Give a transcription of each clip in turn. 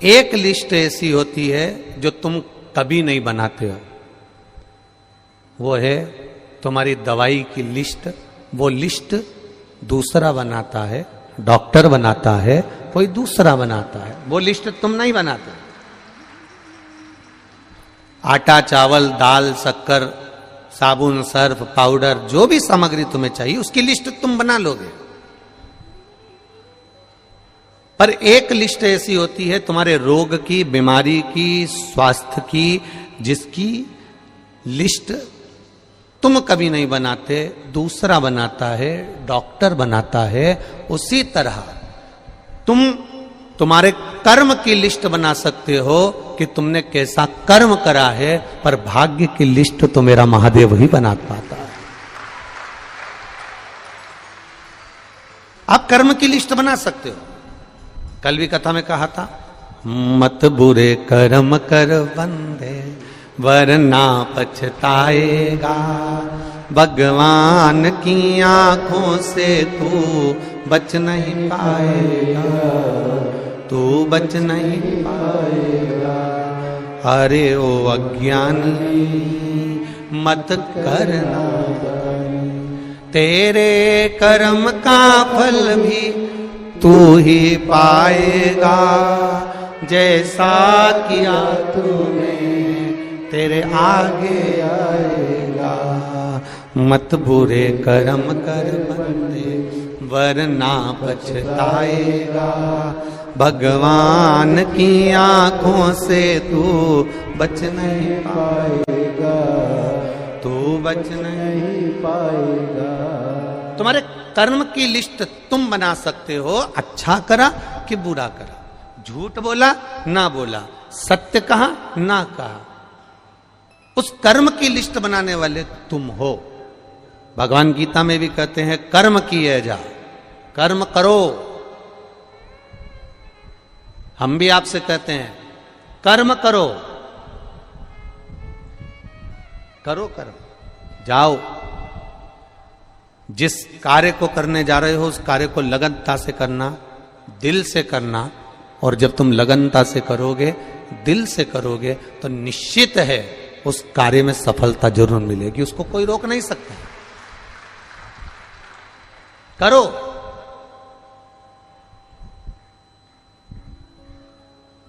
एक लिस्ट ऐसी होती है जो तुम कभी नहीं बनाते हो, वो है तुम्हारी दवाई की लिस्ट। वो लिस्ट दूसरा बनाता है, डॉक्टर बनाता है, कोई दूसरा बनाता है, वो लिस्ट तुम नहीं बनाते। आटा, चावल, दाल, शक्कर, साबुन, सर्फ, पाउडर, जो भी सामग्री तुम्हें चाहिए उसकी लिस्ट तुम बना लोगे। पर एक लिस्ट ऐसी होती है तुम्हारे रोग की, बीमारी की, स्वास्थ्य की, जिसकी लिस्ट तुम कभी नहीं बनाते, दूसरा बनाता है, डॉक्टर बनाता है। उसी तरह तुम तुम्हारे कर्म की लिस्ट बना सकते हो कि तुमने कैसा कर्म करा है, पर भाग्य की लिस्ट तो मेरा महादेव ही बना पाता है। आप कर्म की लिस्ट बना सकते हो। कल भी कथा में कहा था, मत बुरे कर्म कर बंदे वरना पछताएगा, भगवान की आंखों से तू बच नहीं पाएगा, तू बच नहीं पाएगा। अरे ओ अज्ञानी मत करना, तेरे कर्म का फल भी तू ही पाएगा, जैसा किया तूने तेरे आगे आएगा। मत बुरे कर्म कर बंदे वरना पछताएगा, भगवान की आंखों से तू बच नहीं पाएगा, तू बच नहीं पाएगा। तुम्हारे कर्म की लिस्ट तुम बना सकते हो, अच्छा करा कि बुरा करा, झूठ बोला ना बोला, सत्य कहा ना कहा, उस कर्म की लिस्ट बनाने वाले तुम हो। भगवान गीता में भी कहते हैं कर्म किए जा, कर्म करो। हम भी आपसे कहते हैं कर्म करो, करो कर्म, जाओ जिस कार्य को करने जा रहे हो उस कार्य को लगनता से करना, दिल से करना। और जब तुम लगनता से करोगे, दिल से करोगे, तो निश्चित है उस कार्य में सफलता जरूर मिलेगी, उसको कोई रोक नहीं सकता। करो।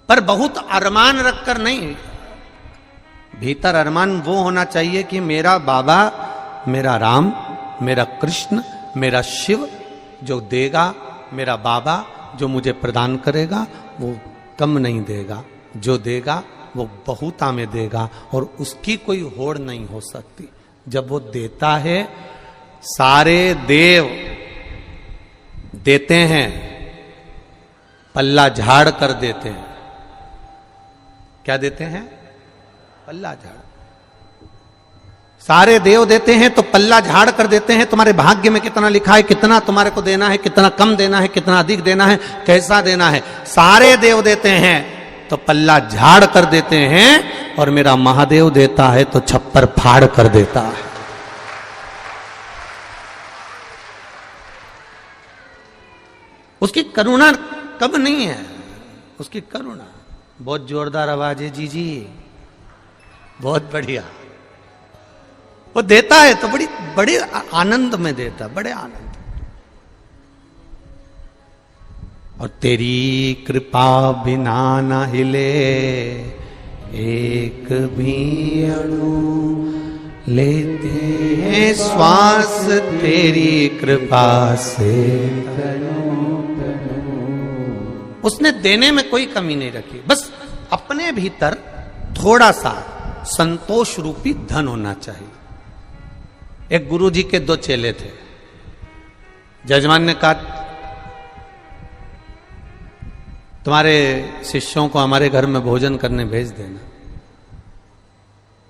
पर बहुत अरमान रखकर नहीं, भीतर अरमान वो होना चाहिए कि मेरा बाबा, मेरा राम, मेरा कृष्ण, मेरा शिव जो देगा, मेरा बाबा जो मुझे प्रदान करेगा वो कम नहीं देगा, जो देगा वो बहुता में देगा और उसकी कोई होड़ नहीं हो सकती। जब वो देता है, सारे देव देते हैं, पल्ला झाड़ कर देते हैं। क्या देते हैं? पल्ला झाड़। सारे देव देते हैं तो पल्ला झाड़ कर देते हैं। तुम्हारे भाग्य में कितना लिखा है, कितना तुम्हारे को देना है, कितना कम देना है, कितना अधिक देना है, कैसा देना है, सारे देव देते हैं तो पल्ला झाड़ कर देते हैं। और मेरा महादेव देता है तो छप्पर फाड़ कर देता है। उसकी करुणा कब नहीं है, उसकी करुणा। बहुत जोरदार आवाज है जी जी, बहुत बढ़िया। वो देता है तो बड़ी बड़े आनंद में देता, बड़े आनंद। और तेरी कृपा बिना न हिले एक भी अणु, लेते हैं श्वास तेरी कृपा से तनु तनु। उसने देने में कोई कमी नहीं रखी, बस अपने भीतर थोड़ा सा संतोष रूपी धन होना चाहिए। एक गुरुजी के 2 चेले थे। जजमान ने कहा तुम्हारे शिष्यों को हमारे घर में भोजन करने भेज देना।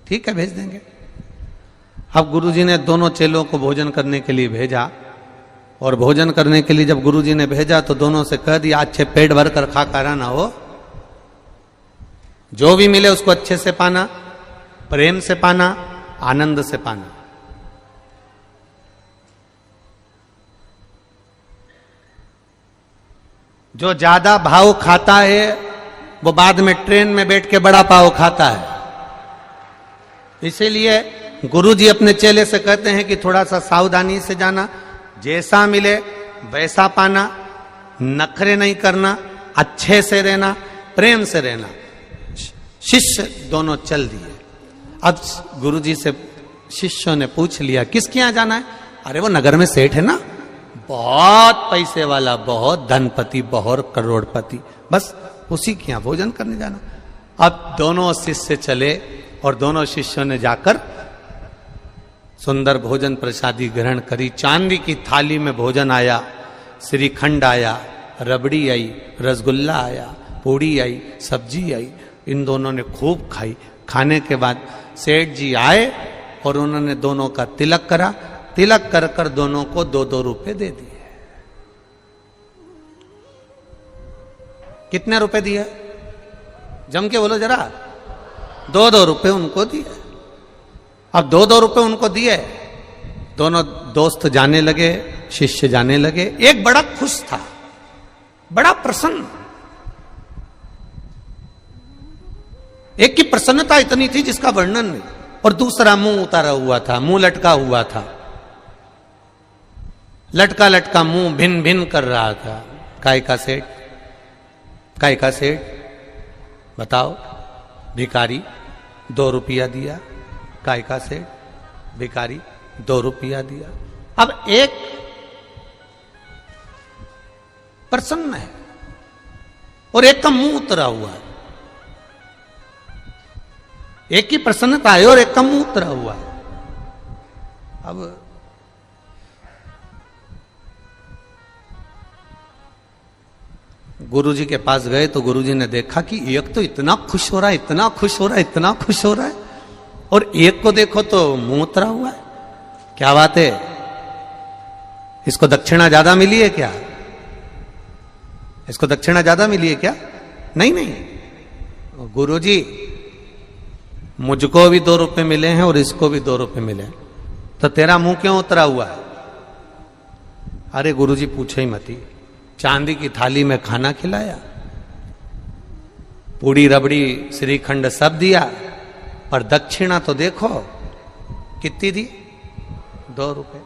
ठीक है, भेज देंगे। अब गुरुजी ने दोनों चेलों को भोजन करने के लिए भेजा। और भोजन करने के लिए जब गुरुजी ने भेजा तो दोनों से कह दिया अच्छे पेट भर कर खा कर आना हो, जो भी मिले उसको अच्छे से पाना, प्रेम से पाना, आनंद से पाना। जो ज्यादा भाव खाता है वो बाद में ट्रेन में बैठ के बड़ा पाव खाता है। इसीलिए गुरुजी अपने चेले से कहते हैं कि थोड़ा सा सावधानी से जाना, जैसा मिले वैसा पाना, नखरे नहीं करना, अच्छे से रहना, प्रेम से रहना। शिष्य दोनों चल दिए। अब गुरुजी से शिष्यों ने पूछ लिया किसके यहां जाना है? अरे वो नगर में सेठ है ना, बहुत पैसे वाला, बहुत धनपति, बहुत करोड़पति, बस उसी के यहां भोजन करने जाना। अब दोनों शिष्य चले और दोनों शिष्यों ने जाकर सुंदर भोजन प्रसादी ग्रहण करी। चांदी की थाली में भोजन आया, श्रीखंड आया, रबड़ी आई, रसगुल्ला आया, पूड़ी आई, सब्जी आई। इन दोनों ने खूब खाई। खाने के बाद सेठ जी आए और उन्होंने दोनों का तिलक करा। तिलक कर कर दोनों को 2-2 रुपए दे दिए। कितने रुपए दिए? जम के बोलो जरा। 2-2 रुपए उनको दिए। अब 2-2 रुपए उनको दिए। दोनों दोस्त जाने लगे, शिष्य जाने लगे। एक बड़ा खुश था, बड़ा प्रसन्न। एक की प्रसन्नता इतनी थी जिसका वर्णन नहीं, और दूसरा मुंह उतारा हुआ था, मुंह लटका हुआ था, लटका लटका मुंह भिन भिन कर रहा था। काय का सेठ? काय का सेठ? बताओ। भिखारी 2 रुपया दिया। काय का सेठ? भिखारी 2 रुपया दिया। अब एक प्रसन्न है और एक का मुंह उतरा हुआ है। एक की प्रसन्नता है और एक का मुंह उतरा हुआ है। अब गुरुजी के पास गए तो गुरुजी ने देखा कि एक तो इतना खुश हो रहा है, इतना खुश हो रहा है, इतना खुश हो रहा है, और एक को देखो तो मुंह उतरा हुआ है। क्या बात है? इसको दक्षिणा ज्यादा मिली है क्या? इसको दक्षिणा ज्यादा मिली है क्या? नहीं नहीं, गुरुजी मुझको भी 2 रुपए मिले हैं और इसको भी 2 रुपए मिले, तो तेरा मुंह क्यों उतरा हुआ है? अरे गुरुजी पूछो ही मती, चांदी की थाली में खाना खिलाया, पूड़ी रबड़ी श्रीखंड सब दिया, पर दक्षिणा तो देखो कितनी दी? 2 रुपए।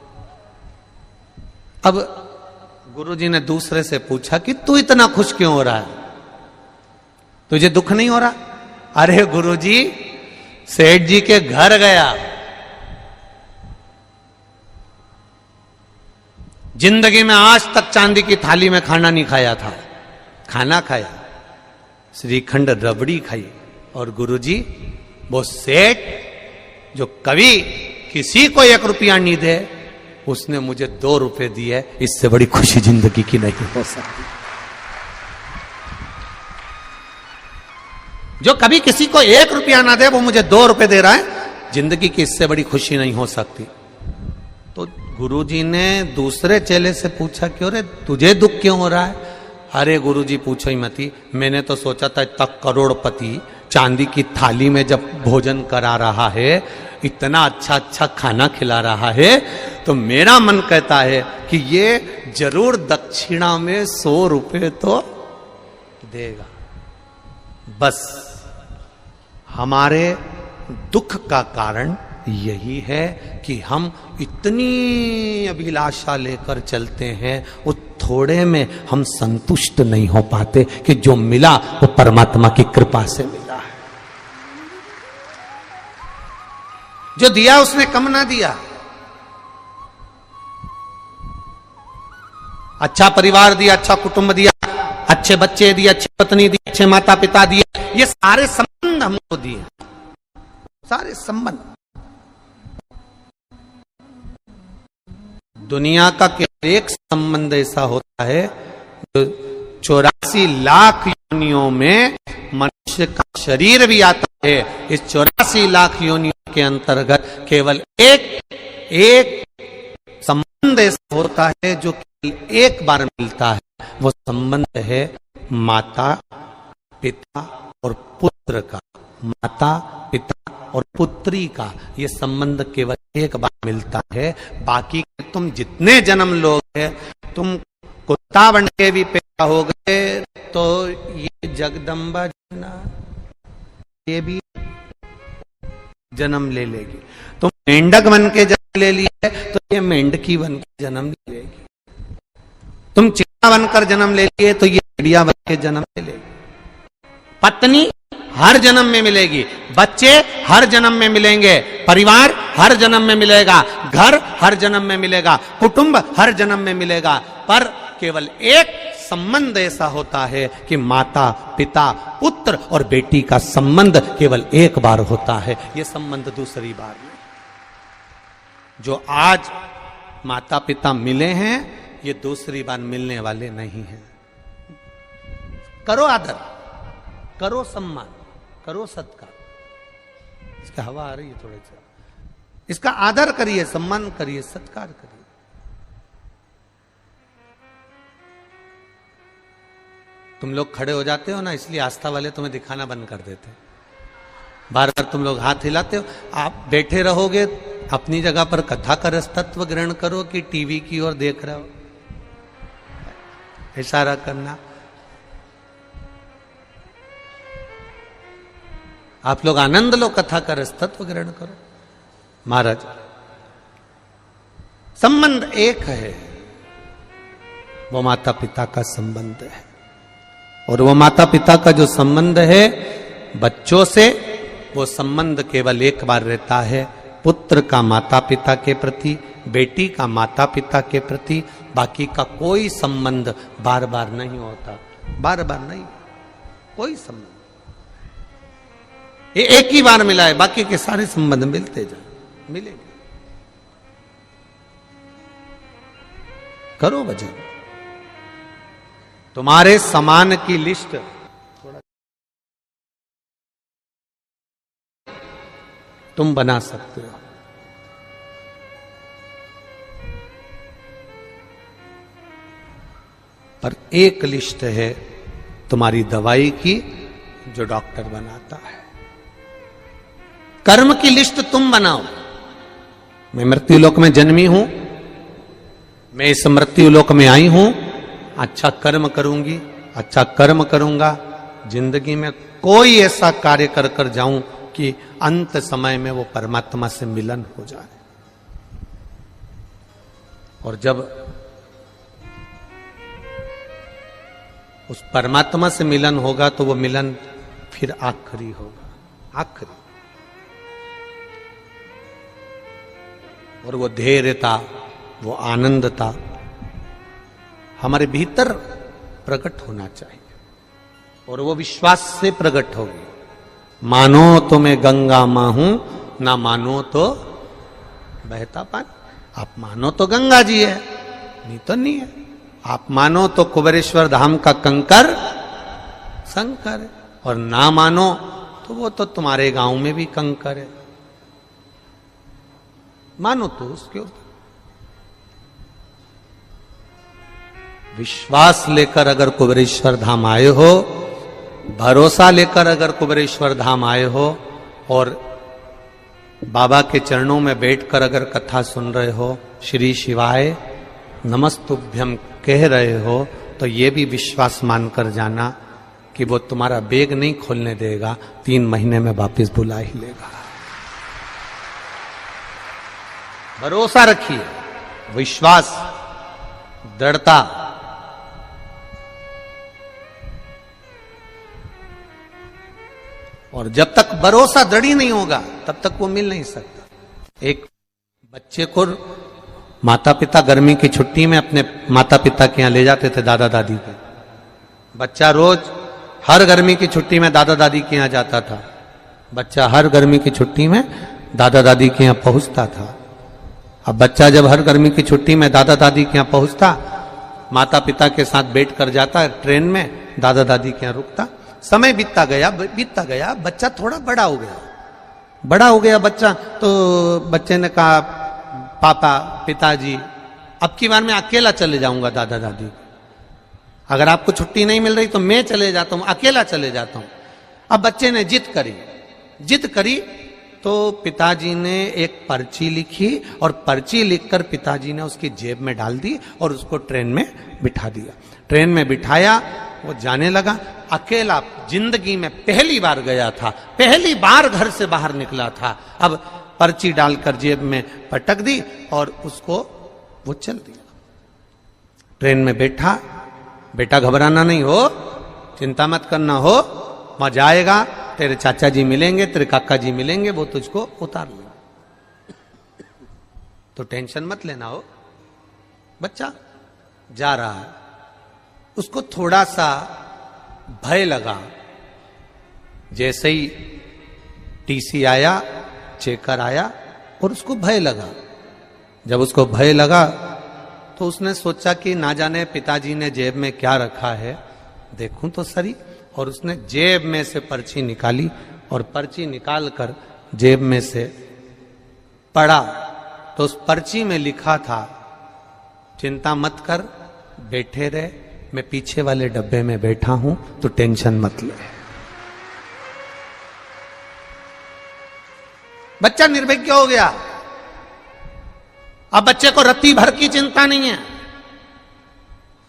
अब गुरुजी ने दूसरे से पूछा कि तू इतना खुश क्यों हो रहा है, तुझे दुख नहीं हो रहा? अरे गुरुजी, सेठ जी के घर गया, जिंदगी में आज तक चांदी की थाली में खाना नहीं खाया था, खाना खाया, श्रीखंड रबड़ी खाई, और गुरुजी वो सेठ जो कभी किसी को 1 रुपया नहीं दे, उसने मुझे 2 रुपए दिए। इससे बड़ी खुशी जिंदगी की नहीं हो सकती। जो कभी किसी को 1 रुपया ना दे, वो मुझे 2 रुपए दे रहा है, जिंदगी की इससे बड़ी खुशी नहीं हो सकती। तो गुरुजी ने दूसरे चेले से पूछा, क्यों रे, तुझे दुख क्यों हो रहा है? अरे गुरुजी पूछो ही मती, मैंने तो सोचा था तक करोड़पति चांदी की थाली में जब भोजन करा रहा है, इतना अच्छा अच्छा खाना खिला रहा है, तो मेरा मन कहता है कि ये जरूर दक्षिणा में 100 रुपए तो देगा। बस हमारे दुख का कारण यही है कि हम इतनी अभिलाषा लेकर चलते हैं, वो थोड़े में हम संतुष्ट नहीं हो पाते कि जो मिला वो परमात्मा की कृपा से मिला है। जो दिया उसने कम ना दिया। अच्छा परिवार दिया, अच्छा कुटुंब दिया, अच्छे बच्चे दिए, अच्छी पत्नी दी, अच्छे माता पिता दिए, ये सारे संबंध हमको दिए, सारे संबंध। दुनिया का केवल एक संबंध ऐसा होता है जो 84 लाख योनियों में मनुष्य का शरीर भी आता है। इस 84 लाख योनियों के अंतर्गत केवल एक संबंध ऐसा होता है जो केवल एक बार मिलता है। वो संबंध है माता पिता और पुत्र का, माता पिता और पुत्री का। ये संबंध केवल एक बार मिलता है। बाकी तुम जितने जन्म लोगे, तुम कुत्ता बन के भी पैदा हो गए तो ये जगदम्बा जना, ये भी जन्म ले लेगी। तुम मेंढक बन के जन्म ले लिए तो ये मेंढकी बन के जन्म ले लेगी। तुम चिड़िया बनकर जन्म ले लिए तो ये चिड़िया बन के जन्म ले लेगी। पत्नी हर जन्म में मिलेगी, बच्चे हर जन्म में मिलेंगे, परिवार हर जन्म में मिलेगा, घर हर जन्म में मिलेगा, कुटुंब हर जन्म में मिलेगा। पर केवल एक संबंध ऐसा होता है कि माता पिता पुत्र और बेटी का संबंध केवल एक बार होता है, यह संबंध दूसरी बार नहीं। जो आज माता पिता मिले हैं ये दूसरी बार मिलने वाले नहीं हैं। करो आदर, करो सम्मान, करो सत्कार। इसका हवा आ रही है थोड़े से, इसका आदर करिए, सम्मान करिए, सत्कार करिए। तुम लोग खड़े हो जाते हो ना, इसलिए आस्था वाले तुम्हें दिखाना बंद कर देते हैं। बार बार तुम लोग हाथ हिलाते हो। आप बैठे रहोगे अपनी जगह पर, कथा का रस तत्व ग्रहण करो कि टीवी की ओर देख रहे हो, इशारा करना। आप लोग आनंद लो, कथा का रस तत्व ग्रहण करो। महाराज, संबंध एक है, वो माता पिता का संबंध है। और वो माता पिता का जो संबंध है बच्चों से, वो संबंध केवल एक बार रहता है। पुत्र का माता पिता के प्रति, बेटी का माता पिता के प्रति, बाकी का कोई संबंध बार बार नहीं होता, बार बार नहीं, कोई संबंध। ये एक ही बार मिला है, बाकी के सारे संबंध मिलते जाए, मिलेंगे। करो भजन। तुम्हारे समान की लिस्ट तुम बना सकते हो। पर एक लिस्ट है तुम्हारी दवाई की जो डॉक्टर बनाता है। कर्म की लिस्ट तुम बनाओ। मैं मृत्युलोक में जन्मी हूं, मैं इस मृत्युलोक में आई हूं, अच्छा कर्म करूंगी, अच्छा कर्म करूंगा, जिंदगी में कोई ऐसा कार्य कर कर जाऊं कि अंत समय में वो परमात्मा से मिलन हो जाए। और जब उस परमात्मा से मिलन होगा तो वो मिलन फिर आखिरी होगा, आखिरी। और वो धैर्यता, वो आनंदता हमारे भीतर प्रकट होना चाहिए, और वो विश्वास से प्रकट होगी। मानो तो मैं गंगा मां हूं, ना मानो तो बहता पानी। आप मानो तो गंगा जी है, नहीं तो नहीं है। आप मानो तो कुबेरेश्वर धाम का कंकर शंकर है, और ना मानो तो वो तो तुम्हारे गांव में भी कंकर है। मानो तो उसके ऊपर विश्वास लेकर अगर कुबेरेश्वर धाम आए हो, भरोसा लेकर अगर कुबेरेश्वर धाम आए हो, और बाबा के चरणों में बैठकर अगर कथा सुन रहे हो, श्री शिवाय नमस्तुभ्यम कह रहे हो, तो ये भी विश्वास मानकर जाना कि वो तुम्हारा बैग नहीं खोलने देगा, 3 महीने में वापस बुला ही लेगा। भरोसा रखिए, विश्वास, दृढ़ता। और जब तक भरोसा दृढ़ ही नहीं होगा तब तक वो मिल नहीं सकता। एक बच्चे को माता पिता गर्मी की छुट्टी में अपने माता पिता के यहाँ ले जाते थे, दादा दादी के। बच्चा रोज हर गर्मी की छुट्टी में दादा दादी के यहाँ जाता था। बच्चा हर गर्मी की छुट्टी में दादा दादी के यहाँ पहुंचता था। अब बच्चा जब हर गर्मी की छुट्टी में दादा दादी के यहाँ पहुंचता, माता पिता के साथ बैठ कर जाता ट्रेन में, दादा दादी के यहाँ रुकता। समय बीतता गया, बच्चा थोड़ा बड़ा हो गया बच्चा। तो बच्चे ने कहा, पापा पिताजी अब की बार मैं अकेला चले जाऊंगा दादा दादी, अगर आपको छुट्टी नहीं मिल रही तो मैं चले जाता हूं, अकेला चले जाता हूं। अब बच्चे ने जिद करी तो पिताजी ने एक पर्ची लिखी, और पर्ची लिखकर पिताजी ने उसकी जेब में डाल दी और उसको ट्रेन में बिठा दिया। ट्रेन में बिठाया, वो जाने लगा। अकेला जिंदगी में पहली बार गया था, पहली बार घर से बाहर निकला था। अब पर्ची डालकर जेब में पटक दी और उसको वो चल दिया। ट्रेन में बैठा, बेटा घबराना नहीं हो, चिंता मत करना हो, मजा आएगा, तेरे चाचा जी मिलेंगे, तेरे काका जी मिलेंगे, वो तुझको उतार लेंगे, तो टेंशन मत लेना हो। बच्चा जा रहा है, उसको थोड़ा सा भय लगा। जैसे ही टीसी आया, चेकर आया और उसको भय लगा। जब उसको भय लगा तो उसने सोचा कि ना जाने पिताजी ने जेब में क्या रखा है, देखूं तो सही। और उसने जेब में से पर्ची निकाली और पर्ची निकालकर जेब में से पढ़ा तो उस पर्ची में लिखा था, चिंता मत कर, बैठे रहे, मैं पीछे वाले डब्बे में बैठा हूं, तो टेंशन मत ले। बच्चा निर्विज्ञ हो गया। अब बच्चे को रत्ती भर की चिंता नहीं है।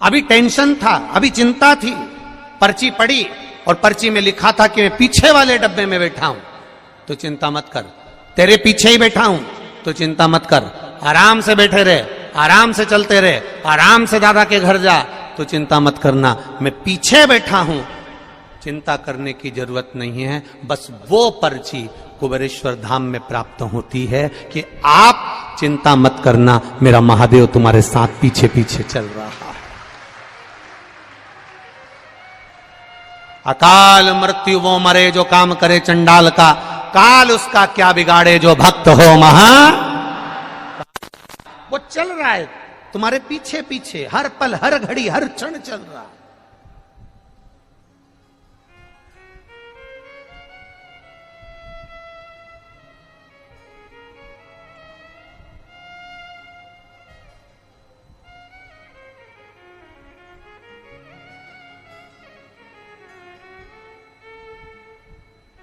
अभी टेंशन था, अभी चिंता थी। पर्ची पढ़ी और पर्ची में लिखा था कि मैं पीछे वाले डब्बे में बैठा हूं, तो चिंता मत कर। तेरे पीछे ही बैठा हूं, तो चिंता मत कर। आराम से बैठे रहे, आराम से चलते रहे, आराम से दादा के घर जा, तो चिंता मत करना, मैं पीछे बैठा हूं, चिंता करने की जरूरत नहीं है। बस वो पर्ची कुबेरेश्वर धाम में प्राप्त होती है कि आप चिंता मत करना, मेरा महादेव तुम्हारे साथ पीछे पीछे चल रहा है। अकाल मृत्यु वो मरे जो काम करे चंडाल का, काल उसका क्या बिगाड़े जो भक्त हो महा। वो चल रहा है तुम्हारे पीछे पीछे, हर पल, हर घड़ी, हर क्षण चल रहा।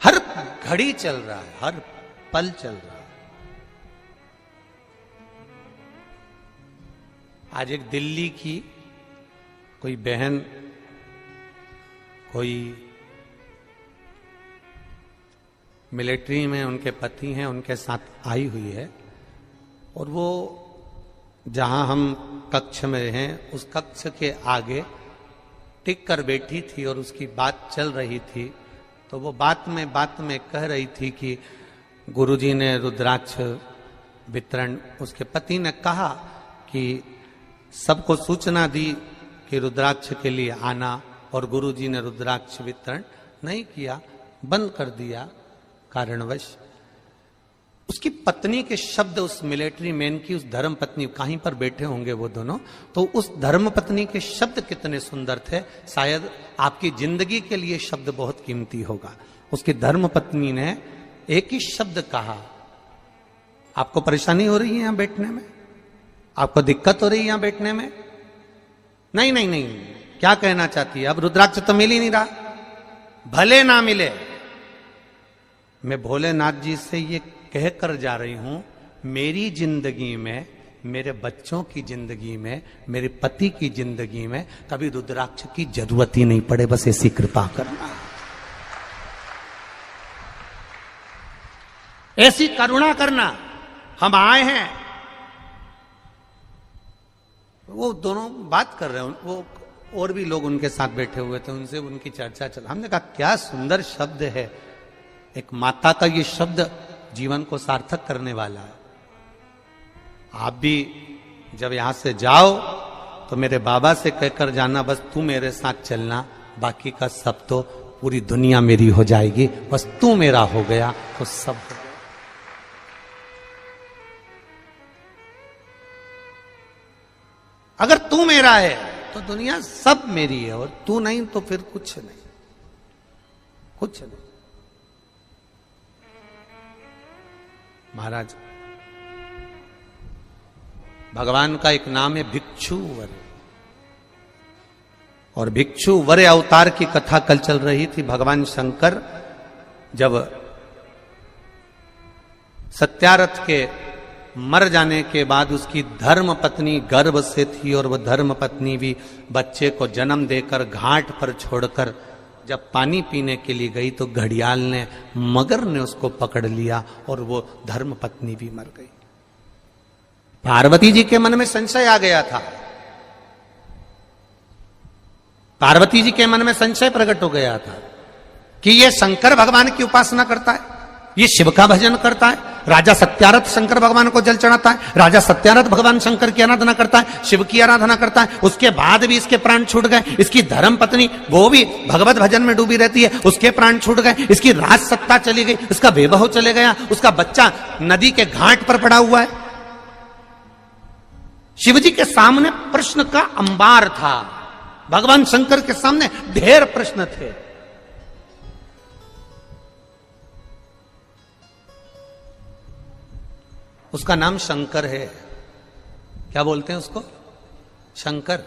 हर घड़ी चल रहा है, हर पल चल रहा है। आज एक दिल्ली की कोई बहन, कोई मिलिट्री में उनके पति हैं, उनके साथ आई हुई है, और वो जहां हम कक्ष में हैं उस कक्ष के आगे टिक कर बैठी थी और उसकी बात चल रही थी। तो वो बात में कह रही थी कि गुरुजी ने रुद्राक्ष वितरण, उसके पति ने कहा कि सबको सूचना दी कि रुद्राक्ष के लिए आना, और गुरुजी ने रुद्राक्ष वितरण नहीं किया, बंद कर दिया कारणवश। उसकी पत्नी के शब्द, उस मिलिट्री मैन की, उस धर्म पत्नी, कहीं पर बैठे होंगे वो दोनों, तो उस धर्म पत्नी के शब्द कितने सुंदर थे। शायद आपकी जिंदगी के लिए शब्द बहुत कीमती होगा। उसकी धर्म पत्नी ने एक ही शब्द कहा, आपको परेशानी हो रही है यहां बैठने में, आपको दिक्कत हो रही है यहां बैठने में? नहीं नहीं नहीं, क्या कहना चाहती है? अब रुद्राक्ष तो मिल ही नहीं रहा, भले ना मिले, मैं भोलेनाथ जी से ये कह कर जा रही हूं, मेरी जिंदगी में, मेरे बच्चों की जिंदगी में, मेरे पति की जिंदगी में कभी रुद्राक्ष की जरूरत ही नहीं पड़े, बस ऐसी कृपा करना, ऐसी करुणा करना। हम आए हैं, वो दोनों बात कर रहे हैं, वो और भी लोग उनके साथ बैठे हुए थे, उनसे उनकी चर्चा चल। हमने कहा क्या सुंदर शब्द है, एक माता का ये शब्द जीवन को सार्थक करने वाला है। आप भी जब यहां से जाओ तो मेरे बाबा से कहकर जाना, बस तू मेरे साथ चलना, बाकी का सब तो, पूरी दुनिया मेरी हो जाएगी, बस तू मेरा हो गया तो सब हो गया। अगर तू मेरा है तो दुनिया सब मेरी है, और तू नहीं तो फिर कुछ नहीं, कुछ नहीं। महाराज, भगवान का एक नाम है भिक्षुवर, और भिक्षुवर अवतार की कथा कल चल रही थी। भगवान शंकर जब सत्यारथ के मर जाने के बाद उसकी धर्म पत्नी गर्भ से थी और वह धर्म पत्नी भी बच्चे को जन्म देकर घाट पर छोड़कर जब पानी पीने के लिए गई तो घड़ियाल ने, मगर ने उसको पकड़ लिया और वो धर्म पत्नी भी मर गई। पार्वती जी के मन में संशय आ गया था, पार्वती जी के मन में संशय प्रकट हो गया था कि ये शंकर भगवान की उपासना करता है, ये शिव का भजन करता है। राजा सत्यारथ शंकर भगवान को जल चढ़ाता है, राजा सत्यारथ भगवान शंकर की आराधना करता है, शिव की आराधना करता है। उसके बाद भी इसके प्राण छूट गए। इसकी धर्म पत्नी वो भी भगवत भजन में डूबी रहती है, उसके प्राण छूट गए। इसकी राज सत्ता चली गई, उसका वैभव चले गया, उसका बच्चा नदी के घाट पर पड़ा हुआ है। शिवजी के सामने प्रश्न का अंबार था, भगवान शंकर के सामने ढेर प्रश्न थे। उसका नाम शंकर है। क्या बोलते हैं उसको? शंकर।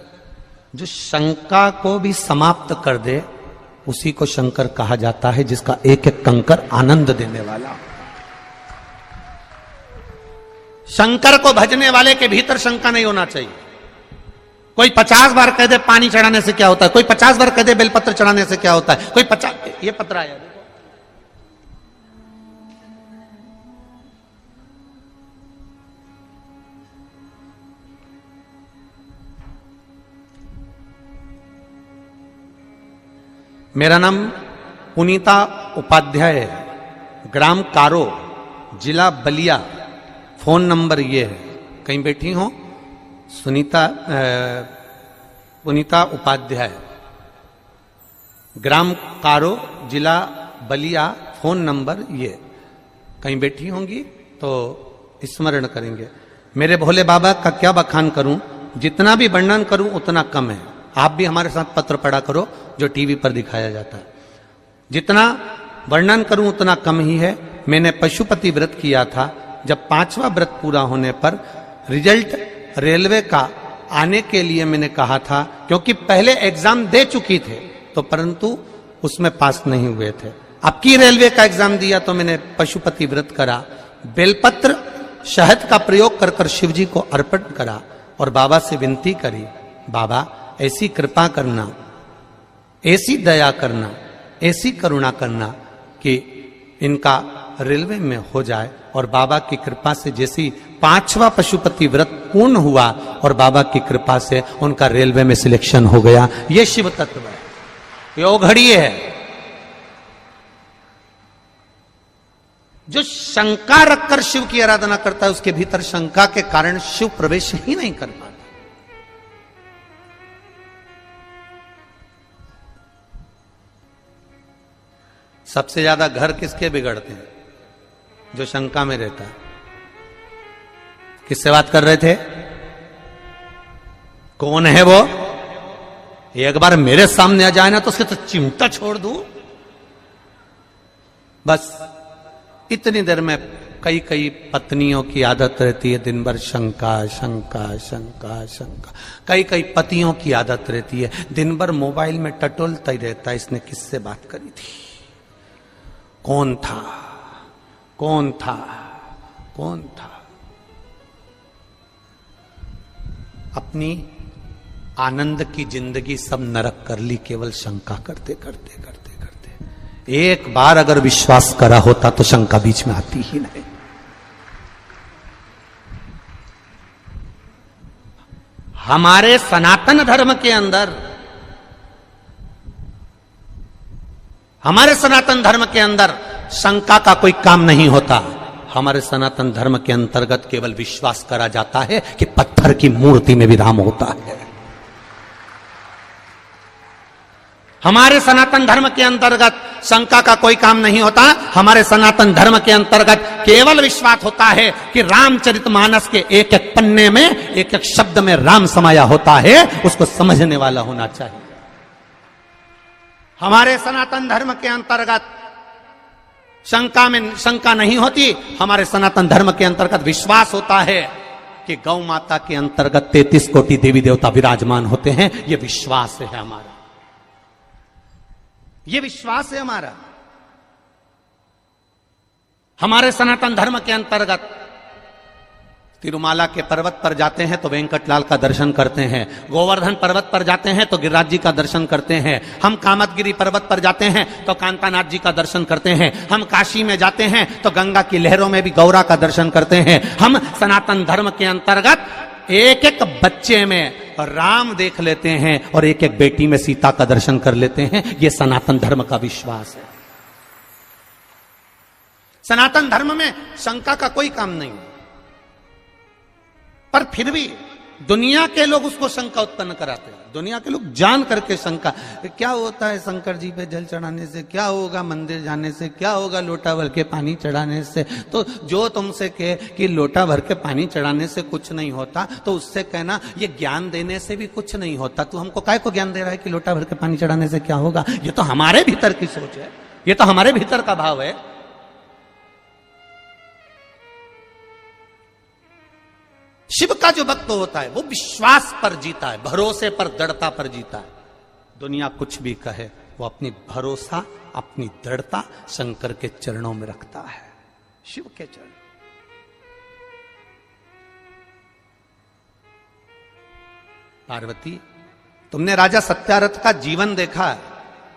जो शंका को भी समाप्त कर दे उसी को शंकर कहा जाता है, जिसका एक एक कंकर आनंद देने वाला। शंकर को भजने वाले के भीतर शंका नहीं होना चाहिए। कोई 50 बार कह दे पानी चढ़ाने से क्या होता है, कोई 50 बार कह दे बेलपत्र चढ़ाने से क्या होता है, कोई 50, ये पत्र आया देखो। मेरा नाम पुनीता उपाध्याय है, ग्राम कारो, जिला बलिया। फोन नंबर ये है, कहीं बैठी हो पुनीता उपाध्याय, ग्राम कारो, जिला बलिया। फोन नंबर ये, कहीं बैठी होंगी तो स्मरण करेंगे। मेरे भोले बाबा का क्या बखान करूं, जितना भी वर्णन करूं उतना कम है। आप भी हमारे साथ पत्र पढ़ा करो जो टीवी पर दिखाया जाता है। जितना वर्णन करूं उतना कम ही है। मैंने पशुपति व्रत किया था, जब 5वां व्रत पूरा होने पर रिजल्ट रेलवे का आने के लिए मैंने कहा था, क्योंकि पहले एग्जाम दे चुकी थे तो परंतु उसमें पास नहीं हुए थे। अब की रेलवे का एग्जाम दिया तो मैंने पशुपति व्रत करा, बेलपत्र शहद का प्रयोग कर कर शिव जी को अर्पण करा और बाबा से विनती करी, बाबा ऐसी कृपा करना, ऐसी दया करना, ऐसी करुणा करना कि इनका रेलवे में हो जाए। और बाबा की कृपा से जैसी 5वां पशुपति व्रत पूर्ण हुआ और बाबा की कृपा से उनका रेलवे में सिलेक्शन हो गया। ये शिव तत्व है, ये घड़ी है। जो शंका रखकर शिव की आराधना करता है उसके भीतर शंका के कारण शिव प्रवेश ही नहीं कर पाता। सबसे ज्यादा घर किसके बिगड़ते हैं? जो शंका में रहता है। किससे बात कर रहे थे? कौन है वो? एक बार मेरे सामने आ जाए ना तो उसके तो चिमटा छोड़ दूं। बस इतनी देर में कई कई पत्नियों की आदत रहती है दिन भर शंका शंका शंका शंका। कई कई पतियों की आदत रहती है दिन भर मोबाइल में टटोलता ही रहता है, इसने किससे बात करी थी, कौन था, कौन था, कौन था। अपनी आनंद की जिंदगी सब नरक कर ली केवल शंका करते करते करते करते। एक बार अगर विश्वास करा होता तो शंका बीच में आती ही नहीं। हमारे सनातन धर्म के अंदर, हमारे सनातन धर्म के अंदर शंका का कोई काम नहीं होता। हमारे सनातन धर्म के अंतर्गत केवल विश्वास करा जाता है कि पत्थर की मूर्ति में भी राम होता है। हमारे सनातन धर्म के अंतर्गत शंका का कोई काम नहीं होता। हमारे सनातन धर्म के अंतर्गत केवल विश्वास होता है कि रामचरितमानस के एक एक पन्ने में एक एक शब्द में राम समाया होता है, उसको समझने वाला होना चाहिए। हमारे सनातन धर्म के अंतर्गत शंका में शंका नहीं होती। हमारे सनातन धर्म के अंतर्गत विश्वास होता है कि गौ माता के अंतर्गत 33 कोटि देवी देवता विराजमान होते हैं। यह विश्वास है हमारा, यह विश्वास है हमारा। हमारे सनातन धर्म के अंतर्गत तिरुमाला के पर्वत पर जाते हैं तो वेंकटलाल का दर्शन करते हैं, गोवर्धन पर्वत पर जाते हैं तो गिरिराज जी का दर्शन करते हैं, हम कामतगिरी पर्वत पर जाते हैं तो कांतानाथ जी का दर्शन करते हैं, हम काशी में जाते हैं तो गंगा की लहरों में भी गौरा का दर्शन करते हैं, हम सनातन धर्म के अंतर्गत एक एक बच्चे में राम देख लेते हैं और एक एक बेटी में सीता का दर्शन कर लेते हैं। यह सनातन धर्म का विश्वास है। सनातन धर्म में शंका का कोई काम नहीं है, पर फिर भी दुनिया के लोग उसको शंका उत्पन्न कराते हैं। दुनिया के लोग जान करके शंका, क्या होता है शंकर जी पे जल चढ़ाने से, क्या होगा मंदिर जाने से, क्या होगा लोटा भर के पानी चढ़ाने से। तो जो तुमसे कहे कि लोटा भर के पानी चढ़ाने से कुछ नहीं होता, तो उससे कहना ये ज्ञान देने से भी कुछ नहीं होता। तू हमको काय को ज्ञान दे रहा है कि लोटा भर के पानी चढ़ाने से क्या होगा? ये तो हमारे भीतर की सोच है, ये तो हमारे भीतर का भाव है। शिव का जो भक्त होता है वो विश्वास पर जीता है, भरोसे पर, दृढ़ता पर जीता है। दुनिया कुछ भी कहे, वो अपनी भरोसा, अपनी दृढ़ता शंकर के चरणों में रखता है, शिव के चरण। पार्वती, तुमने राजा सत्यारथ का जीवन देखा है,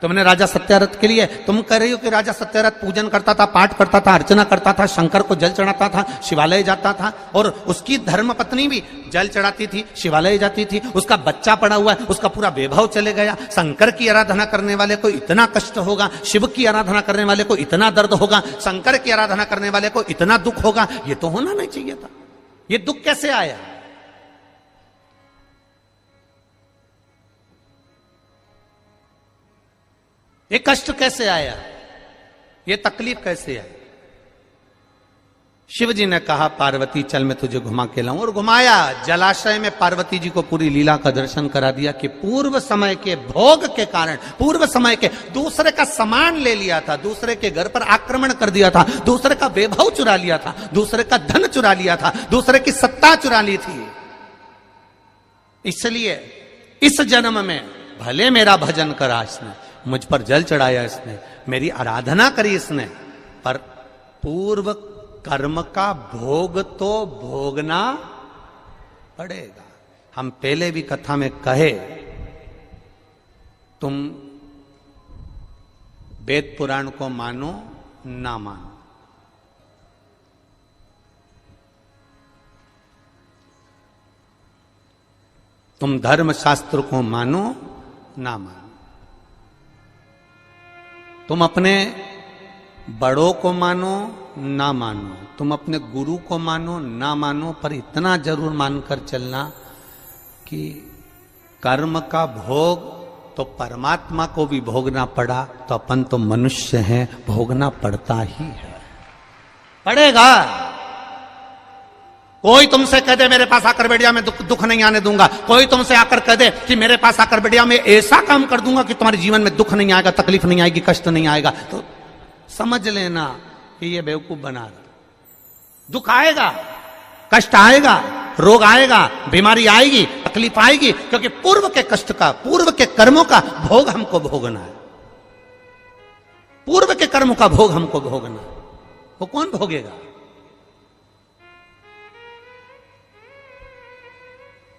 तुमने राजा सत्यारथ के लिए, तुम कह रही हो कि राजा सत्यारथ पूजन करता था, पाठ करता था, अर्चना करता था, शंकर को जल चढ़ाता था, शिवालय जाता था, और उसकी धर्म पत्नी भी जल चढ़ाती थी, शिवालय जाती थी, उसका बच्चा पड़ा हुआ है, उसका पूरा वैभव चले गया। शंकर की आराधना करने वाले को इतना कष्ट होगा, शिव की आराधना करने वाले को इतना दर्द होगा, शंकर की आराधना करने वाले को इतना दुख होगा, ये तो होना नहीं चाहिए था। ये दुख कैसे आया? ये कष्ट कैसे आया? ये तकलीफ कैसे आई? शिव जी ने कहा, पार्वती चल मैं तुझे घुमा के लाऊं, और घुमाया। जलाशय में पार्वती जी को पूरी लीला का दर्शन करा दिया कि पूर्व समय के भोग के कारण, पूर्व समय के दूसरे का सामान ले लिया था, दूसरे के घर पर आक्रमण कर दिया था, दूसरे का वैभव चुरा लिया था, दूसरे का धन चुरा लिया था, दूसरे की सत्ता चुरा ली थी। इसलिए इस जन्म में भले मेरा भजन करा इसने, मुझ पर जल चढ़ाया इसने, मेरी आराधना करी इसने, पर पूर्व कर्म का भोग तो भोगना पड़ेगा। हम पहले भी कथा में कहे, तुम वेद पुराण को मानो ना मानो, तुम धर्म शास्त्र को मानो ना मानो, तुम अपने बड़ों को मानो ना मानो, तुम अपने गुरु को मानो ना मानो, पर इतना जरूर मानकर चलना कि कर्म का भोग तो परमात्मा को भी भोगना पड़ा, तो अपन तो मनुष्य हैं, भोगना पड़ता ही है, पड़ेगा। कोई तुमसे कह दे मेरे पास आकर बैठ जा, मैं दुख नहीं आने दूंगा, कोई तुमसे आकर कह दे कि मेरे पास आकर बैठ जा, मैं ऐसा काम कर दूंगा कि तुम्हारे जीवन में दुख नहीं आएगा, तकलीफ नहीं आएगी, कष्ट नहीं आएगा, तो समझ लेना कि ये बेवकूफ बना रहा। दुख आएगा, कष्ट आएगा, रोग आएगा, बीमारी आएगी, तकलीफ आएगी, क्योंकि पूर्व के कष्ट का, पूर्व के कर्मों का भोग हमको भोगना है। पूर्व के कर्मों का भोग हमको भोगना, वो कौन भोगेगा?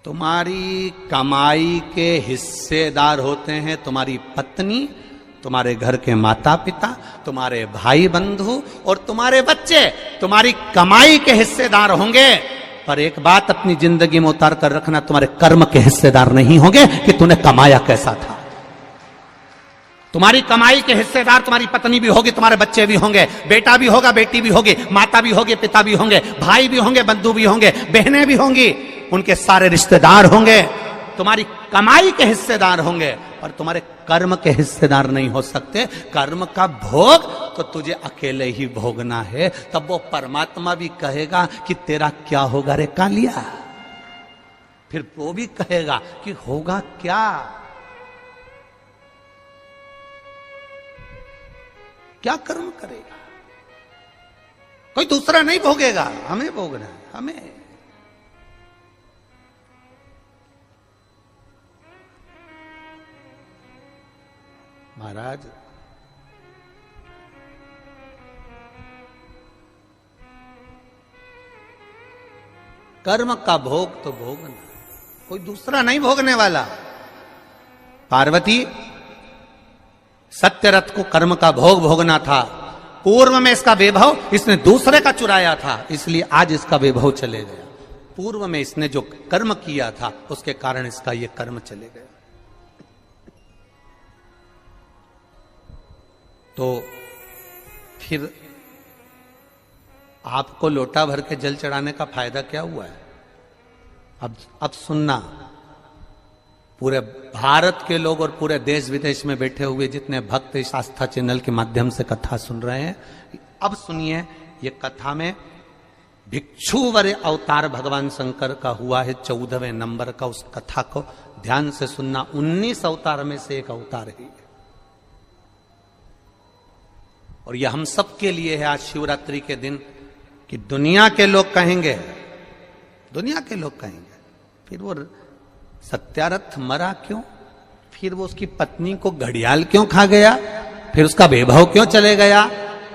तुम्हारी कमाई के हिस्सेदार होते हैं तुम्हारी पत्नी, तुम्हारे घर के माता पिता, तुम्हारे भाई बंधु और तुम्हारे बच्चे तुम्हारी कमाई के हिस्सेदार होंगे। पर एक बात अपनी जिंदगी में उतार कर रखना, तुम्हारे कर्म के हिस्सेदार नहीं होंगे कि तूने कमाया कैसा था। तुम्हारी कमाई के हिस्सेदार तुम्हारी पत्नी भी होगी, तुम्हारे बच्चे भी होंगे, बेटा भी होगा, बेटी भी होगी, माता भी होगी, पिता भी होंगे, भाई भी होंगे, बंधु भी होंगे, बहनें भी होंगी, उनके सारे रिश्तेदार होंगे, तुम्हारी कमाई के हिस्सेदार होंगे, पर तुम्हारे कर्म के हिस्सेदार नहीं हो सकते। कर्म का भोग तो तुझे अकेले ही भोगना है। तब वो परमात्मा भी कहेगा कि तेरा क्या होगा रे कालिया, फिर वो भी कहेगा कि होगा क्या, क्या कर्म करेगा। कोई दूसरा नहीं भोगेगा, हमें भोगना है, हमें। महाराज कर्म का भोग तो भोगना, कोई दूसरा नहीं भोगने वाला। पार्वती सत्यरथ को कर्म का भोग भोगना था, पूर्व में इसका वैभव इसने दूसरे का चुराया था, इसलिए आज इसका वैभव चले गया। पूर्व में इसने जो कर्म किया था उसके कारण इसका ये कर्म चले गया। तो फिर आपको लोटा भर के जल चढ़ाने का फायदा क्या हुआ है? अब सुनना, पूरे भारत के लोग और पूरे देश विदेश में बैठे हुए जितने भक्त इस आस्था चैनल के माध्यम से कथा सुन रहे हैं, अब सुनिए। ये कथा में भिक्षुवर अवतार भगवान शंकर का हुआ है 14वें नंबर का। उस कथा को ध्यान से सुनना। 19 अवतार में से एक अवतार है और यह हम सब के लिए है आज शिवरात्रि के दिन, कि दुनिया के लोग कहेंगे, दुनिया के लोग कहेंगे फिर वो सत्यारथ मरा क्यों, फिर वो उसकी पत्नी को घड़ियाल क्यों खा गया, फिर उसका वैभव क्यों चले गया।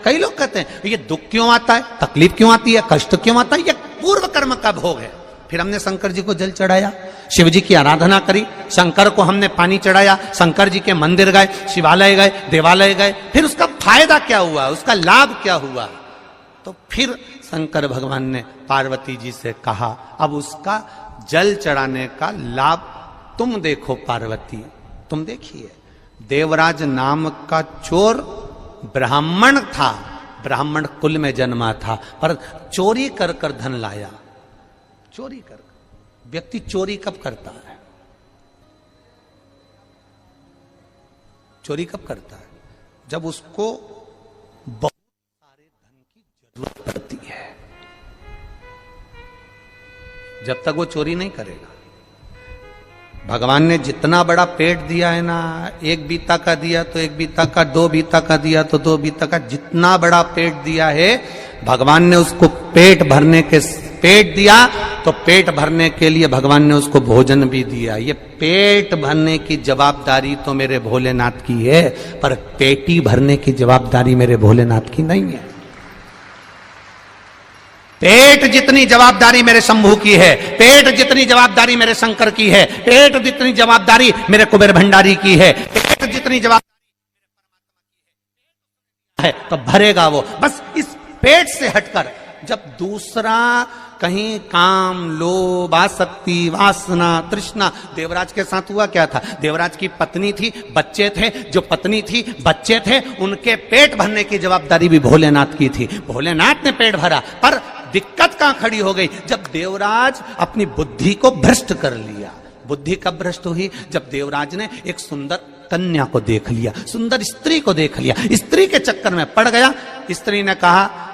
कई लोग कहते हैं ये दुख क्यों आता है, तकलीफ क्यों आती है, कष्ट क्यों आता है, ये पूर्व कर्म का भोग है। फिर हमने शंकर जी को जल चढ़ाया, शिव जी की आराधना करी, शंकर को हमने पानी चढ़ाया, शंकर जी के मंदिर गए, शिवालय गए, देवालय गए, फिर उसका फायदा क्या हुआ, उसका लाभ क्या हुआ। तो फिर शंकर भगवान ने पार्वती जी से कहा अब उसका जल चढ़ाने का लाभ तुम देखो पार्वती, तुम देखिए। देवराज नाम का चोर ब्राह्मण था, ब्राह्मण कुल में जन्मा था, पर चोरी कर कर धन लाया। चोरी कर, व्यक्ति चोरी कब करता है? चोरी कब करता है? जब उसको बहुत सारे धन की जरूरत पड़ती है। जब तक वो चोरी नहीं करेगा। भगवान ने जितना बड़ा पेट दिया है ना, 1 बीता का दिया तो 1 बीता का, 2 बीता का दिया तो 2 बीता का, जितना बड़ा पेट दिया है भगवान ने उसको पेट भरने के, पेट दिया तो पेट भरने के लिए भगवान ने उसको भोजन भी दिया। ये पेट भरने की जवाबदारी तो मेरे भोलेनाथ की है, पर पेटी भरने की जवाबदारी मेरे भोलेनाथ की नहीं है। पेट जितनी जवाबदारी मेरे शंभू की है, पेट जितनी जवाबदारी मेरे शंकर की है, पेट जितनी जवाबदारी मेरे कुबेर भंडारी की है, पेट जितनी जवाबदारी है तो भरेगा वो। बस इस पेट से हटकर जब दूसरा कहीं काम, लोभ, आसक्ति, वासना, तृष्णा, देवराज के साथ हुआ क्या था? देवराज की पत्नी थी, बच्चे थे, जो पत्नी थी, बच्चे थे, उनके पेट भरने की जवाबदारी भी भोलेनाथ की थी। भोलेनाथ ने पेट भरा, पर दिक्कत कहां खड़ी हो गई? जब देवराज अपनी बुद्धि को भ्रष्ट कर लिया। बुद्धि कब भ्रष्ट हुई? जब देवराज ने एक सुंदर कन्या को देख लिया, सुंदर स्त्री को देख लिया, स्त्री के चक्कर में पड़ गया। स्त्री ने कहा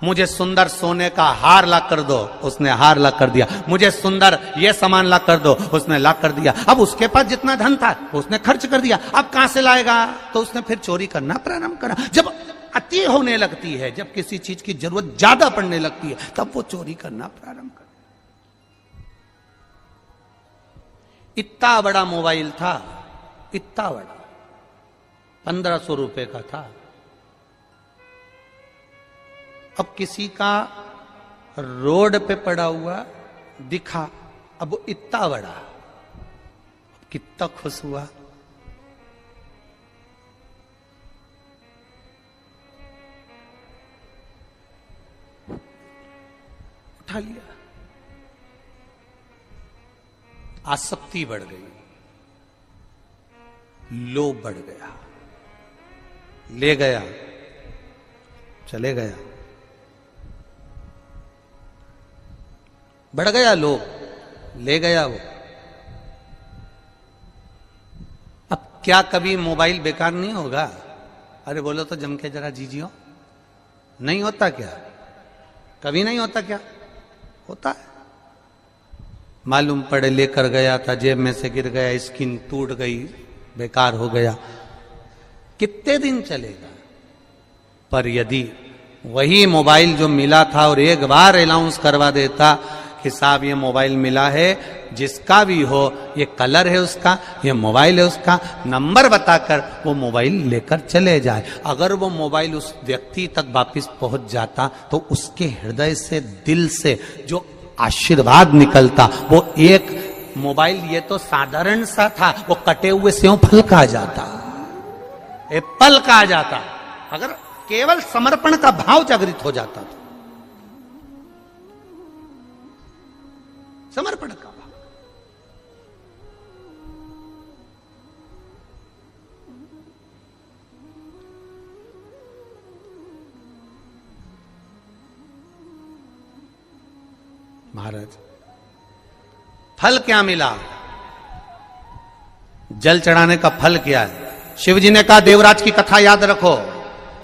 मुझे सुंदर सोने का हार ला कर दो, उसने हार ला कर दिया। मुझे सुंदर ये सामान ला कर दो, उसने ला कर दिया। अब उसके पास जितना धन था उसने खर्च कर दिया, अब कहां से लाएगा? तो उसने फिर चोरी करना प्रारंभ करा। जब अति होने लगती है, जब किसी चीज की जरूरत ज्यादा पड़ने लगती है, तब वो चोरी करना प्रारंभ कर। इतना बड़ा मोबाइल था, इतना बड़ा, 1500 रुपए का था। अब किसी का रोड पे पड़ा हुआ दिखा, अब वो इतना बड़ा, कितना खुश हुआ। उठा लिया। आसक्ति बढ़ गई, लोभ बढ़ गया, ले गया, चले गया, बढ़ गया लोभ, ले गया वो। अब क्या कभी मोबाइल बेकार नहीं होगा? अरे बोलो तो जम के जरा जीजियो, नहीं होता क्या? कभी नहीं होता क्या? होता है। मालूम पड़े लेकर गया था, जेब में से गिर गया, स्क्रीन टूट गई, बेकार हो गया, कितने दिन चलेगा? पर यदि वही मोबाइल जो मिला था और एक बार अनाउंस करवा देता कि साहब ये मोबाइल मिला है, जिसका भी हो, ये कलर है उसका, ये मोबाइल है उसका, नंबर बताकर वो मोबाइल लेकर चले जाए। अगर वो मोबाइल उस व्यक्ति तक वापस पहुंच जाता तो उसके हृदय से, दिल से जो आशीर्वाद निकलता। वो एक मोबाइल ये तो साधारण सा था, वो कटे हुए सेव फल का आ जाता, एप्पल का आ जाता, अगर केवल समर्पण का भाव जागृत हो जाता तो। समर्पण का भाव। महाराज फल क्या मिला? जल चढ़ाने का फल क्या है? शिव जी ने कहा देवराज की कथा याद रखो,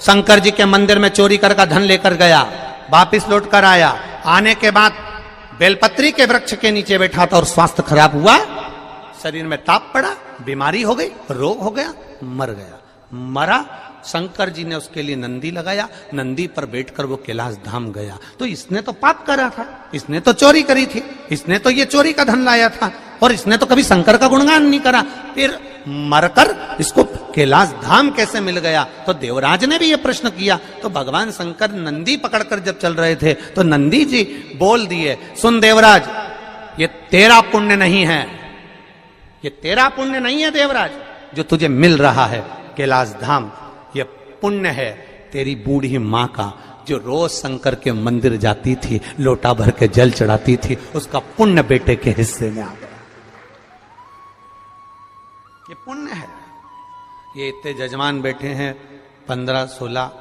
शंकर जी के मंदिर में चोरी कर का धन लेकर गया, वापिस लौट कर आया, आने के बाद बेलपत्री के वृक्ष के नीचे बैठा था और स्वास्थ्य खराब हुआ, शरीर में ताप पड़ा, बीमारी हो गई, रोग हो गया, मर गया। मरा, शंकर जी ने उसके लिए नंदी लगाया, नंदी पर बैठकर वो कैलाश धाम गया। तो इसने तो पाप करा था, इसने तो चोरी करी थी, इसने तो ये चोरी का धन लाया था, और इसने तो कभी शंकर का गुणगान नहीं करा, फिर मरकर इसको कैलाश धाम कैसे मिल गया? तो देवराज ने भी ये प्रश्न किया। तो भगवान शंकर नंदी पकड़कर जब चल रहे थे तो नंदी जी बोल दिए, सुन देवराज, ये तेरा पुण्य नहीं है, ये तेरा पुण्य नहीं है देवराज, जो तुझे मिल रहा है कैलाश धाम, ये पुण्य है तेरी बूढ़ी मां का, जो रोज शंकर के मंदिर जाती थी, लोटा भर के जल चढ़ाती थी, उसका पुण्य बेटे के हिस्से में आ गया। ये पुण्य है। ये इतने जजमान बैठे हैं 15-16,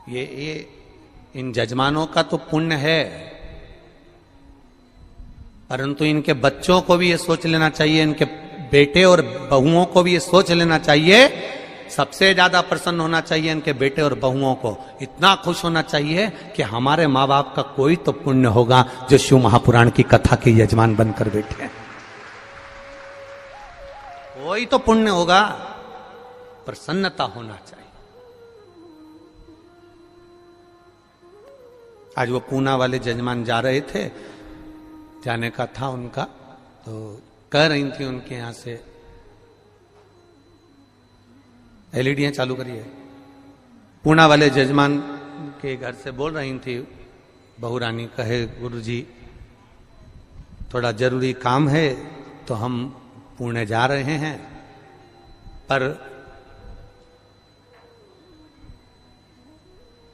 ये इन जजमानों का तो पुण्य है, परंतु इनके बच्चों को भी ये सोच लेना चाहिए, इनके बेटे और बहुओं को भी ये सोच लेना चाहिए, सबसे ज्यादा प्रसन्न होना चाहिए इनके बेटे और बहुओं को, इतना खुश होना चाहिए कि हमारे माँ बाप का कोई तो पुण्य होगा जो शिव महापुराण की कथा के यजमान बनकर बैठे हैं, कोई तो पुण्य होगा। प्रसन्नता होना चाहिए। आज वो पूना वाले जजमान जा रहे थे, जाने का था उनका, तो कह रही थी उनके यहां से, एलईडी चालू करिए, पूना वाले जजमान के घर से बोल रही थी, बहू रानी कहे गुरुजी थोड़ा जरूरी काम है तो हम पुणे जा रहे हैं, पर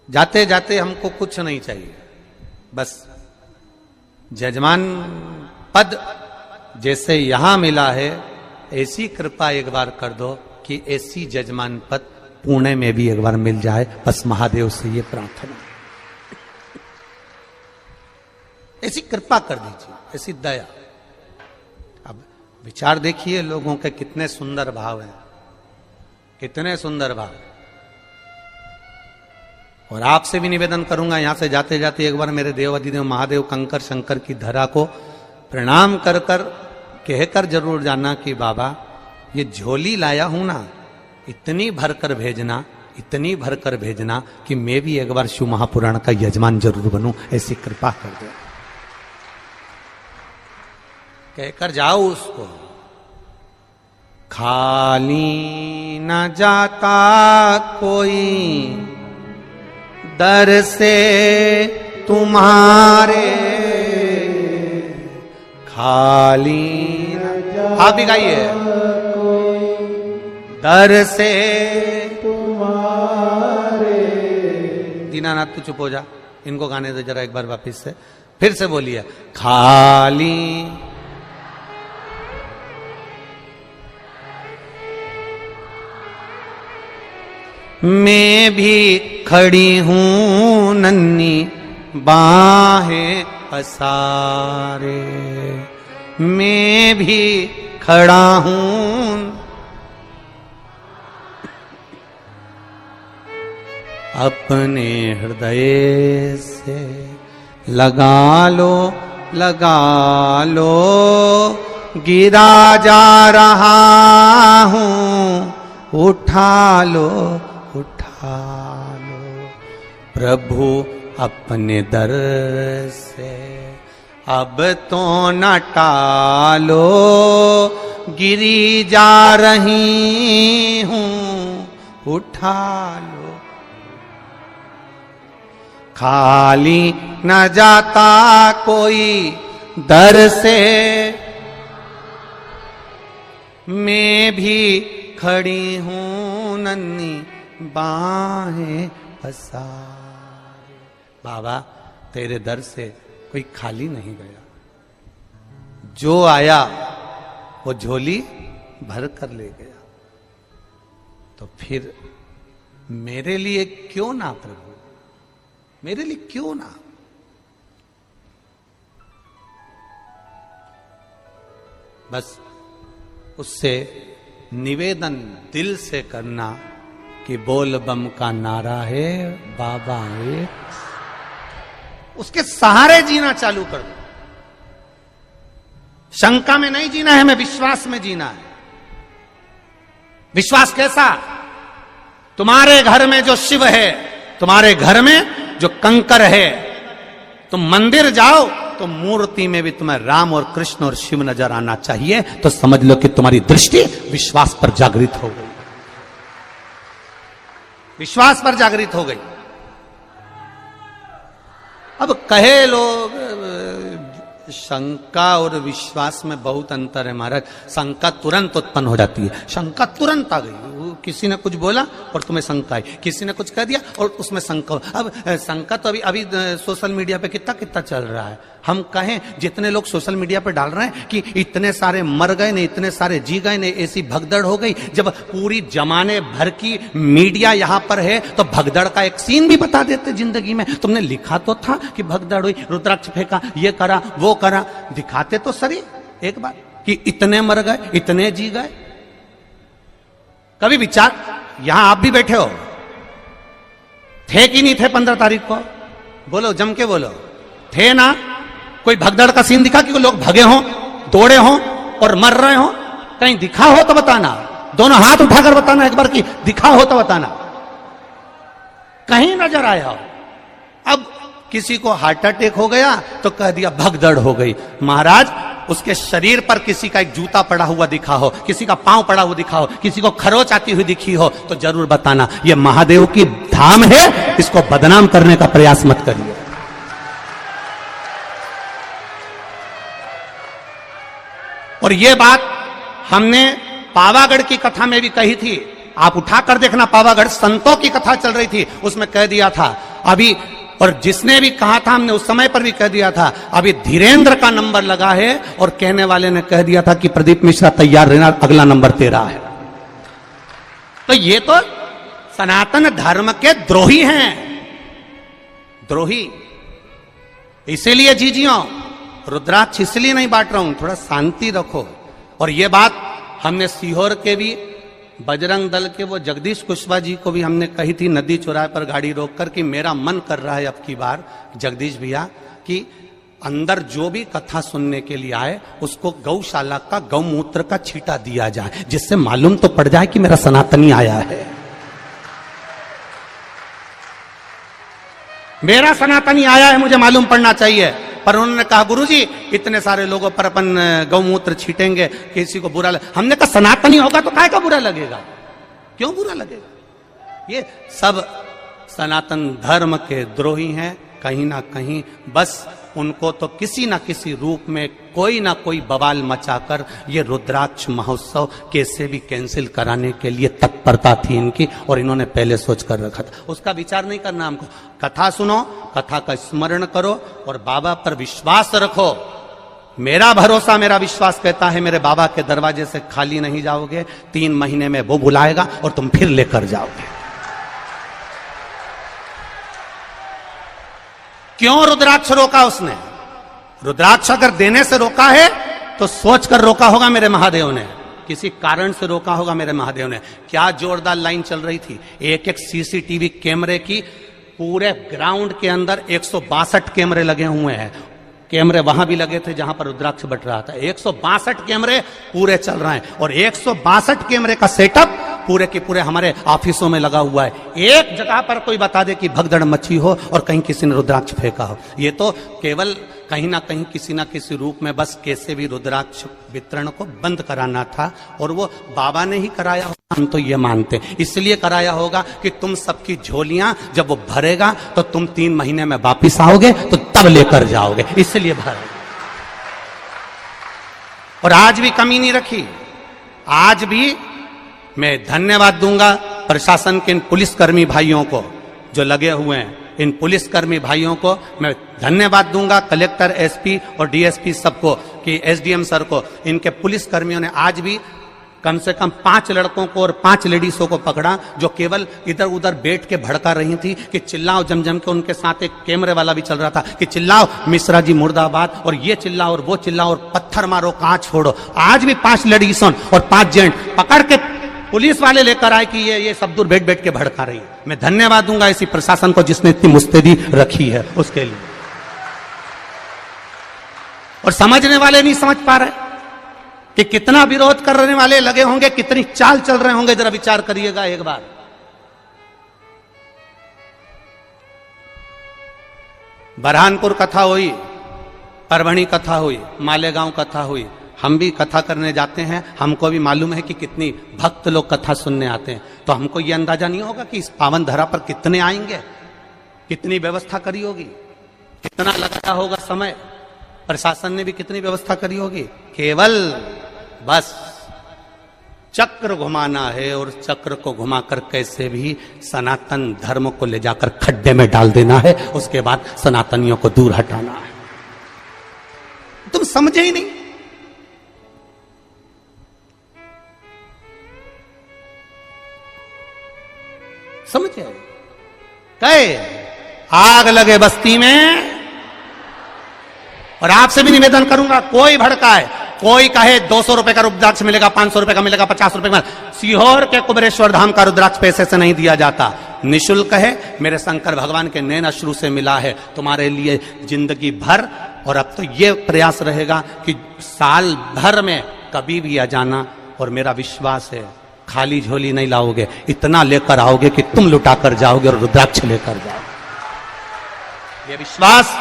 जाते जाते हमको कुछ नहीं चाहिए, बस जजमान पद जैसे यहां मिला है ऐसी कृपा एक बार कर दो कि ऐसी जजमान पद पुणे में भी एक बार मिल जाए, बस महादेव से ये प्रार्थना, ऐसी कृपा कर दीजिए, ऐसी दया। अब विचार देखिए लोगों के कितने सुंदर भाव हैं, कितने सुंदर भाव। और आपसे भी निवेदन करूंगा, यहां से जाते जाते एक बार मेरे देव अधिदेव महादेव कंकर शंकर की धरा को प्रणाम कर कर कहकर जरूर जाना कि बाबा ये झोली लाया हूं ना, इतनी भरकर भेजना, इतनी भरकर भेजना कि मैं भी एक बार शिव महापुराण का यजमान जरूर बनूं, ऐसी कृपा कर दो, कहकर जाओ उसको। खाली न जाता कोई दर से तुम्हारे, खाली न आप भी गाइए, दर से तुम्हारे। दीनानाथ तू चुप हो जा, इनको गाने दे जरा एक बार वापिस से, फिर से बोलिए, खाली मैं भी खड़ी हूं नन्ही बाहें पसारे, मैं भी खड़ा हूं, अपने हृदय से लगा लो, लगा लो, गिरा जा रहा हूं, उठा लो, उठा लो प्रभु अपने दर से, अब तो न टालो, गिरी जा रही हूं, उठा लो। खाली न जाता कोई दर से, मैं भी खड़ी हूं नन्ही बाहें पसारे। बाबा तेरे दर से कोई खाली नहीं गया, जो आया वो झोली भर कर ले गया। तो फिर मेरे लिए क्यों ना प्रभु, मेरे लिए क्यों ना। बस उससे निवेदन दिल से करना कि बोल बम का नारा है बाबा एक, उसके सहारे जीना चालू कर दो। शंका में नहीं जीना है, हमें विश्वास में जीना है। विश्वास कैसा? तुम्हारे घर में जो शिव है, तुम्हारे घर में जो कंकर है, तुम मंदिर जाओ तो मूर्ति में भी तुम्हें राम और कृष्ण और शिव नजर आना चाहिए। तो समझ लो कि तुम्हारी दृष्टि विश्वास पर जागृत हो गई, विश्वास पर जागृत हो गई। अब कहे लोग शंका और विश्वास में बहुत अंतर है महाराज। शंका तुरंत उत्पन्न हो जाती है, शंका तुरंत आ गई। किसी ने कुछ बोला और तुम्हें शंका आई, किसी ने कुछ कह दिया और उसमें शंका। अब शंका तो अभी सोशल मीडिया पे कितना कितना चल रहा है। हम कहें जितने लोग सोशल मीडिया पे डाल रहे हैं कि इतने सारे मर गए ने, इतने सारे जी गए ने, ऐसी भगदड़ हो गई। जब पूरी जमाने भर की मीडिया यहां पर है तो भगदड़ का एक सीन भी बता देते जिंदगी में। तुमने लिखा तो था कि भगदड़ हुई, रुद्राक्ष फेंका, ये करा वो करा, दिखाते तो सही एक बार कि इतने मर गए, इतने जी गए। कभी विचार, यहां आप भी बैठे हो, थे कि नहीं थे 15 तारीख को? बोलो, जम के बोलो, थे ना? कोई भगदड़ का सीन दिखा कि लोग भगे हों, दौड़े हों और मर रहे हों? कहीं दिखा हो तो बताना, दोनों हाथ उठाकर बताना एक बार कि दिखा हो तो बताना। कहीं नजर आया हो? अब किसी को हार्ट अटैक हो गया तो कह दिया भगदड़ हो गई। महाराज उसके शरीर पर किसी का एक जूता पड़ा हुआ दिखा हो, किसी का पांव पड़ा हुआ दिखा हो, किसी को खरोच आती हुई दिखी हो तो जरूर बताना। यह महादेव की धाम है, इसको बदनाम करने का प्रयास मत करिए। और यह बात हमने पावागढ़ की कथा में भी कही थी, आप उठाकर देखना। पावागढ़ संतों की कथा चल रही थी, उसमें कह दिया था अभी, और जिसने भी कहा था हमने उस समय पर भी कह दिया था, अभी धीरेन्द्र का नंबर लगा है और कहने वाले ने कह दिया था कि प्रदीप मिश्रा तैयार रहना, अगला नंबर तेरा है। तो ये तो सनातन धर्म के द्रोही हैं, द्रोही। इसीलिए जीजियो, रुद्राक्ष इसलिए नहीं बांट रहा हूं, थोड़ा शांति रखो। और ये बात हमने सीहोर के भी बजरंग दल के वो जगदीश कुशवाहा जी को भी हमने कही थी नदी चौराहे पर गाड़ी रोककर कि मेरा मन कर रहा है अब की बार जगदीश भैया कि अंदर जो भी कथा सुनने के लिए आए उसको गौशाला का गौमूत्र का छींटा दिया जाए, जिससे मालूम तो पड़ जाए कि मेरा सनातनी आया है, मेरा सनातनी आया है, मुझे मालूम पड़ना चाहिए। पर उन्होंने कहा गुरुजी इतने सारे लोगों पर अपन गौमूत्र छीटेंगे, किसी को बुरा हमने कहा सनातनी होगा तो काय का बुरा लगेगा, क्यों बुरा लगेगा? ये सब सनातन धर्म के द्रोही हैं कहीं ना कहीं। बस उनको तो किसी ना किसी रूप में कोई ना कोई बवाल मचाकर ये रुद्राक्ष महोत्सव कैसे भी कैंसिल कराने के लिए तत्परता थी इनकी, और इन्होंने पहले सोच कर रखा था। उसका विचार नहीं करना हमको। कथा सुनो, कथा का स्मरण करो और बाबा पर विश्वास रखो। मेरा भरोसा, मेरा विश्वास कहता है मेरे बाबा के दरवाजे से खाली नहीं जाओगे। 3 महीने में वो बुलाएगा और तुम फिर लेकर जाओगे। क्यों रुद्राक्ष रोका उसने? रुद्राक्ष अगर देने से रोका है तो सोच कर रोका होगा मेरे महादेव ने, किसी कारण से रोका होगा मेरे महादेव ने। क्या जोरदार लाइन चल रही थी, एक एक सीसीटीवी कैमरे की। पूरे ग्राउंड के अंदर 162 कैमरे लगे हुए हैं। कैमरे वहां भी लगे थे जहां पर रुद्राक्ष बट रहा था। 162 कैमरे पूरे चल रहे हैं और 162 कैमरे का सेटअप पूरे के पूरे हमारे ऑफिसों में लगा हुआ है। एक जगह पर कोई बता दे कि भगदड़ मची हो और कहीं किसी ने रुद्राक्ष फेंका हो। ये तो केवल कहीं ना कहीं किसी ना किसी रूप में बस कैसे भी रुद्राक्ष वितरण को बंद कराना था, और वो बाबा ने ही कराया होगा, हम तो ये मानते हैं। इसलिए कराया होगा कि तुम सबकी झोलियां जब वो भरेगा तो तुम 3 महीने में वापिस आओगे तो तब लेकर जाओगे, इसलिए भरेगा। और आज भी कमी नहीं रखी। आज भी मैं धन्यवाद दूंगा प्रशासन के इन पुलिसकर्मी भाइयों को जो लगे हुए हैं। इन पुलिसकर्मी भाइयों को मैं धन्यवाद दूंगा, कलेक्टर, एसपी और डीएसपी सबको, कि एसडीएम सर को। इनके पुलिसकर्मियों ने आज भी कम से कम 5 लड़कों को और 5 लेडीजों को पकड़ा जो केवल इधर उधर बैठ के भड़का रही थी कि चिल्लाओ जम के। उनके साथ एक कैमरे वाला भी चल रहा था कि चिल्लाओ मिश्रा जी मुर्दाबाद, और ये चिल्लाओ और वो चिल्लाओ और पत्थर मारो, कांच छोड़ो। आज भी 5 लेडीजों और 5 जेंट पकड़ के पुलिस वाले लेकर आए कि ये सब दूर बैठ बैठ के भड़का रही है। मैं धन्यवाद दूंगा इसी प्रशासन को जिसने इतनी मुस्तैदी रखी है उसके लिए। और समझने वाले नहीं समझ पा रहे कि कितना विरोध करने वाले लगे होंगे, कितनी चाल चल रहे होंगे, जरा विचार करिएगा एक बार। बरहानपुर कथा हुई, परभणी कथा हुई, मालेगांव कथा हुई। हम भी कथा करने जाते हैं, हमको भी मालूम है कि कितनी भक्त लोग कथा सुनने आते हैं। तो हमको ये अंदाजा नहीं होगा कि इस पावन धरा पर कितने आएंगे, कितनी व्यवस्था करी होगी, कितना लगाया होगा समय, प्रशासन ने भी कितनी व्यवस्था करी होगी। केवल बस चक्र घुमाना है, और चक्र को घुमाकर कैसे भी सनातन धर्म को ले जाकर खड्डे में डाल देना है, उसके बाद सनातनियों को दूर हटाना है। तुम समझे ही नहीं। समझे? कहे आग लगे बस्ती में। और आपसे भी निवेदन करूंगा, कोई भड़काए, कोई कहे 200 रुपए का रुद्राक्ष मिलेगा, 500 रुपए का मिलेगा, 50 रुपए का। सीहोर के कुबेरेश्वर धाम का रुद्राक्ष पैसे से नहीं दिया जाता, निःशुल्क है। मेरे शंकर भगवान के नैन अश्रु से मिला है तुम्हारे लिए जिंदगी भर। और अब तो ये प्रयास रहेगा कि साल भर में कभी भी आ जाना, और मेरा विश्वास है खाली झोली नहीं लाओगे, इतना लेकर आओगे कि तुम लुटा कर जाओगे और रुद्राक्ष लेकर जाओगे। ये विश्वास,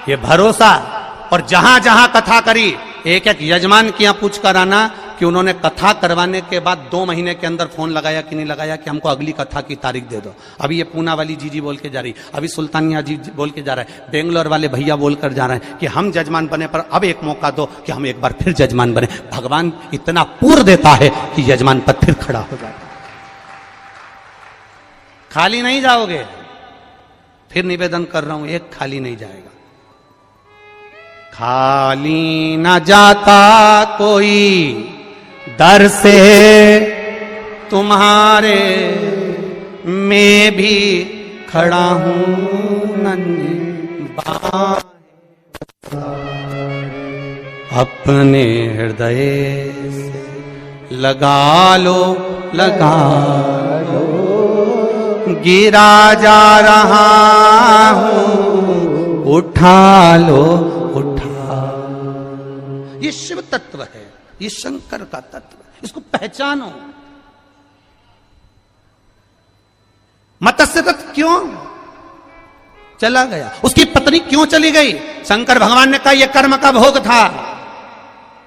ये भरोसा। और जहां जहां कथा करी, एक एक यजमान की यहां पूछ कर आना कि उन्होंने कथा करवाने के बाद 2 महीने के अंदर फोन लगाया कि नहीं लगाया कि हमको अगली कथा की तारीख दे दो। अभी ये पूना वाली जीजी बोल के जा रही, अभी सुल्तानिया जी बोल के जा रहा है, बेंगलोर वाले भैया बोल कर जा रहे हैं कि हम जजमान बने पर अब एक मौका दो कि हम एक बार फिर जजमान बने। भगवान इतना पूर्ण देता है कि यजमान पर फिर खड़ा हो जाता। खाली नहीं जाओगे, फिर निवेदन कर रहा हूं, एक खाली नहीं जाएगा। खाली न जाता कोई दर से तुम्हारे, मैं भी खड़ा हूं नन्ही बाहें, अपने हृदय से लगा लो, लगा लो, गिरा जा रहा हूं, उठा लो, उठा। ये शिव तत्व है, ये शंकर का तत्व है, इसको पहचानो। मत्स्य तत्व क्यों चला गया, उसकी पत्नी क्यों चली गई? शंकर भगवान ने कहा यह कर्म का भोग था,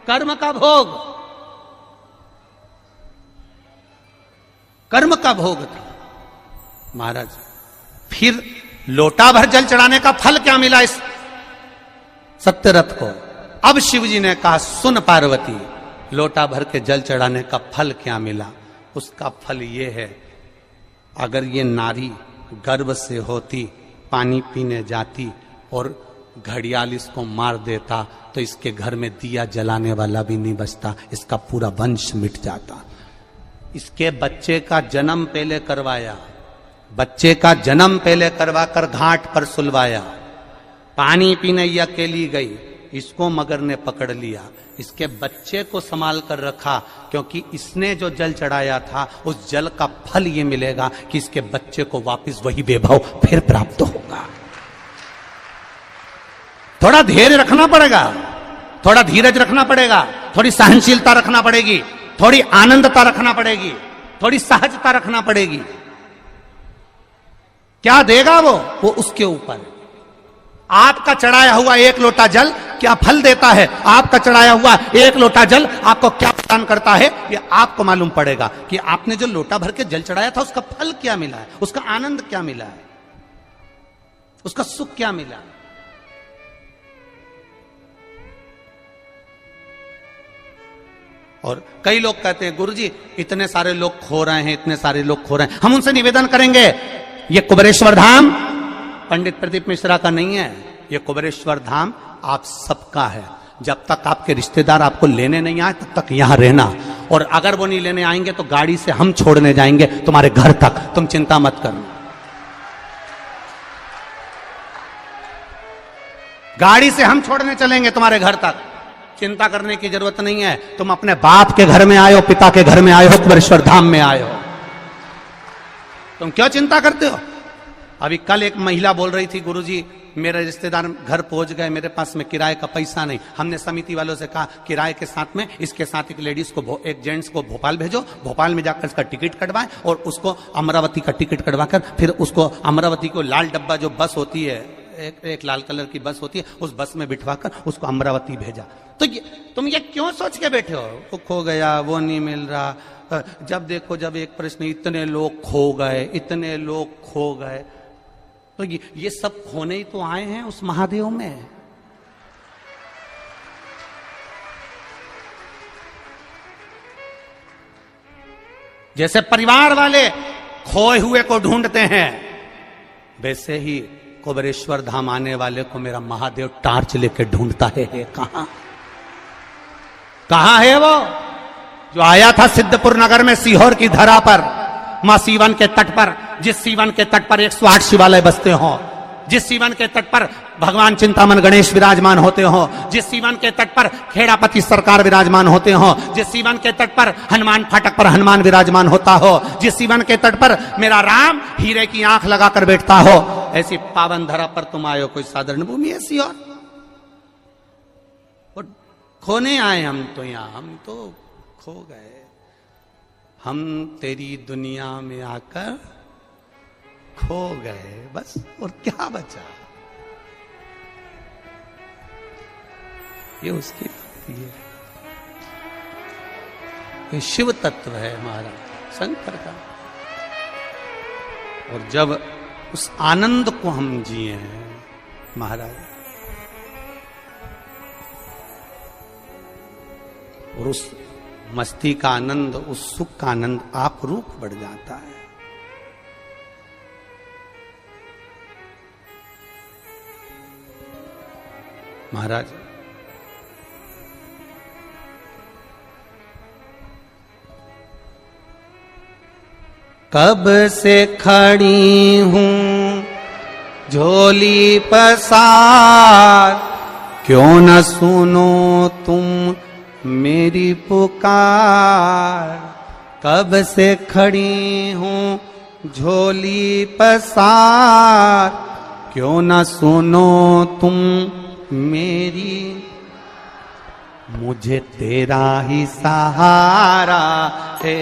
कर्म का भोग, कर्म का भोग था। महाराज फिर लोटा भर जल चढ़ाने का फल क्या मिला इस सत्यरथ को? अब शिव जी ने कहा सुन पार्वती, लोटा भर के जल चढ़ाने का फल क्या मिला? उसका फल ये है, अगर ये नारी गर्भ से होती, पानी पीने जाती और घड़ियाल इसको मार देता तो इसके घर में दिया जलाने वाला भी नहीं बचता, इसका पूरा वंश मिट जाता। इसके बच्चे का जन्म पहले करवाया, बच्चे का जन्म पहले करवाकर घाट पर सुलवाया। पानी पीने ये अकेली गई, इसको मगर ने पकड़ लिया, इसके बच्चे को संभाल कर रखा, क्योंकि इसने जो जल चढ़ाया था उस जल का फल ये मिलेगा कि इसके बच्चे को वापस वही वैभव फिर प्राप्त होगा। थोड़ा धैर्य रखना पड़ेगा, थोड़ा धीरज रखना पड़ेगा, थोड़ी सहनशीलता रखना पड़ेगी, थोड़ी आनंदता रखना पड़ेगी, थोड़ी सहजता रखना पड़ेगी। क्या देगा वो उसके ऊपर। आपका चढ़ाया हुआ एक लोटा जल क्या फल देता है, आपका चढ़ाया हुआ एक लोटा जल आपको क्या प्रदान करता है, ये आपको मालूम पड़ेगा कि आपने जो लोटा भर के जल चढ़ाया था उसका फल क्या मिला है, उसका आनंद क्या मिला है, उसका सुख क्या मिला है। और कई लोग कहते हैं गुरुजी इतने सारे लोग खो रहे हैं, इतने सारे लोग खो रहे हैं। हम उनसे निवेदन करेंगे, ये कुबेरेश्वर धाम पंडित प्रदीप मिश्रा का नहीं है, ये कुबेरेश्वर धाम आप सबका है। जब तक आपके रिश्तेदार आपको लेने नहीं आए तब तक यहां रहना, और अगर वो नहीं लेने आएंगे तो गाड़ी से हम छोड़ने जाएंगे तुम्हारे घर तक, तुम चिंता मत करना। गाड़ी से हम छोड़ने चलेंगे तुम्हारे घर तक, चिंता करने की जरूरत नहीं है। तुम अपने बाप के घर में आए हो, पिता के घर में आए हो, कुबेरेश्वर धाम में आए हो, तुम क्यों चिंता करते हो। अभी कल एक महिला बोल रही थी गुरुजी मेरे रिश्तेदार घर पहुंच गए, मेरे पास में किराए का पैसा नहीं। हमने समिति वालों से कहा किराए के साथ में इसके साथ एक लेडीज को, एक जेंट्स को भोपाल भेजो, भोपाल में जाकर इसका टिकट कटवाएं और उसको अमरावती का टिकट कटवाकर फिर उसको अमरावती को लाल डब्बा जो बस होती है, एक लाल कलर की बस होती है, उस बस में बिठवाकर उसको अमरावती भेजा। तो तुम ये क्यों सोच के बैठे हो वो खो गया, वो नहीं मिल रहा। जब देखो जब एक प्रश्न, इतने लोग खो गए, इतने लोग खो गए, तो ये सब खोने ही तो आए हैं उस महादेव में। जैसे परिवार वाले खोए हुए को ढूंढते हैं, वैसे ही कुबेरेश्वर धाम आने वाले को मेरा महादेव टार्च लेके ढूंढता है। कहां है वो जो आया था सिद्धपुर नगर में सीहोर की धरा पर, मां सीवन के तट पर, जिस सीवन के तट पर 108 शिवालय बसते हो, जिस सीवन के तट पर भगवान चिंतामन गणेश विराजमान होते हो, जिस सीवन के तट पर खेड़ापति सरकार विराजमान होते हो, जिस सीवन के तट पर हनुमान फाटक पर हनुमान विराजमान होता हो, जिस सीवन के तट पर मेरा राम हीरे की आंख लगाकर बैठता हो, ऐसी पावन धरा पर तुम आए हो। कोई साधारण भूमि ऐसी और खोने आए हम तो, यहां हम तो खो गए। हम तेरी दुनिया में आकर खो गए, बस और क्या बचा। ये उसकी भक्ति है, ये शिव तत्व है महाराज शंकर का। और जब उस आनंद को हम जिए हैं महाराज, और उस मस्ती का आनंद, उस सुख का आनंद आप रूप बढ़ जाता है। महाराज कब से खड़ी हूं झोली पसार, क्यों न सुनो तुम मेरी पुकार। कब से खड़ी हूं झोली पसार, क्यों न सुनो तुम मेरी। मुझे तेरा ही सहारा है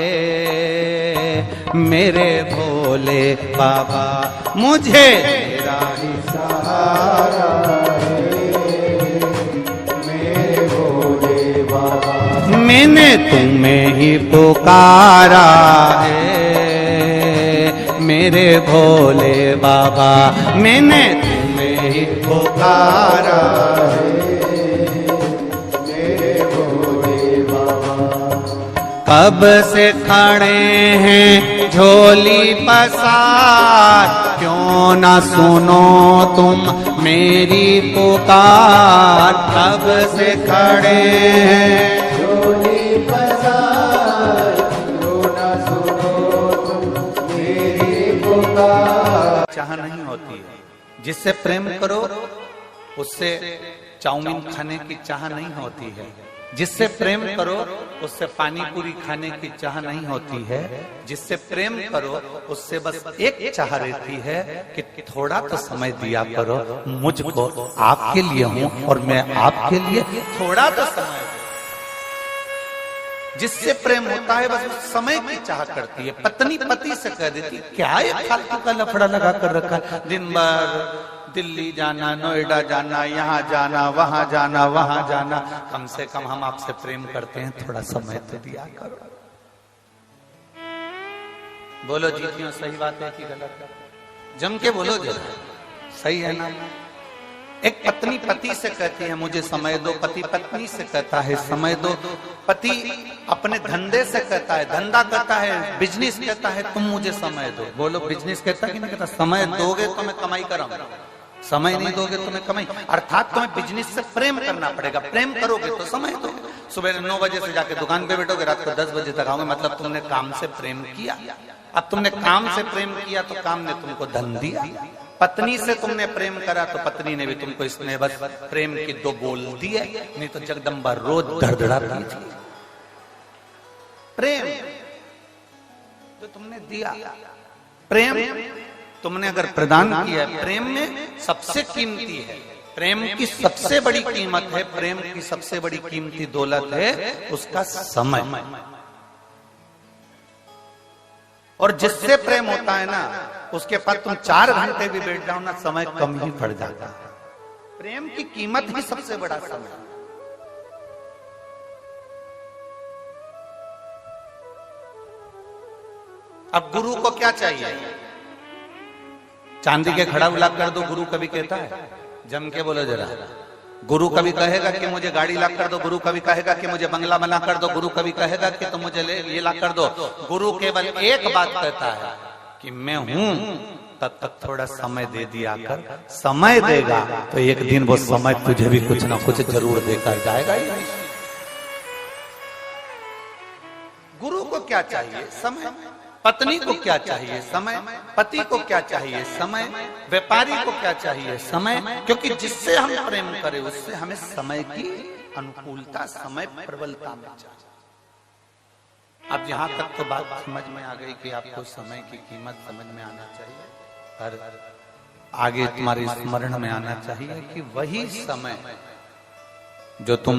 मेरे भोले बाबा, मुझे तेरा ही सहारा है मेरे भोले बाबा। मैंने तुम्हें ही पुकारा है मेरे भोले बाबा, मैंने तुम्हें ही पुकारा है मेरे भोले बाबा। कब से खड़े हैं झोली पसार, क्यों न सुनो तुम मेरी पुकार। कब से खड़े हैं झोली पसार, क्यों न सुनो तुम मेरी पुकार। चाह नहीं होती है, जिससे प्रेम करो उससे चाउमीन खाने की चाह नहीं होती है, जिससे प्रेम करो उससे पानी पूरी खाने की चाह नहीं होती है, जिससे प्रेम करो उससे बस एक चाह रहती है कि थोड़ा तो समय दिया करो मुझको, आपके लिए हूं और मैं आपके लिए, थोड़ा तो समय। जिससे प्रेम होता है बस उस समय की चाह करती है। पत्नी पति से कह देती क्या ये फालतू का लफड़ा लगा कर रखा, दिन भर दिल्ली जाना, नोएडा जाना, यहाँ जाना, वहां जाना, वहां जाना, कम से कम हम आपसे प्रेम करते हैं, थोड़ा समय तो दिया करो। बोलो जीतियों, सही बात है कि गलत? जम के बोलो जरा, सही है ना? एक पत्नी पति से कहती है मुझे समय दो, पति पत्नी से कहता है समय दो, पति अपने धंधे से कहता है, धंधा कहता है, बिजनेस कहता है तुम मुझे समय दो। बोलो बिजनेस कहता कि नहीं कहता? समय दोगे तो मैं कमाई कराऊंगा, समय नहीं दोगे तो मैं कमाई। अर्थात तुम्हें बिजनेस से प्रेम करना पड़ेगा, प्रेम करोगे तो समय दोगे। सुबह 9 बजे से जाके दुकान पे बैठोगे, रात को 10 बजे तक आओगे, मतलब तुमने काम से प्रेम किया। अब तुमने काम से प्रेम किया तो काम ने तुमको धन दिया। पत्नी से तुमने प्रेम करा तो पत्नी ने भी तुमको इसमें बस प्रेम की 2 बोल दी है, नहीं तो जगदम्बा रोज धड़धड़ाती थी। प्रेम तो तुमने दिया, प्रेम तुमने अगर प्रदान किया, प्रेम में सबसे कीमती है, प्रेम की सबसे बड़ी कीमत है, प्रेम की सबसे बड़ी कीमती दौलत है उसका समय। और जिससे प्रेम होता है ना उसके पास तुम 4 घंटे भी बैठ जाओ ना, समय कम ही पड़ जाता है। प्रेम की कीमत ही सबसे बड़ा समय। अब गुरु को क्या चाहिए? चांदी के खड़ा ला कर दो, गुरु कभी कहता है? जम के बोलो जरा। गुरु कभी कहेगा कि मुझे गाड़ी ला कर दो, गुरु कभी कहेगा कि मुझे बंगला बना कर दो, गुरु कभी कहेगा कि तुम मुझे ये ला कर दो। गुरु केवल एक बात कहता है कि मैं हूं, तब तक थोड़ा समय दे दिया कर। समय देगा तो एक दिन वो समय तुझे भी कुछ ना कुछ जरूर देकर जाएगा ही। गुरु को क्या चाहिए? समय। पत्नी को क्या चाहिए? समय। पति को क्या चाहिए? समय। व्यापारी को क्या चाहिए? समय। क्योंकि जिससे हम प्रेम करें उससे हमें समय की अनुकूलता, समय प्रबलता में चाहिए। अब यहां तक तो बात समझ में आ गई कि आपको समय की कीमत समझ में आना चाहिए, पर आगे तुम्हारे स्मरण में आना चाहिए कि वही समय जो तुम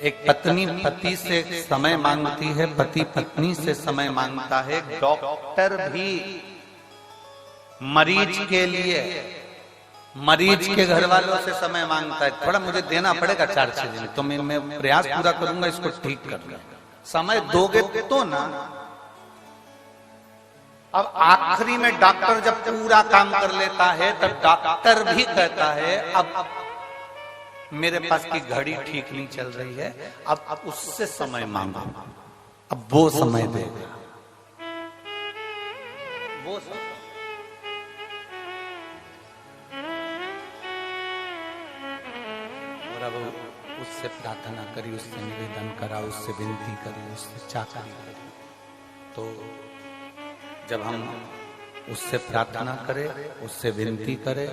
एक पत्नी पति से समय मांगती है, पति पत्नी से समय मांगता है, डॉक्टर भी मरीज के लिए, मरीज के घर वालों से समय मांगता है। थोड़ा मुझे देना पड़ेगा 4-6 दिन, तो मैं प्रयास पूरा करूंगा इसको ठीक करने। समय दोगे तो ना। अब आखिरी में डॉक्टर जब पूरा काम कर लेता है तब डॉक्टर भी कहता है अब मेरे पास की घड़ी ठीक नहीं चल रही है, अब उससे समय मांगो, अब वो समय देगा। वो और अब उससे प्रार्थना करी, उससे निवेदन करा, उससे विनती करी, उससे चाकरी करी। तो जब हम उससे प्रार्थना करें, उससे विनती करें,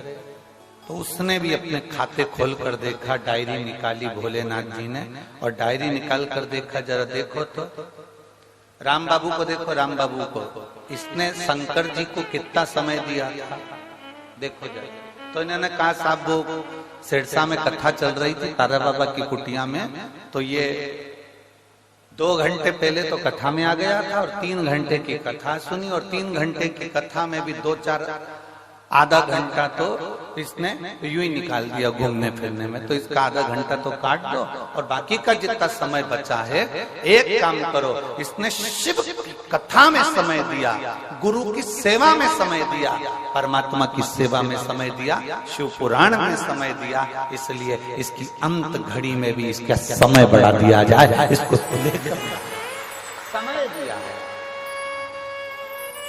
तो उसने भी अपने खाते खोल कर देखा, डायरी निकाली भोलेनाथ जी ने, और डायरी निकाल कर देखा, जरा देखो तो राम बाबू को देखो, राम बाबू को इसने शंकर जी को कितना समय दिया था, देखो जरा। तो इन्होंने कहा साहब वो सिरसा में कथा चल रही थी तारा बाबा की कुटिया में, तो ये 2 घंटे पहले तो कथा में आ गया था और 3 घंटे की कथा सुनी, और 3 घंटे की कथा में भी 2-4 आधा घंटा तो इसने यूं ही निकाल दिया घूमने फिरने में। तो इसका आधा घंटा तो काट दो और बाकी का जितना समय बचा है, एक काम करो, इसने शिव कथा में समय दिया, गुरु की सेवा में समय दिया, परमात्मा की सेवा में समय दिया, शिव पुराण में समय दिया, इसलिए इसकी अंत घड़ी में भी इसका समय बढ़ा दिया जाए, इसको समय दिया है।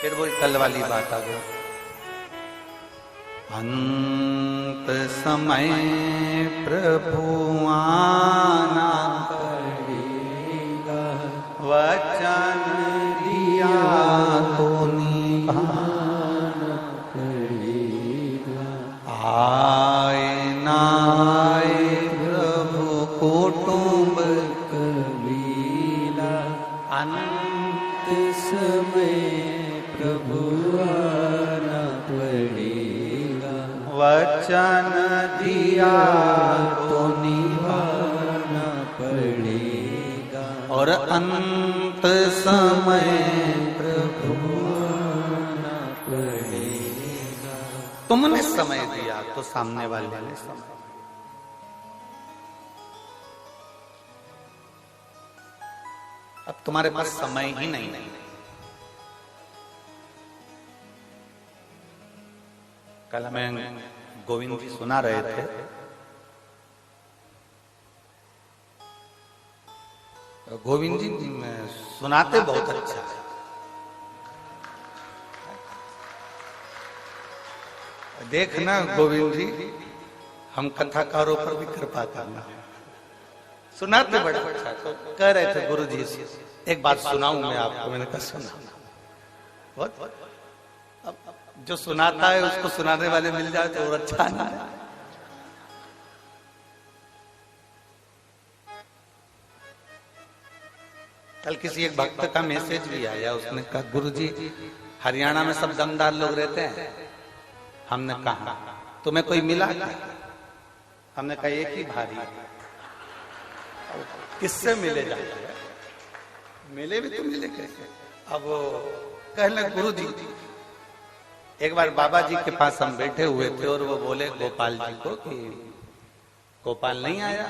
फिर वो कल वाली बात आ गई, अंत समय प्रभु आना पड़ेगा, वचन दिया तो निभाना पड़ेगा, आए ना आए प्रभु कुटुंब कबीला, अंत समय प्रभु आना पड़ेगा, वचन दिया तो निभाना और अंत समय प्रभु न पड़ेगा। तुमने समय दिया तो सामने वाले ने समय। अब तुम्हारे पास समय ही नहीं है। कल हमें गोविंद जी सुना रहे थे, गोविंद जी सुनाते बहुत अच्छा है। देखना गोविंद जी, हम कथाकारों पर भी कृपा करना। सुनाते बड़ा अच्छा। तो कह रहे थे गुरु जी से एक बात सुनाऊं मैं आपको। मैंने कहा सुना। बहुत अब जो सुनाता है उसको सुनाने वाले मिल जाए तो और अच्छा ना है। कल किसी एक भक्त का मैसेज भी आया, उसने कहा गुरु जी हरियाणा में सब दमदार लोग रहते हैं। हमने कहा तुम्हें कोई मिला क्या? हमने कहा एक ही भारी। किससे मिले जाते हैं? मिले भी तो मिले कैसे? अब कहने गुरु जी, एक बार बाबा जी के पास हम बैठे हुए थे और वो बोले गोपाल जी को कि गोपाल नहीं आया।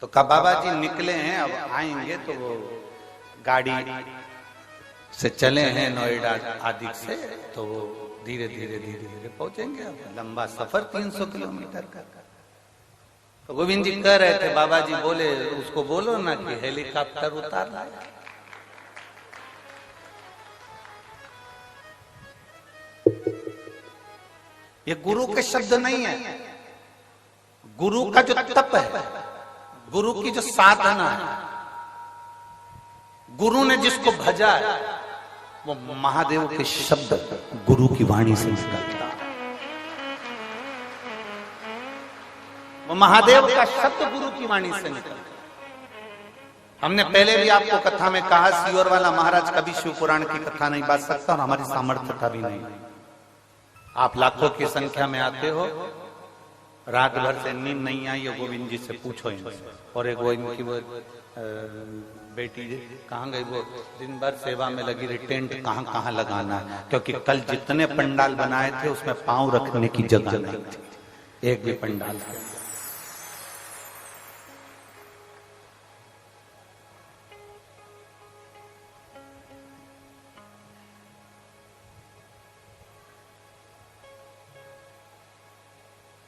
तो कहा बाबा जी निकले हैं, अब आएंगे। तो वो गाड़ी से चले हैं नोएडा आदि से, तो वो धीरे धीरे धीरे धीरे पहुंचेंगे। अब लंबा सफर 300 किलोमीटर का। तो गोविंद जी कह रहे थे बाबा जी बोले उसको बोलो ना कि हेलीकॉप्टर उतार लाया। ये गुरु के शब्द नहीं है। गुरु का जो तप है, गुरु की जो साधना है, गुरु ने जिसको भजा है, वो महादेव के शब्द गुरु की वाणी से निकलता है। वो महादेव का शब्द गुरु की वाणी से निकलता है। हमने पहले भी आपको कथा में कहा, सियोर वाला महाराज कभी शिव पुराण की कथा नहीं बांट सकता और हमारी सामर्थ्य का भी नहीं। आप लाखों की संख्या में आते हो, रात भर से नींद नहीं आई, गोविंद जी से पूछो इनसे। और एक वो इनकी वो बेटी कहाँ गई, वो दिन भर सेवा में लगी रही, टेंट कहाँ कहाँ लगाना है, क्योंकि कल जितने पंडाल बनाए थे उसमें पांव रखने की जगह नहीं थी, एक भी पंडाल।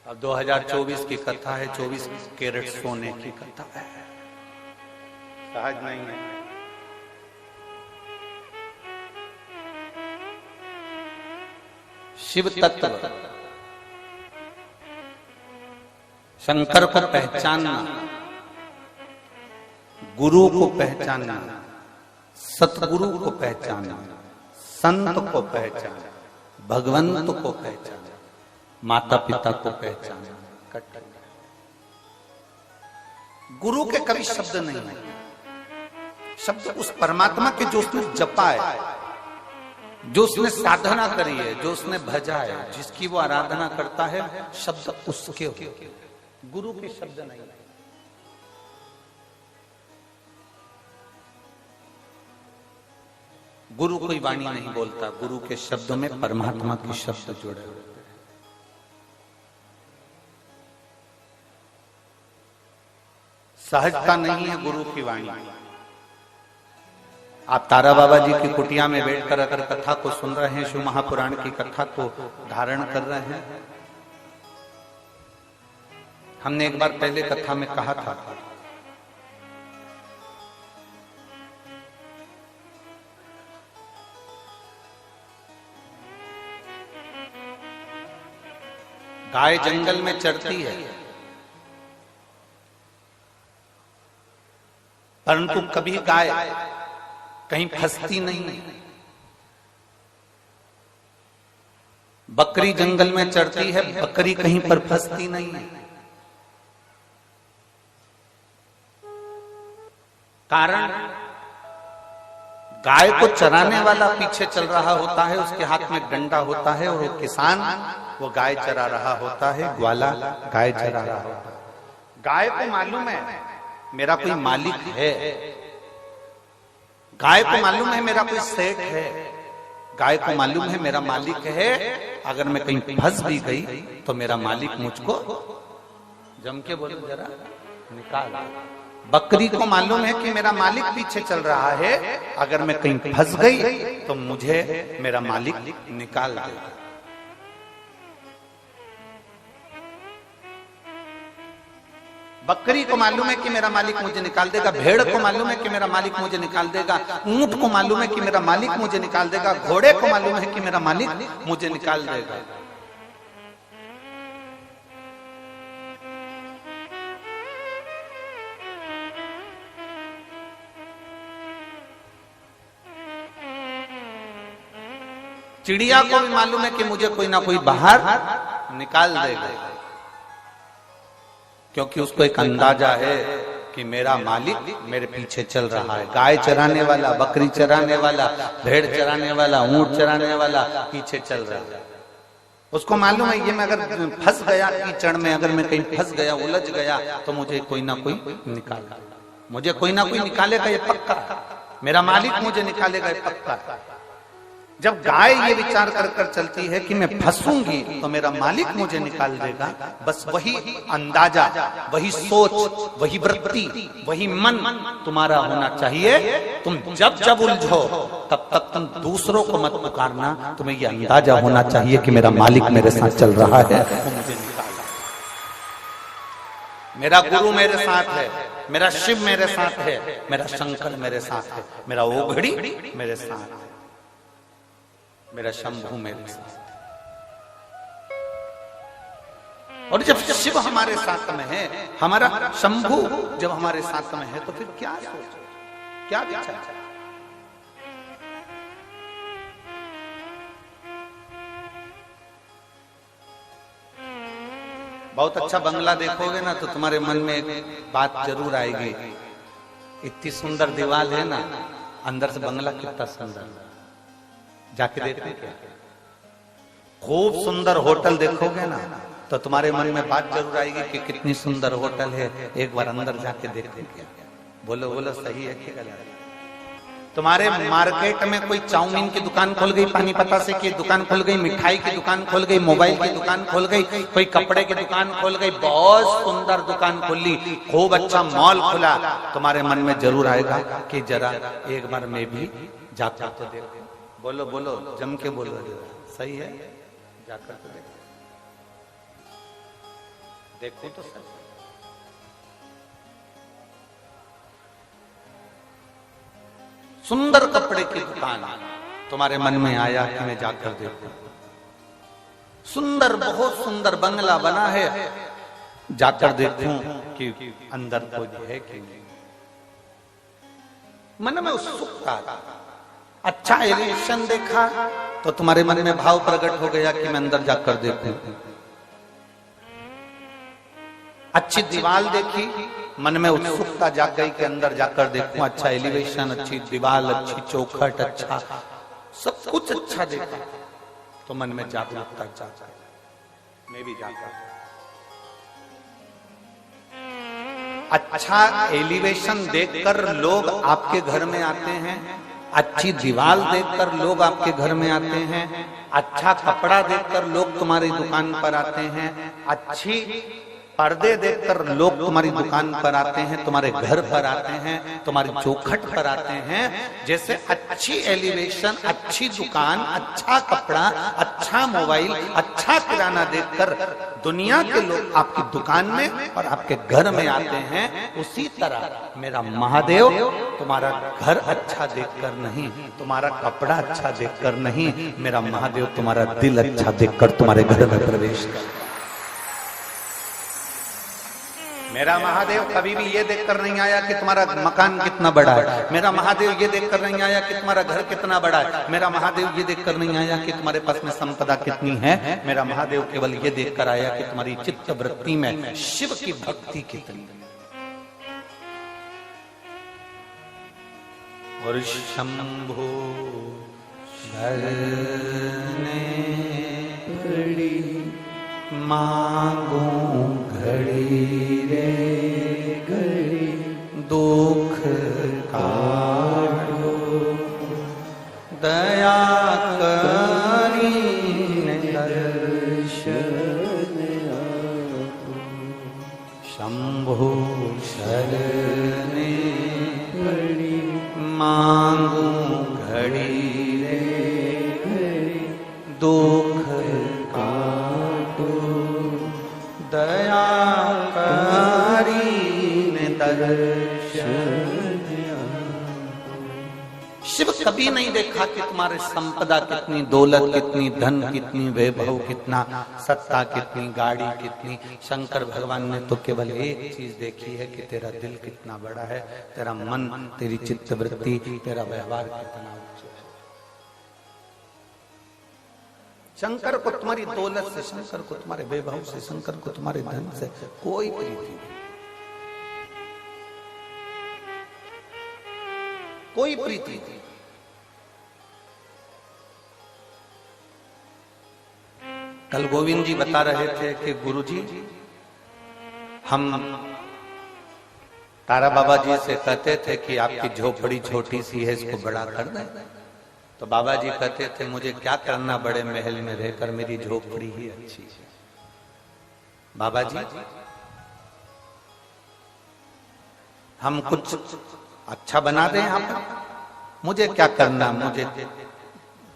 अब 2024 की कथा है, 24 कैरेट सोने की कथा है, सहज नहीं है। शिव तत्व, शंकर को पहचानना, गुरु को पहचानना, सतगुरु को पहचानना, संत को पहचानना, भगवंत को पहचानना, माता पिता को पहचानना। गुरु के कभी शब्द नहीं है। शब्द उस परमात्मा के जो उसने जपा है, जो उसने साधना करी है, जो उसने भजा है, जिसकी वो आराधना करता है, शब्द उसके हो, गुरु के शब्द नहीं। गुरु कोई वाणी नहीं बोलता, गुरु के शब्दों में परमात्मा के शब्द जुड़े हुए। सहजता नहीं है गुरु की वाणी। आप तारा बाबा जी की कुटिया में बैठकर अगर कथा को सुन रहे हैं, शिव महापुराण की कथा को धारण कर रहे हैं। हमने एक बार पहले कथा में कहा था, गाय जंगल में चरती है, परंतु कभी गाय कहीं फंसती नहीं है। बकरी जंगल में चरती है, बकरी कहीं पर फंसती नहीं है। कारण गाय को चराने वाला पीछे चल रहा होता है, उसके हाथ में डंडा होता है, और वो किसान वो गाय चरा रहा होता है, ग्वाला गाय चरा रहा होता है। गाय को मालूम है मेरा कोई मालिक है। गाय को मालूम है मेरा कोई सेठ है, गाय को मालूम है मेरा मालिक है। अगर मैं कहीं फंस भी गई तो मेरा मालिक मुझको, जम के बोलो जरा, निकाल। बकरी को मालूम है कि मेरा मालिक पीछे चल रहा है, अगर मैं कहीं फंस गई तो मुझे मेरा मालिक निकाल देगा। बकरी को मालूम है कि मेरा मालिक मुझे निकाल देगा, भेड़ को मालूम है कि मेरा मालिक मुझे निकाल देगा, ऊंट को मालूम है कि मेरा मालिक मुझे निकाल देगा, घोड़े को मालूम है कि मेरा मालिक मुझे निकाल देगा। चिड़िया को भी मालूम है कि मुझे कोई ना कोई बाहर निकाल देगा, क्योंकि उसको एक अंदाजा है कि मेरा मालिक मेरे पीछे चल रहा है। गाय चराने वाला, बकरी चराने वाला, भेड़ चराने वाला, ऊंट चराने वाला पीछे चल रहा है। उसको मालूम है ये मैं अगर फंस गया कीचड़ में, अगर मैं कहीं फंस गया, उलझ गया, तो मुझे कोई ना कोई निकालेगा, मुझे कोई ना कोई निकालेगा, ये पक्का। मेरा मालिक मुझे निकालेगा, ये पक्का। जब गाय ये विचार कर कर चलती है कि मैं फंसूंगी तो मेरा मालिक मुझे निकाल देगा, बस वही अंदाजा, वही सोच, वही वृत्ति, वही मन तुम्हारा होना चाहिए। तुम जब जब उलझो तब तक तुम दूसरों को मत पुकारना, तुम्हें ये अंदाजा होना चाहिए कि मेरा मालिक मेरे साथ चल रहा है, वो मुझे निकाल। मेरा गुरु मेरे साथ है, मेरा शिव मेरे साथ है, मेरा शंकर मेरे साथ है, मेरा ओघड़ी मेरे साथ है, मेरा शंभू मेरे साथ। और जब शिव हमारे साथ में है, हमारा शंभू जब हमारे साथ में है, तो फिर क्या सोच, क्या विचार। बहुत अच्छा बंगला देखोगे ना तो तुम्हारे मन में एक बात जरूर आएगी, इतनी सुंदर दीवार है ना, अंदर से बंगला कितना सुंदर, जाके देखते क्या। खूब सुंदर होटल देखोगे ना तो तुम्हारे मन में बात जरूर आएगी कि कितनी सुंदर होटल है, एक बार अंदर जाके देखते क्या। बोलो बोलो, सही है कि गलत? तुम्हारे मार्केट में कोई चाउमीन की दुकान खोल गई, पानी पतासे की दुकान खोल गई, मिठाई की दुकान खोल गई, मोबाइल की दुकान खोल गई, कोई कपड़े की दुकान खोल गई, बहुत सुंदर दुकान खोली, खूब अच्छा मॉल खुला, तुम्हारे मन में जरूर आएगा कि जरा एक बार मैं भी जाकर तो देखो। बोलो बोलो, जम के बोलो, सही है, जाकर तो देखो, देखो तो सही। सुंदर कपड़े की दुकान तुम्हारे मन में आया कि मैं जाकर देखूं। सुंदर, बहुत सुंदर बंगला बना है, जाकर देखूं कि अंदर कोई है कि नहीं। मन में उत्सुकता, अच्छा एलिवेशन देखा तो तुम्हारे मन में भाव प्रकट हो गया कि मैं अंदर जाकर देखूं। अच्छी दीवार देखी, मन में उत्सुकता जाग गई कि अंदर जाकर देखूं। अच्छा एलिवेशन, अच्छी दीवार, अच्छी चौखट, अच्छा सब कुछ अच्छा देखा तो मन में जागरूकता जाग, मैं भी जाकर। अच्छा एलिवेशन देखकर लोग आपके घर में आते हैं, अच्छी दीवार देखकर लोग आपके घर में आते हैं, अच्छा कपड़ा देखकर लोग तुम्हारी दुकान पर आते हैं, अच्छी पर्दे देखकर लोग तुम्हारी दुकान पर आते हैं, तुम्हारे घर पर आते हैं, तुम्हारी चौखट पर आते हैं। जैसे अच्छी एलिवेशन, अच्छी दुकान, अच्छा कपड़ा, अच्छा मोबाइल, अच्छा किराना देखकर दुनिया के लोग आपकी दुकान में और आपके घर में आते हैं, उसी तरह मेरा महादेव तुम्हारा घर अच्छा देखकर नहीं, तुम्हारा कपड़ा अच्छा देखकर नहीं, मेरा महादेव तुम्हारा दिल अच्छा देखकर तुम्हारे घर में प्रवेश कर। मेरा महादेव कभी भी ये देखकर नहीं आया कि तुम्हारा मकान कितना बड़ा है, मेरा महादेव ये देखकर नहीं आया कि तुम्हारा घर कितना बड़ा है, मेरा महादेव ये देखकर नहीं आया कि तुम्हारे पास में संपदा कितनी है, मेरा महादेव केवल ये देखकर आया कि तुम्हारी चित्त वृत्ति में शिव की भक्ति कितनी है। और शंभो शरणे पड़ी मांगू घड़ी रे घड़ी, दया करीन दर्शन आपको, शंभो शरणे पड़ी मांगू घड़ी रे दुख काटो, दया करीन दर्शन। शिव कभी नहीं देखा कि तुम्हारे संपदा कितनी, दौलत कितनी, धन कितनी, वैभव कितना, सत्ता कितनी, गाड़ी कितनी। शंकर भगवान ने तो केवल एक चीज देखी है कि तेरा दिल कितना बड़ा है, तेरा मन, तेरी चित्तवृत्ति, तेरा व्यवहार कितना उच्च है। शंकर को तुम्हारी दौलत से, शंकर को तुम्हारे वैभव से, शंकर को तुम्हारे धन से कोई प्रीति नहीं, कोई प्रीति नहीं। कल गोविंद जी बता रहे थे कि गुरुजी हम तारा बाबा जी से कहते थे कि आपकी झोपड़ी छोटी सी है, इसको बड़ा कर दें। तो बाबा जी कहते थे मुझे क्या करना बड़े महल में रहकर, मेरी झोपड़ी ही अच्छी है। बाबा जी हम कुछ अच्छा बना दें यहाँ पर, मुझे क्या करना, मुझे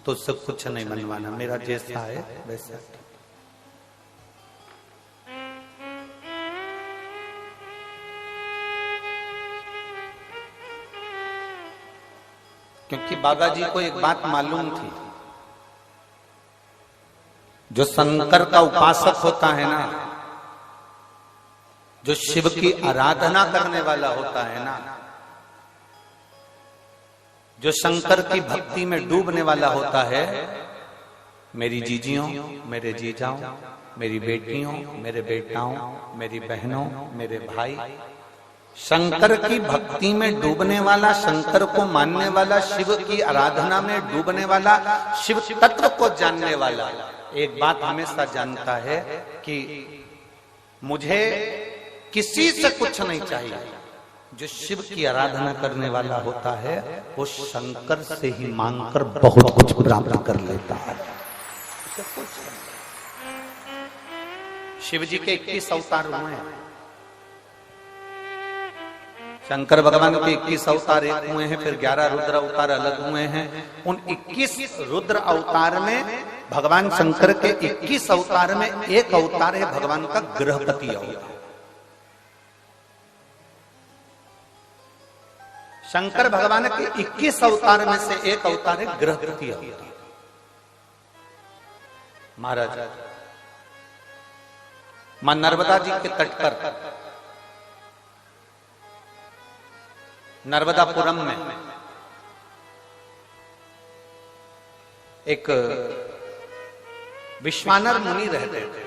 तो उससे कुछ नहीं बनवाना, मेरा जैसा है वैसा। क्योंकि बाबा जी को एक बात मालूम थी, जो शंकर का उपासक होता है ना, जो शिव की आराधना करने वाला होता है ना, जो शंकर की भक्ति में डूबने वाला होता है, मेरी जीजियों, मेरे जीजाओं, मेरी बेटियों, मेरे बेटाओं, मेरी बहनों, मेरे भाई, शंकर की भक्ति में डूबने वाला, शंकर को मानने वाला, शिव की आराधना में डूबने वाला, शिव तत्व को जानने वाला एक बात हमेशा जानता है कि मुझे किसी से कुछ नहीं चाहिए। जो शिव की आराधना करने वाला होता है वो शंकर से ही मांगकर बहुत कुछ प्राप्त कर लेता है। शिव जी के 21 अवतार हुए हैं, शंकर भगवान के 21 अवतार एक हुए हैं, फिर 11 रुद्र अवतार अलग हुए हैं। उन 21 रुद्र अवतार में भगवान शंकर के 21 अवतार में एक अवतार है भगवान का गृहपति अवतार। शंकर भगवान के 21 अवतार में से एक अवतार है गृहपति अवतार। महाराज मां नर्मदा जी के तट पर नर्मदापुरम में एक विश्वानर मुनि रहते थे।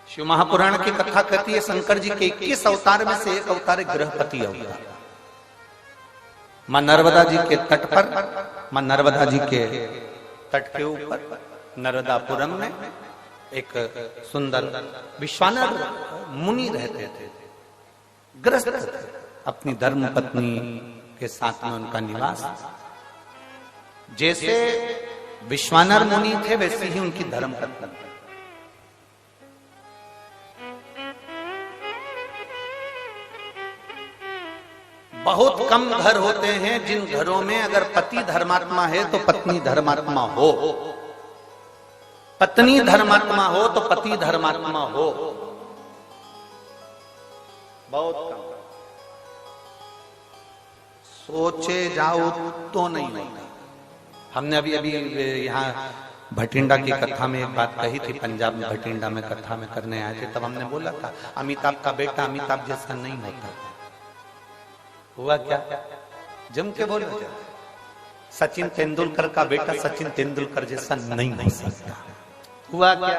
शिव महापुराण की कथा कहती है शंकर जी के 21 अवतार में से एक अवतार गृहपति अवतार। मां नर्मदा जी के तट पर, मां नर्मदा जी के तट के ऊपर नर्मदापुरम में एक सुंदर विश्वानर मुनि रहते थे, ग्रस्त थे। अपनी धर्म पत्नी के साथ में उनका निवास। जैसे विश्वानर मुनि थे वैसे ही उनकी धर्म पत्नी। बहुत कम घर होते हैं जिन घरों में अगर पति धर्मात्मा है तो पत्नी धर्मात्मा हो, पत्नी धर्मात्मा हो तो पति धर्मात्मा हो। बहुत कम। सोचे जाओ तो नहीं होता। हमने अभी यहाँ भटिंडा की कथा में एक बात कही थी, पंजाब में भटिंडा में कथा में करने आए थे, तब हमने बोला था अमिताभ का बेटा अमिताभ जैसा नहीं होता। हुआ क्या? जम के बोलो, सचिन तेंदुलकर का बेटा सचिन तेंदुलकर जैसा नहीं हो सकता। हुआ क्या?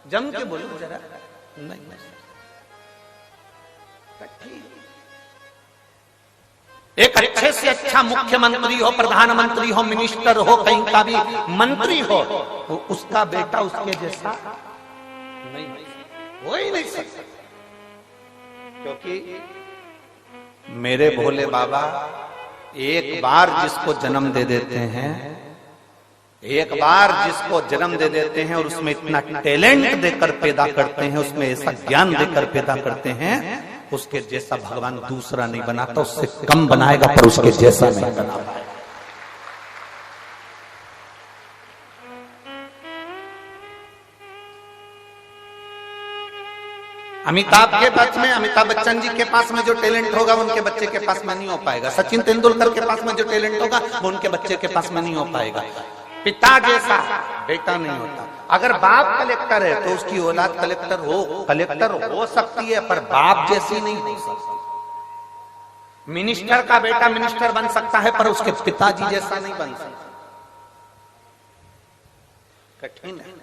जम के बोलो जरा। नहीं, एक अच्छे से अच्छा मुख्यमंत्री हो, प्रधानमंत्री हो, मिनिस्टर हो, कहीं का भी मंत्री हो, तो उसका बेटा उसके जैसा नहीं हो ही नहीं सकता। क्योंकि मेरे भोले बाबा एक बार जिसको जन्म दे देते हैं, एक बार जिसको जन्म दे देते हैं और उसमें इतना टैलेंट देकर पैदा करते हैं, उसमें ऐसा ज्ञान देकर पैदा करते हैं, उसके जैसा भगवान दूसरा नहीं बनाता, उससे कम बनाएगा पर उसके जैसा नहीं बना पाएगा। अमिताभ के पास में, अमिताभ बच्चन जी के पास में जो टैलेंट होगा उनके बच्चे के पास में नहीं हो पाएगा। सचिन तेंदुलकर के पास में जो टैलेंट होगा वो उनके बच्चे के पास में नहीं हो पाएगा। पिता जैसा बेटा नहीं होता। अगर बाप कलेक्टर है तो उसकी औलाद कलेक्टर हो सकती है, पर बाप जैसी नहीं हो सकती। मिनिस्टर का बेटा मिनिस्टर बन सकता है पर उसके पिताजी जैसा नहीं बन सकता। कठिन है।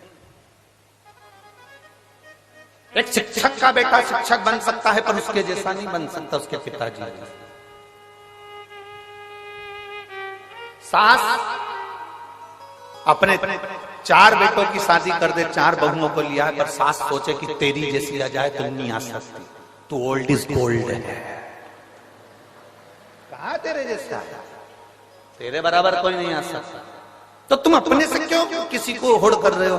एक शिक्षक का बेटा शिक्षक बन सकता है पर उसके जैसा नहीं बन सकता उसके पिताजी। सास अपने 4 बेटों की शादी कर दे, 4 बहुओं को लिया है, पर सास सोचे कि तेरी जैसी आ जाए तो नहीं आ सकती, तू ओल्ड इज गोल्ड है। कहा तेरे जैसा है, तेरे बराबर कोई नहीं आ सकता। तो तुम अपने से क्यों किसी को होड़ कर रहे हो?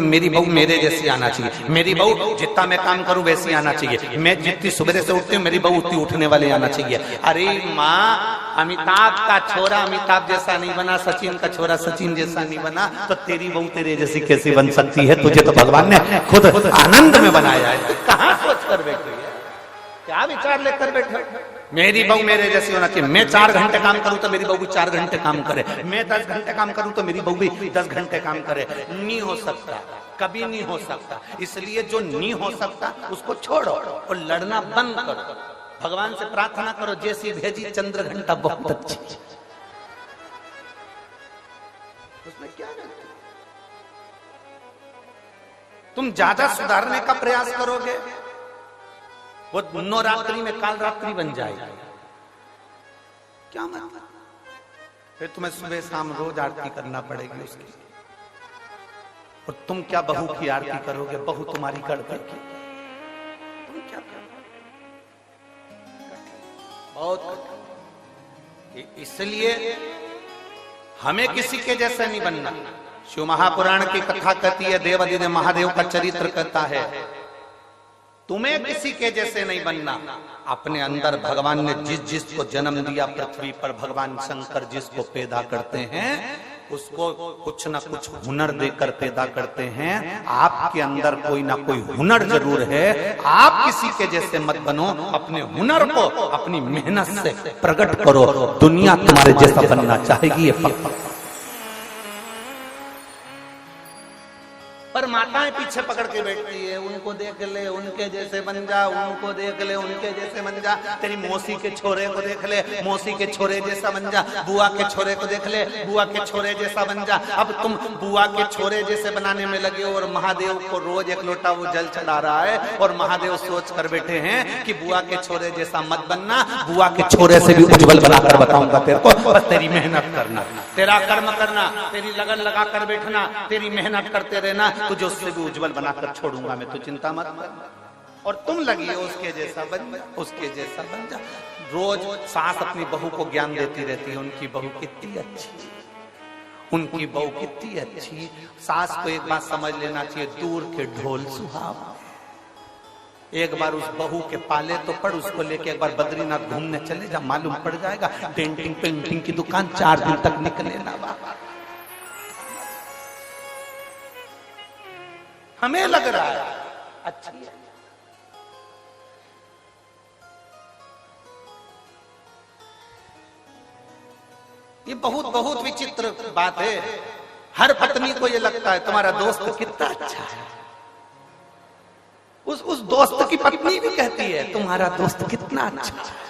मेरी बहू मेरे जैसी आना चाहिए, मेरी बहू जितना मैं काम करूं वैसी आना चाहिए, मैं जितनी सुबह से उठती हूँ मेरी बहू उतनी उठने वाली आना चाहिए। अरे माँ, अमिताभ का छोरा अमिताभ जैसा नहीं बना, सचिन का छोरा सचिन जैसा नहीं बना, तो तेरी बहू तेरे जैसी कैसे बन सकती है? तुझे तो भगवान ने खुद आनंद में बनाया है। तो कहाँ सोच कर बैठे, क्या विचार लेकर बैठे? मेरी बहू मेरे जैसी होना चाहिए। मैं 4 घंटे काम करूं तो मेरी बहू भी 4 घंटे काम करे, मैं 10 घंटे काम करूं तो मेरी बहू भी 10 घंटे काम करे। नहीं हो सकता, कभी नहीं हो सकता। इसलिए जो नहीं हो सकता उसको छोड़ो और लड़ना बंद करो। भगवान से प्रार्थना करो, जैसी भेजी चंद्र घंटा बहुत अच्छी। उसमें क्या गलती? तुम ज्यादा सुधारने का प्रयास करोगे, वो नवरात्रि में काल रात्रि बन जाएगा। क्या मतलब? फिर तुम्हें सुबह शाम रोज आरती करना पड़ेगी उसकी। और तुम क्या बहू की आरती करोगे? बहू तुम्हारी कर देगी। तुम क्या करोगे? बहुत। इसलिए हमें किसी के जैसे नहीं बनना। शिव महापुराण की कथा कहती है, देवाधिदेव महादेव का चरित्र कहता है, तुम्हें किसी के जैसे नहीं बनना। अपने अंदर भगवान ने जिस जिसको जन्म दिया पृथ्वी पर, भगवान शंकर जिसको पैदा करते हैं उसको कुछ ना कुछ हुनर देकर पैदा करते हैं। आपके अंदर कोई ना कोई हुनर जरूर है। आप किसी के जैसे मत बनो, अपने हुनर को अपनी मेहनत से प्रकट करो। दुनिया तुम्हारे जैसा बनना चाहेगी, ये पक्का। पर माताएं पीछे पकड़ के बैठती है, उनको देख ले उनके जैसे बन जा, उनको देख ले उनके जैसे बन जा, तेरी मौसी के छोरे को देख ले मौसी के छोरे जैसा बन जा, बुआ के छोरे को देख ले बुआ के छोरे जैसा बन जा। अब तुम बुआ के छोरे जैसे बनाने में लगे हो और महादेव को रोज 1 लोटा वो जल चढ़ा रहा है, और महादेव सोच कर बैठे हैं कि बुआ के छोरे जैसा मत बनना, बुआ के छोरे से भी उज्जवल बनाकर बताऊंगा तेरे को, बस तेरी मेहनत करना, तेरा कर्म करना, तेरी लगन लगा कर बैठना, तेरी मेहनत करते रहना, तुझे उससे भी उज्जवल बनाकर छोड़ूंगा मैं, तो चिंता मत कर। और तुम लगी हो उसके जैसा बन जा, उसके जैसा बन जा। रोज सास अपनी बहू को ज्ञान देती रहती है, उनकी बहू कितनी अच्छी, उनकी बहू कितनी अच्छी। सास को एक बात समझ लेना चाहिए, दूर के ढोल सुहाव। एक बार उस बहू के पाले तो पड़, उसको लेके एक बार बद्रीनाथ घूमने चले जा, मालूम पड़ जाएगा पेंटिंग पेंटिंग की दुकान 4 दिन तक निकले ना। हमें लग रहा है अच्छी है। ये बहुत बहुत विचित्र बात है। हर पत्नी को ये लगता है तुम्हारा दोस्त कितना अच्छा है, उस दोस्त की पत्नी भी कहती है तुम्हारा दोस्त कितना अच्छा है।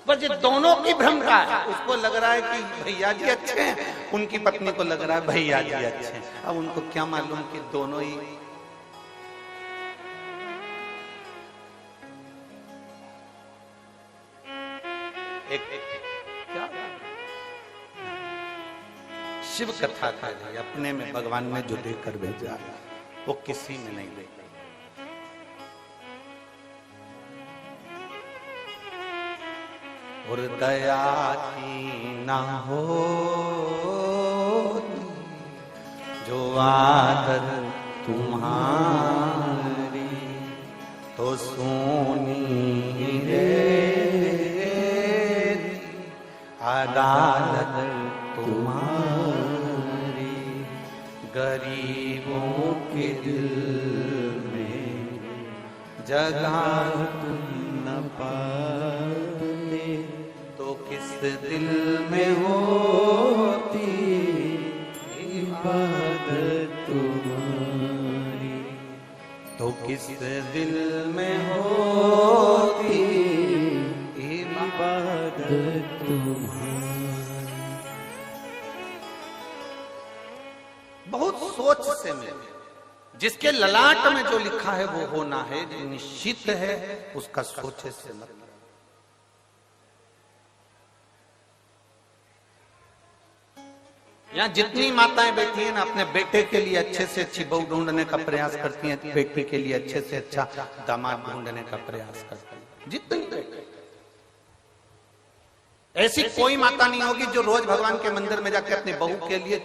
बस ये दोनों की भ्रम रहा है। उसको लग रहा है कि भैया जी अच्छे हैं, उनकी पत्नी को लग रहा है भैया जी अच्छे हैं। अब उनको क्या मालूम कि दोनों ही एक क्या शिव कथा का है, अपने में भगवान ने जो देकर भेजा वो किसी में नहीं दे। और दया की ना हो जो आदत तुम्हारी तो सोनी रे अदालत तुम्हारी। गरीबों के दिल में जगह तुम न पाते तो किस दिल में होती इबादत तुम्हारी, तो किस दिल में होती इबादत तुम्हारी। बहुत सोच से मिले, जिसके ललाट में जो लिखा है वो होना है, जो निश्चित है उसका सोचे से मतलब। यहाँ जितनी माताएं बैठी हैं ना, अपने बेटे के लिए अच्छे से अच्छी बहू ढूंढने का प्रयास करती हैं, बेटी के लिए अच्छे से अच्छा दामाद ढूंढने का प्रयास करती हैं। जितनी ऐसी कोई माता नहीं होगी जो रोज भगवान के मंदिर में जाकर अपनी बहू के लिए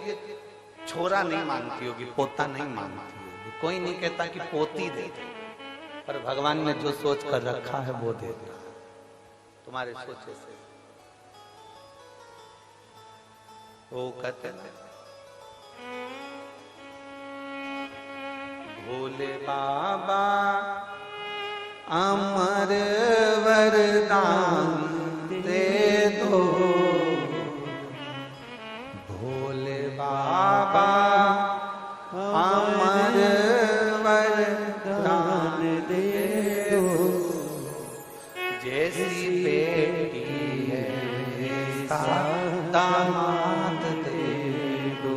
छोरा नहीं मांगती होगी, पोता नहीं मांगती होगी। कोई नहीं कहता कि पोती दे दे, पर भगवान ने जो सोच कर रखा है वो दे दे तुम्हारे सोचे से। वो कहते हैं भोले बाबा अमर वरदान दे दो, भोले बाबा अमर वरदान दे दो। जैसी बेटी है दामाद दे दो,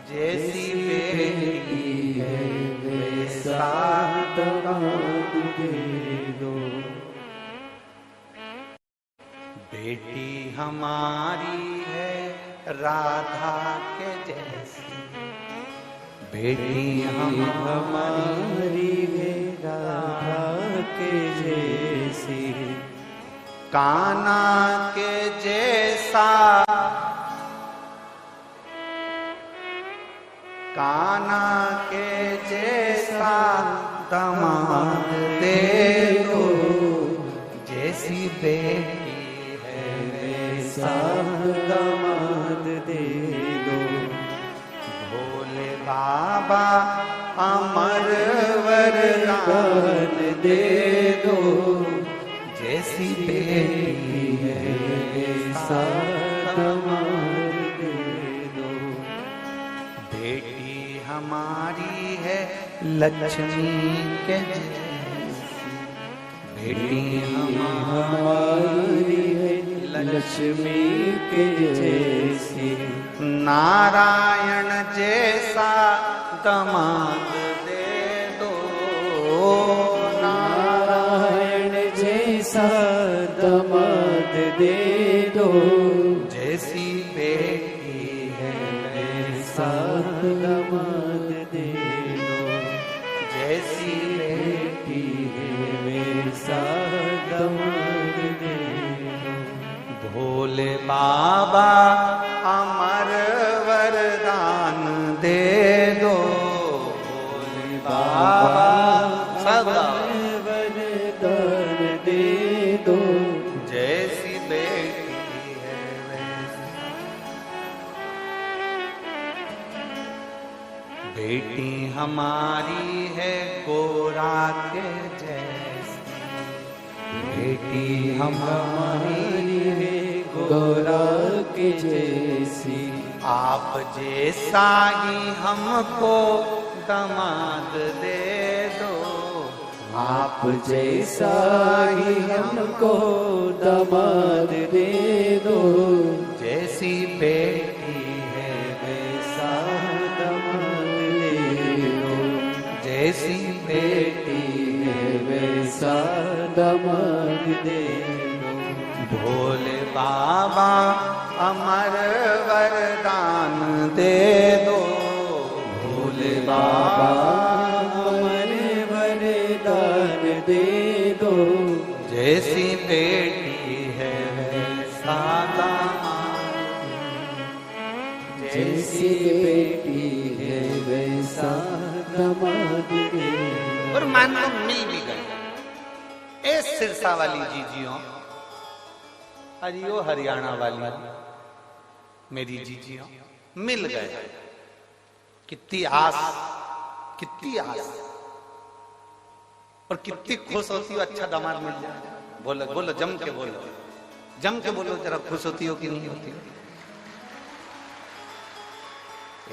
जैसी बेटी है वैसा दामाद दे दो। बेटी हमारी है राधा के जैसी, बेटी हमारी है राधा के जैसी, कान्हा के जैसा, कान्हा के जैसा दामाद दे दो। जैसी बेटी है वैसा दामाद दे दो। भोले बाबा अमर वरदान दे दो। जैसी बेटी है वैसा दामाद दे दो। बेटी हमारी है लक्ष्मी के जैसी, बेटी हमारी है लक्ष्मी के जैसी, नारायण जैसा दामाद दे दो। नारायण जैसा दामाद दे दो। जैसी बेटी है वैसा दामाद दे दो। जैसी बेटी है वैसा दामाद दे दो। भोले बाबा अमर वरदान दे दो। भोले बाबा सदा वरदान दे दो। जैसी बेटी है वैसी, बेटी हमारी है गोरा के जैसी, बेटी हमारी है गोरा के जैसी, आप जैसा ही हमको दामाद दे दो। आप जैसा ही हमको दामाद दे दो। जैसी बेटी है वैसा दामाद दे दो। जैसी बेटी है वैसा दामाद दे दो। भोले बाबा अमर वरदान दे दो। भोले बाबा अमर वरदान दे दो। जैसी बेटी है जैसी बेटी है वैसा दामाद है। और मान लो मिल भी गए, ए सिरसा वाली जीजियों, हरियो हरियाणा वाली मेरी जीजियों मिल गए, कितनी आस, कितनी आस, और कितनी खुश होती हो अच्छा दामाद मिल जाए। बोलो बोलो, जम के बोलो, जम के बोलो जरा, खुश होती हो कि नहीं होती हो?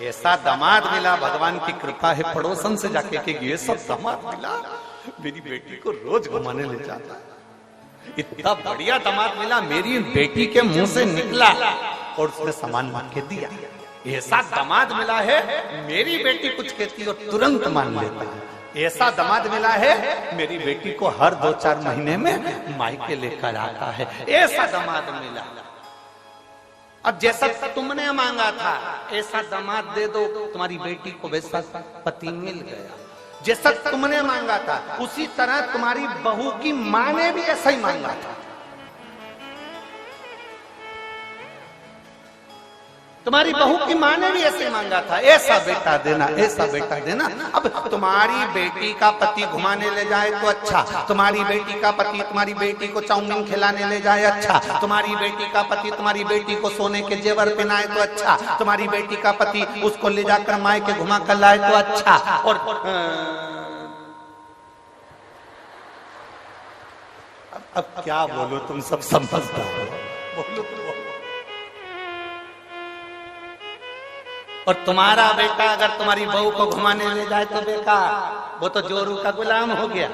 ऐसा दामाद मिला, भगवान की कृपा है, पड़ोसन से जाके के ये सब दामाद मिला, मेरी बेटी को रोज घुमाने ले जाता है। इतना बढ़िया दामाद मिला, मेरी बेटी के मुंह से निकला और उसने सामान मांग के दिया। ऐसा दामाद मिला है, मेरी बेटी कुछ कहती और तुरंत मान लेता है। ऐसा दामाद मिला है, मेरी बेटी को हर 2-4 महीने में मायके लेकर आता है। ऐसा दामाद मिला। अब जैसा तुमने मांगा था ऐसा दामाद दे दो, तुम्हारी बेटी को वैसा पति मिल गया। जैसा तुमने मांगा था उसी तरह तुम्हारी बहू की मां ने भी ऐसा ही मांगा था। तुम्हारी बहू की मां ने भी ऐसे मांगा था, ऐसा बेटा देना, ऐसा बेटा देना। अब तुम्हारी बेटी का पति घुमाने ले जाए तो अच्छा, तुम्हारी बेटी का पति तुम्हारी बेटी को चाउमीन खिलाने ले जाए अच्छा, तुम्हारी बेटी का पति तुम्हारी बेटी को सोने के जेवर पहनाए तो अच्छा, तुम्हारी बेटी का पति उसको ले जाकर मायके घुमा कर लाए तो अच्छा। और अब क्या बोलो, तुम सब समझदार हो, बोलो। और तुम्हारा बेटा अगर तुम्हारी बहू को घुमाने ले जाए तो बेकार, वो तो जोरू का गुलाम हो गया।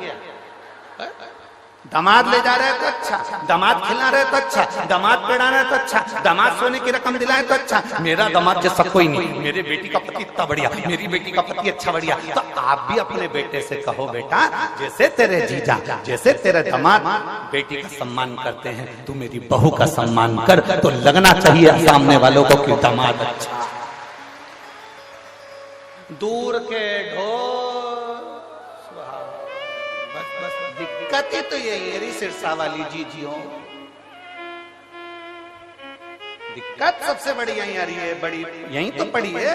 दामाद ले जा रहे तो अच्छा, दामाद खिला रहे तो अच्छा, दामाद पढ़ा रहे तो अच्छा, दामाद सोने की रकम दिलाए तो अच्छा। मेरा दामाद जैसा कोई नहीं, मेरे बेटी का पति इतना बढ़िया, मेरी बेटी का पति अच्छा बढ़िया। तो आप भी अपने बेटे से कहो, बेटा जैसे तेरे जीजा, जैसे तेरे दामाद बेटी का सम्मान करते हैं, तू मेरी बहू का सम्मान कर। तो लगना चाहिए सामने वालों को कि दामाद अच्छा। दूर के ढोल, बस बस दिक्कत ही तो यही है सिरसा वाली जीजियों, दिक्कत सबसे बड़ी यही आ रही है, बड़ी यही तो पड़ी है,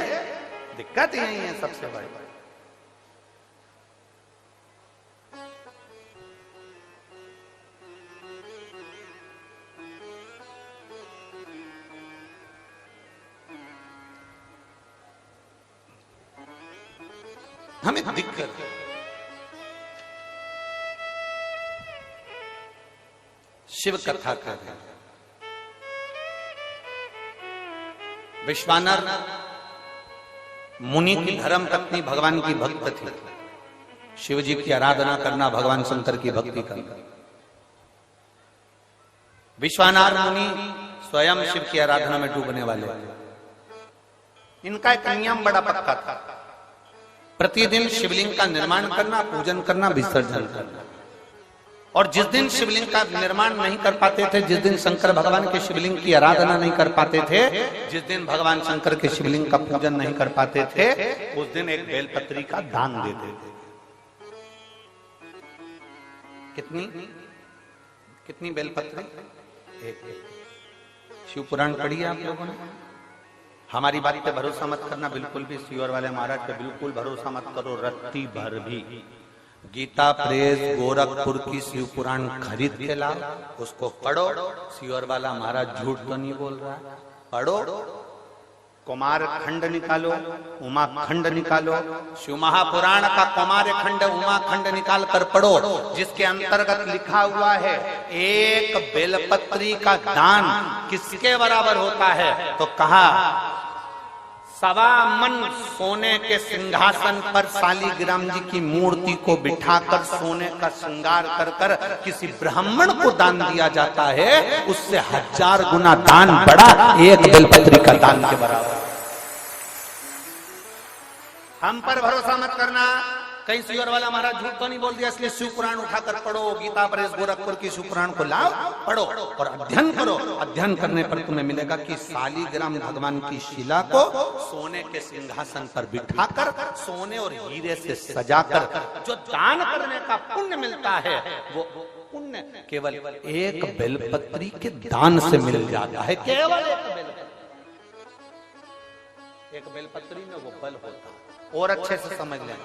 दिक्कत यही है सबसे बड़ी। हमें दिक्कत शिव कथा कर रहे हैं। विश्वानर मुनि की धर्म पत्नी भगवान की भक्त थी। शिव जी की आराधना करना, भगवान शंकर की भक्ति करना। विश्वानर मुनि स्वयं शिव की आराधना में डूबने वाले। इनका एक नियम बड़ा पक्का था, प्रतिदिन शिवलिंग का निर्माण करना, पूजन करना, विसर्जन करना। और जिस दिन शिवलिंग का निर्माण नहीं कर पाते थे, जिस दिन शंकर भगवान के शिवलिंग की आराधना नहीं कर पाते थे, जिस दिन भगवान शंकर के शिवलिंग का पूजन नहीं कर पाते थे, उस दिन एक बेलपत्री का दान देते थे। कितनी कितनी बेलपत्री? एक। शिव पुराण पढ़ी है आप लोगों ने? हमारी बात पे भरोसा मत करना बिल्कुल भी, सीवर वाले महाराज पे बिल्कुल भरोसा मत करो रत्ती भर भी। गीता प्रेस गोरखपुर की शिव पुराण खरीद के लाओ, उसको पढ़ो। सीवर वाला महाराज झूठ तो नहीं बोल रहा, पढ़ो। कुमार खंड निकालो, उमा खंड निकालो, शिव महापुराण का कुमार खंड उमा खंड निकाल कर पढ़ो, जिसके अंतर्गत लिखा हुआ है एक बेलपत्री का दान किसके बराबर होता है? तो कहा 1.25 मन सोने के सिंहासन पर शालिग्राम जी की मूर्ति को बिठाकर सोने का श्रृंगार कर कर किसी ब्राह्मण को दान दिया जाता है, उससे 1000 गुना दान बड़ा एक बेलपत्री का दान के बराबर। हम पर भरोसा मत करना, कहीं सीवर वाला महाराज झूठ तो नहीं बोल दिया, इसलिए शिव पुराण उठाकर पढ़ो। गीता प्रेस गोरखपुर की शिव पुराण को लाओ, पढ़ो और अध्ययन करो। अध्ययन करने पर तुम्हें मिलेगा कि शालिग्राम भगवान की शिला को सोने के सिंहासन पर बिठाकर सोने और हीरे से सजाकर जो दान करने का पुण्य मिलता है, वो पुण्य केवल एक बेलपत्री के दान से मिल जाता है। केवल एक बेलपत्री में वो बल होता है। और अच्छे से समझ लें,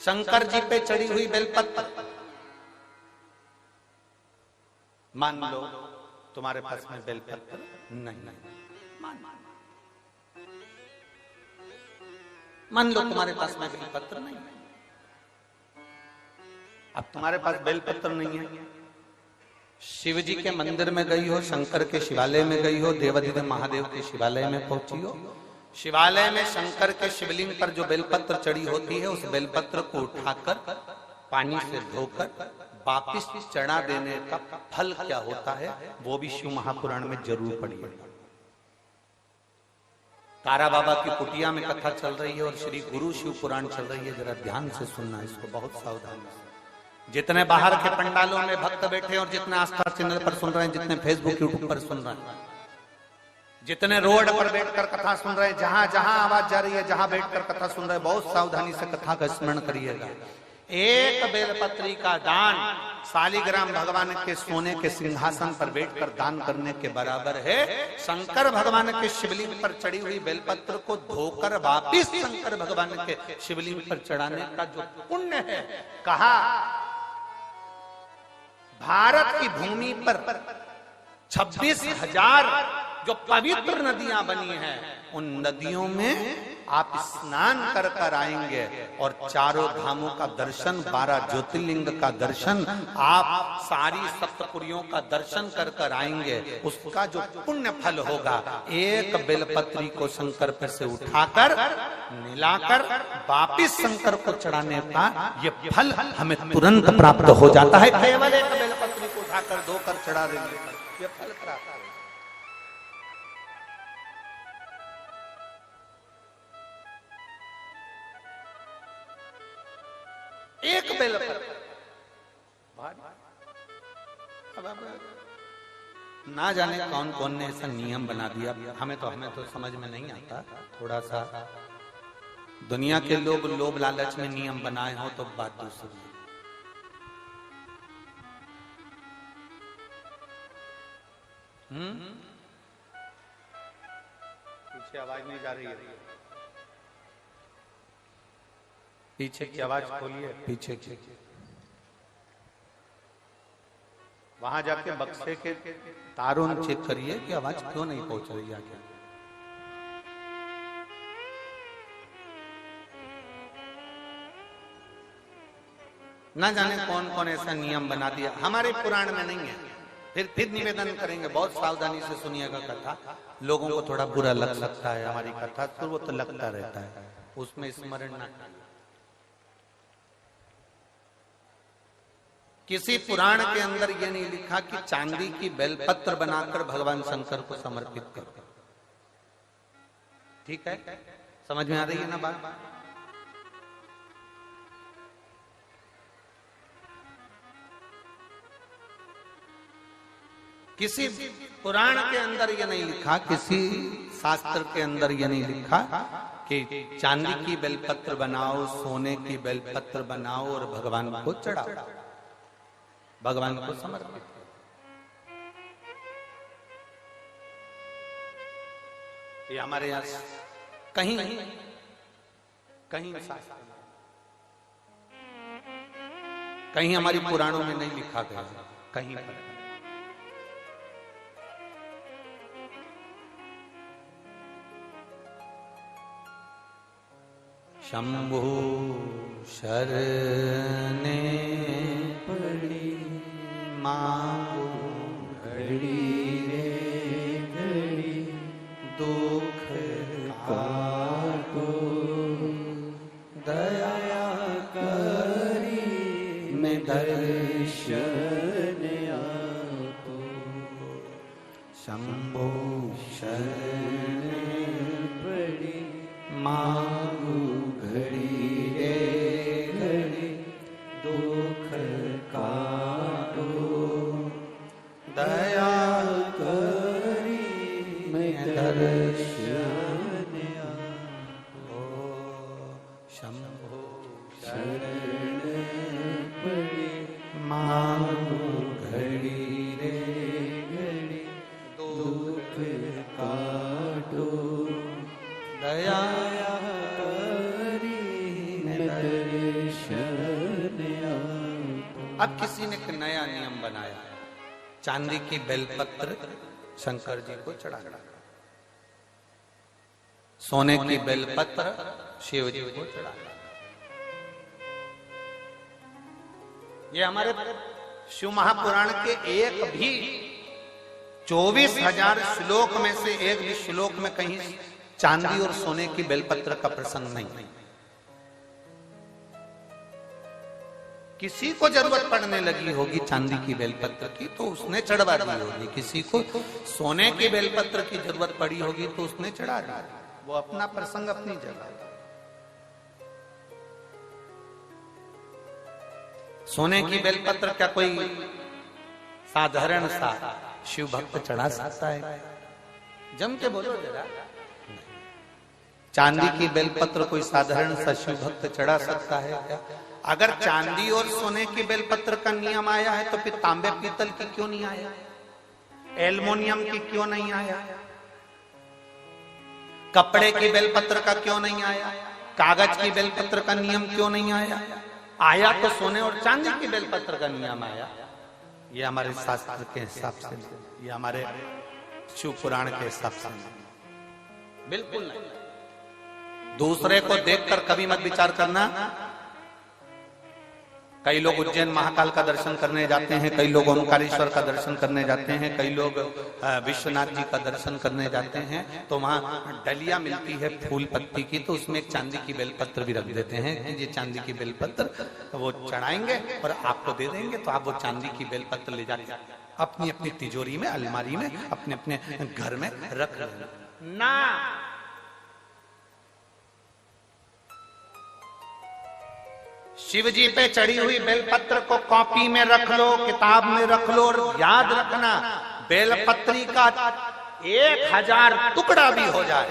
शंकर जी पे चढ़ी हुई बेलपत्र, मान लो तुम्हारे पास में बेलपत्र नहीं, मान लो तुम्हारे पास में बेलपत्र नहीं, अब तुम्हारे पास बेलपत्र नहीं है, शिव जी के मंदिर में गई हो, शंकर के शिवालय में गई हो, देवाधिदेव महादेव के शिवालय में पहुंची हो, शिवालय में शंकर के शिवलिंग पर जो बेलपत्र चढ़ी होती है, उस बेलपत्र को उठाकर पानी से धोकर वापिस चढ़ा देने का फल क्या होता है, वो भी शिव महापुराण में जरूर पढ़िए। तारा बाबा की कुटिया में कथा चल रही है और श्री गुरु शिव पुराण चल रही है, जरा ध्यान से सुनना इसको, बहुत सावधानी से। जितने बाहर के पंडालों में भक्त बैठे और जितने आस्था चैनल पर सुन रहे हैं, जितने फेसबुक यूट्यूब पर सुन रहे हैं, जितने रोड पर बैठकर कथा सुन रहे हैं, जहां जहां आवाज जा रही है, जहां बैठकर कथा सुन रहे हैं, बहुत सावधानी से कथा का स्मरण करिएगा। एक बेलपत्री का दान शालिग्राम भगवान के सोने के सिंहासन पर बैठकर दान करने के बराबर है। शंकर भगवान के शिवलिंग पर चढ़ी हुई बेलपत्र को धोकर वापिस शंकर भगवान के शिवलिंग पर चढ़ाने का जो पुण्य है, कहा भारत की भूमि पर 26,000 जो पवित्र नदियां बनी हैं, उन नदियों में आप स्नान कर कर आएंगे और चारों धामों का दर्शन, 12 ज्योतिर्लिंग का दर्शन, आप सारी सप्तपुरियों का दर्शन कर कर आएंगे। उसका जो पुण्य फल होगा, एक बेलपत्री को शंकर पर से उठाकर मिलाकर वापिस शंकर को चढ़ाने का ये फल हमें तुरंत प्राप्त हो जाता है। केवल एक बेलपत्री को उठाकर धोकर चढ़ा देंगे, ये फल प्राप्त है। एक बेलपत्र ना जाने कौन कौन ने ऐसा नियम बना दिया, हमें तो समझ में नहीं आता। थोड़ा सा दुनिया के लोग लोभ लालच में नियम बनाए हो तो बात दूसरी। पीछे आवाज नहीं जा रही है, पीछे की आवाज खोलिए, पीछे की। वहां जाके बक्से के तारों चेक करिए कि आवाज क्यों नहीं पहुंच रही आगे। ना जाने कौन कौन ऐसा नियम बना दिया, हमारे पुराण में नहीं है। फिर निवेदन करेंगे, बहुत सावधानी से सुनिएगा कथा। लोगों को थोड़ा बुरा लग सकता है हमारी कथा, तो वो तो लगता रहता है, उसमें स्मरण ना करें। किसी पुराण के अंदर यह नहीं लिखा कि चांदी की बेलपत्र बनाकर भगवान शंकर को समर्पित करो। ठीक है, समझ में आ रही है ना बात? किसी पुराण के अंदर यह नहीं लिखा, किसी शास्त्र के अंदर यह नहीं लिखा कि चांदी की बेलपत्र बनाओ, सोने की बेलपत्र बनाओ और भगवान को चढ़ाओ, भगवान को समर्पित। ये हमारे यहां कहीं कहीं हमारी पुराणों में नहीं लिखा गया, कहीं पर। शंभु शरणे पड़ी मांगो घड़ी रे घड़ी, दुख काटो दया करी मैं दर्शन आपो। शंभु शरणे पड़ी मांगो घड़ी रे घड़ी, दुख काटो दया करी मैं दर्शन आपो। शंभो शरण चांदी की बेलपत्र शंकर जी को चढ़ाना, सोने की बेलपत्र शिव जी को चढ़ाना। ये हमारे शिव महापुराण के एक भी 24,000 श्लोक में से एक भी श्लोक में कहीं चांदी और सोने की बेलपत्र का प्रसंग नहीं। किसी को जरूरत पड़ने लगी होगी चांदी की बेलपत्र की तो उसने चढ़वा दी होगी, किसी को सोने की बेलपत्र की जरूरत पड़ी होगी तो उसने चढ़ा दी। वो अपना प्रसंग अपनी जगह। सोने की बेलपत्र क्या कोई साधारण सा शिव भक्त चढ़ा सकता है? जम के बोलो जरा। चांदी की बेलपत्र कोई साधारण सा शिव भक्त चढ़ा सकता है क्या? अगर चांदी और सोने की बेलपत्र का नियम आया है तो फिर तांबे पीतल की क्यों नहीं आया? एल्युमिनियम की क्यों नहीं आया? कपड़े की बेलपत्र का क्यों नहीं आया? कागज की बेलपत्र का नियम क्यों नहीं आया? आया तो सोने और चांदी की बेलपत्र का नियम आया। ये हमारे शास्त्र के हिसाब से, ये हमारे शिव पुराण के हिसाब से बिल्कुल नहीं। दूसरे को देखकर कभी मत विचार करना। कई लोग उज्जैन महाकाल का दर्शन करने जाते हैं, कई लोग ओमकारेश्वर का दर्शन करने जाते हैं, कई लोग विश्वनाथ जी का दर्शन करने जाते हैं, तो वहां डलिया मिलती है फूल पत्ती की, तो उसमें एक चांदी की बेलपत्र भी रख देते हैं कि ये चांदी की बेलपत्र वो चढ़ाएंगे और आपको दे देंगे, तो आप वो चांदी की बेलपत्र ले जाके अपनी अपनी तिजोरी में, अलमारी में, अपने अपने घर में रख ना। शिव जी पे चढ़ी हुई बेलपत्र को कॉपी में रख लो, किताब में रख लो, और याद रखना बेलपत्री का 1000 टुकड़ा भी हो जाए,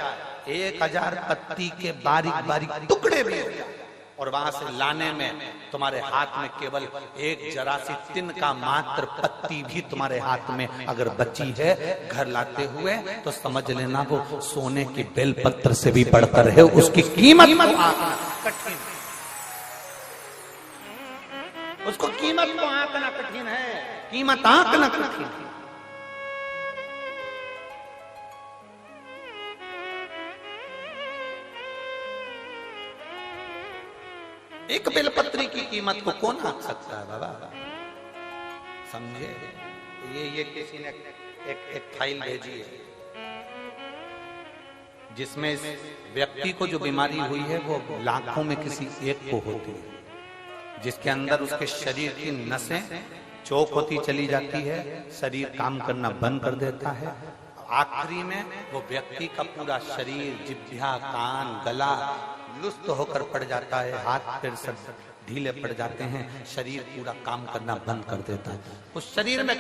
1000 पत्ती के बारीक बारीक टुकड़े भी हो जाए, और वहां से लाने में तुम्हारे हाथ में केवल एक जरा सी तिन का मात्र पत्ती भी तुम्हारे हाथ में अगर बची है घर लाते हुए, तो समझ लेना वो सोने की बेलपत्र से भी बढ़कर है। उसकी कीमत कठिन, उसको कीमत को आंकना कठिन है, कीमत आंकना कठिन है। एक बेलपत्री की कीमत को कौन आंक सकता है बाबा? समझे? ये किसी ने एक फाइल भेजी है जिसमें इस व्यक्ति को जो बीमारी हुई है वो लाखों में किसी एक को होती है, जिसके अंदर उसके शरीर की नसें चौक होती चली जाती है, शरीर काम करना बंद कर देता है, आखिरी में वो व्यक्ति का पूरा शरीर, जिह्वा, कान, गला लुप्त होकर पड़ जाता है, हाथ पैर सब ढीले पड़ जाते हैं, शरीर पूरा काम करना बंद कर देता है। उस शरीर में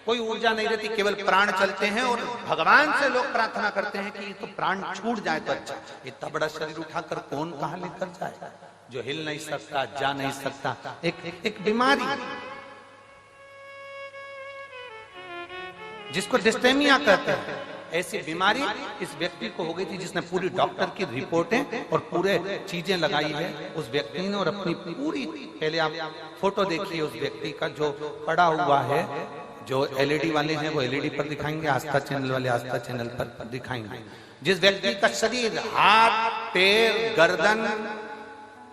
कोई ऊर्जा नहीं रहती, केवल प्राण चलते हैं, और भगवान से लोग प्रार्थना करते हैं कि ये तो प्राण छूट जाए तो अच्छा। इतना बड़ा शरीर उठाकर कौन कहां लेकर जाए? जो हिल नहीं सकता, जा नहीं सकता, एक बीमारी जिसको डिस्टेमिया कहते हैं, ऐसी बीमारी इस व्यक्ति को हो गई थी, जिसने पूरी डॉक्टर की रिपोर्टें और पूरे चीजें लगाई है उस व्यक्ति ने, और अपनी पूरी, पहले आप फोटो देखिए उस व्यक्ति का जो पड़ा हुआ है, जो एलईडी वाले हैं वो एलईडी पर दिखाएंगे, आस्था चैनल वाले आस्था चैनल पर दिखाएंगे। जिस व्यक्ति का शरीर, हाथ, पैर, गर्दन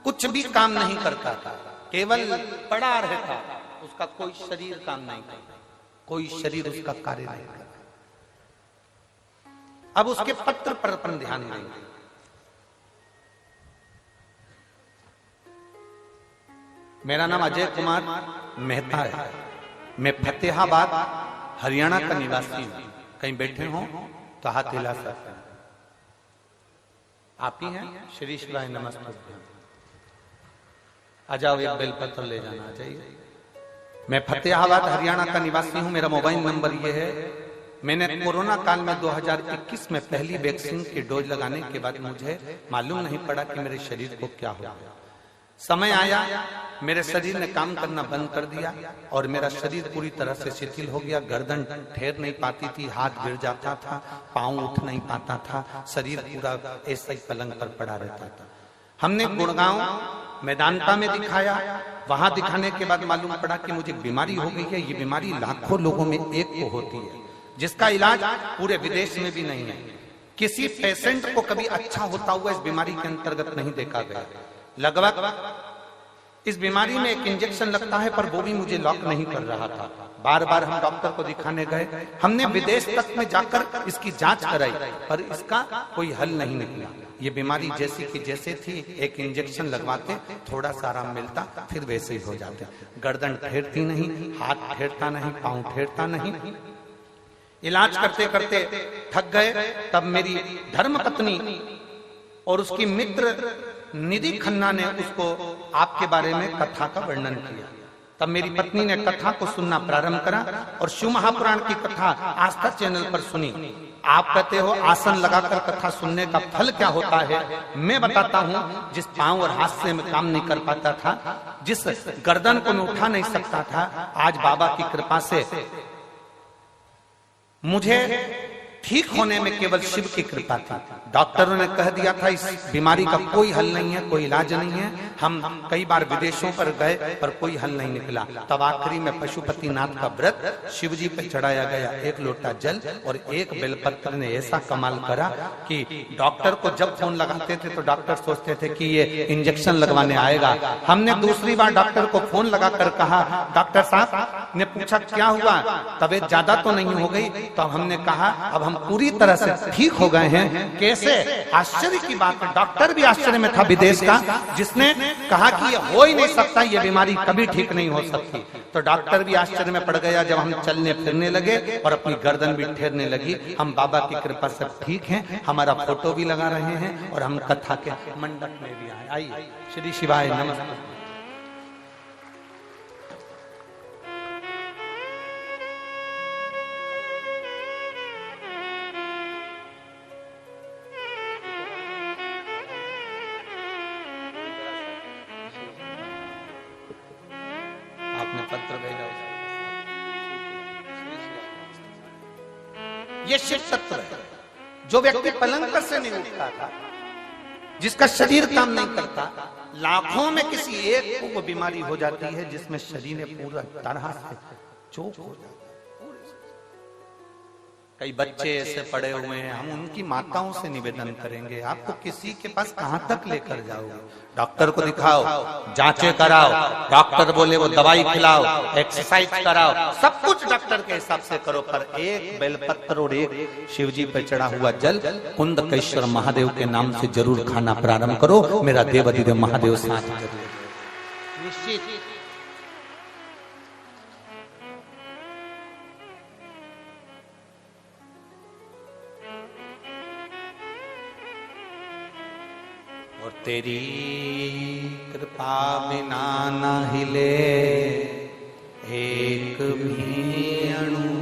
कुछ भी काम नहीं करता था, केवल पड़ा रहता, उसका कोई शरीर काम नहीं करता, कोई शरीर उसका कार्य नहीं करता। अब उसके पत्र पर अपन ध्यान देंगे। मेरा नाम अजय कुमार मेहता है, मैं फतेहाबाद हरियाणा का निवासी हूं। कहीं बैठे हो तो हाथ हिला सकते हैं। आप ही हैं? श्री शिवाय नमस्ते। आ जाओ, एक बेलपत्र ले जाना चाहिए। मैं फतेहाबाद हरियाणा का निवासी हूं। मेरा मोबाइल नंबर ये है। मैंने कोरोना काल में 2021 में पहली वैक्सीन की डोज लगाने के बाद मुझे मालूम नहीं पड़ा कि मेरे शरीर को क्या हुआ। समय आया, मेरे शरीर ने काम करना बंद कर दिया और मेरा शरीर पूरी तरह से शिथिल हो गया। गर्दन ठहर नहीं पाती थी, हाथ गिर जाता था, पांव उठ नहीं पाता था, शरीर पूरा ऐसे ही पलंग पर पड़ा रहता था। हमने गुड़गांव मेदांता में दिखाया, वहां दिखाने के बाद मालूम पड़ा कि मुझे बीमारी हो गई है। ये बीमारी लाखों लोगों में एक को होती है, जिसका इलाज पूरे विदेश में भी नहीं है। किसी पेशेंट को कभी अच्छा होता हुआ इस बीमारी के अंतर्गत नहीं देखा गया। लगभग इस बीमारी में एक इंजेक्शन लगता है, पर वो भी मुझे लॉक नहीं कर रहा था। बार बार हम डॉक्टर को दिखाने गए, हमने विदेश तक में जाकर इसकी जांच कराई, पर इसका कोई हल नहीं निकला। ये बीमारी जैसी की जैसे थी, एक इंजेक्शन लगवाते थोड़ा सा आराम मिलता, फिर वैसे ही हो जाते। गर्दन ठेरती नहीं, हाथ ठेरता नहीं, पांव ठेरता नहीं। इलाज करते करते थक गए। तब मेरी धर्मपत्नी और उसकी मित्र निधि खन्ना ने उसको आपके बारे में कथा का वर्णन किया। तब मेरी पत्नी ने कथा को सुनना प्रारंभ करा और शिव महापुराण की कथा आस्था चैनल पर सुनी। आप कहते हो आसन लगाकर कथा सुनने का फल क्या होता है, मैं बताता हूँ। जिस पांव और हाथ से मैं काम नहीं कर पाता था, जिस गर्दन को मैं उठा नहीं सकता था, आज बाबा की कृपा से मुझे ठीक होने में केवल शिव की कृपा थी। डॉक्टरों ने कह दिया था इस बीमारी का कोई हल नहीं है, कोई इलाज नहीं है। हम कई बार विदेशों पर गए, पर कोई हल नहीं निकला। तब आखिरी में पशुपतिनाथ का व्रत शिव जी पे चढ़ाया गया, 1 लोटा जल और 1 बेलपत्र ने ऐसा कमाल करा कि डॉक्टर को जब फोन लगाते थे तो डॉक्टर सोचते थे कि ये इंजेक्शन लगवाने आएगा। हमने दूसरी बार डॉक्टर को फोन लगाकर कहा, डॉक्टर साहब ने पूछा क्या हुआ, तबीयत ज्यादा तो नहीं हो गई? तो हमने कहा अब हम पूरी तरह से ठीक हो गए हैं। कैसे? आश्चर्य की बात है, डॉक्टर भी आश्चर्य में था विदेश का, जिसने कहा कि ये हो ही नहीं सकता, ये बीमारी कभी ठीक नहीं हो सकती। तो डॉक्टर भी आश्चर्य में पड़ गया जब हम चलने फिरने लगे और अपनी गर्दन भी ठेरने लगी। हम बाबा की कृपा से ठीक हैं, हमारा फोटो भी लगा रहे हैं और हम कथा के मंडप में भी आए। आइए, श्री शिवाय नमस्ते। पत्र भेजा, ये शिव तत्व है। जो व्यक्ति पलंग से नहीं उठता था, जिसका शरीर काम नहीं करता, लाखों में किसी एक को वो बीमारी हो जाती है जिसमें शरीर पूरा तरह से चोक हो जाता है। कई बच्चे ऐसे पड़े हुए हैं, हम उनकी माताओं से निवेदन करेंगे, आपको किसी के पास कहां तक लेकर जाओगे? डॉक्टर को दिखाओ, जांचें कराओ, डॉक्टर बोले वो दवाई खिलाओ, एक्सरसाइज कराओ, सब कुछ डॉक्टर के हिसाब से करो, पर एक बेलपत्र और एक शिवजी पर चढ़ा हुआ जल कुंदकेश्वर महादेव के नाम से जरूर खाना प्रारंभ करो। मेरा देवाधिदेव महादेव साथ जरूर निश्चित। और तेरी कृपा बिना न हिले एक भी अणु,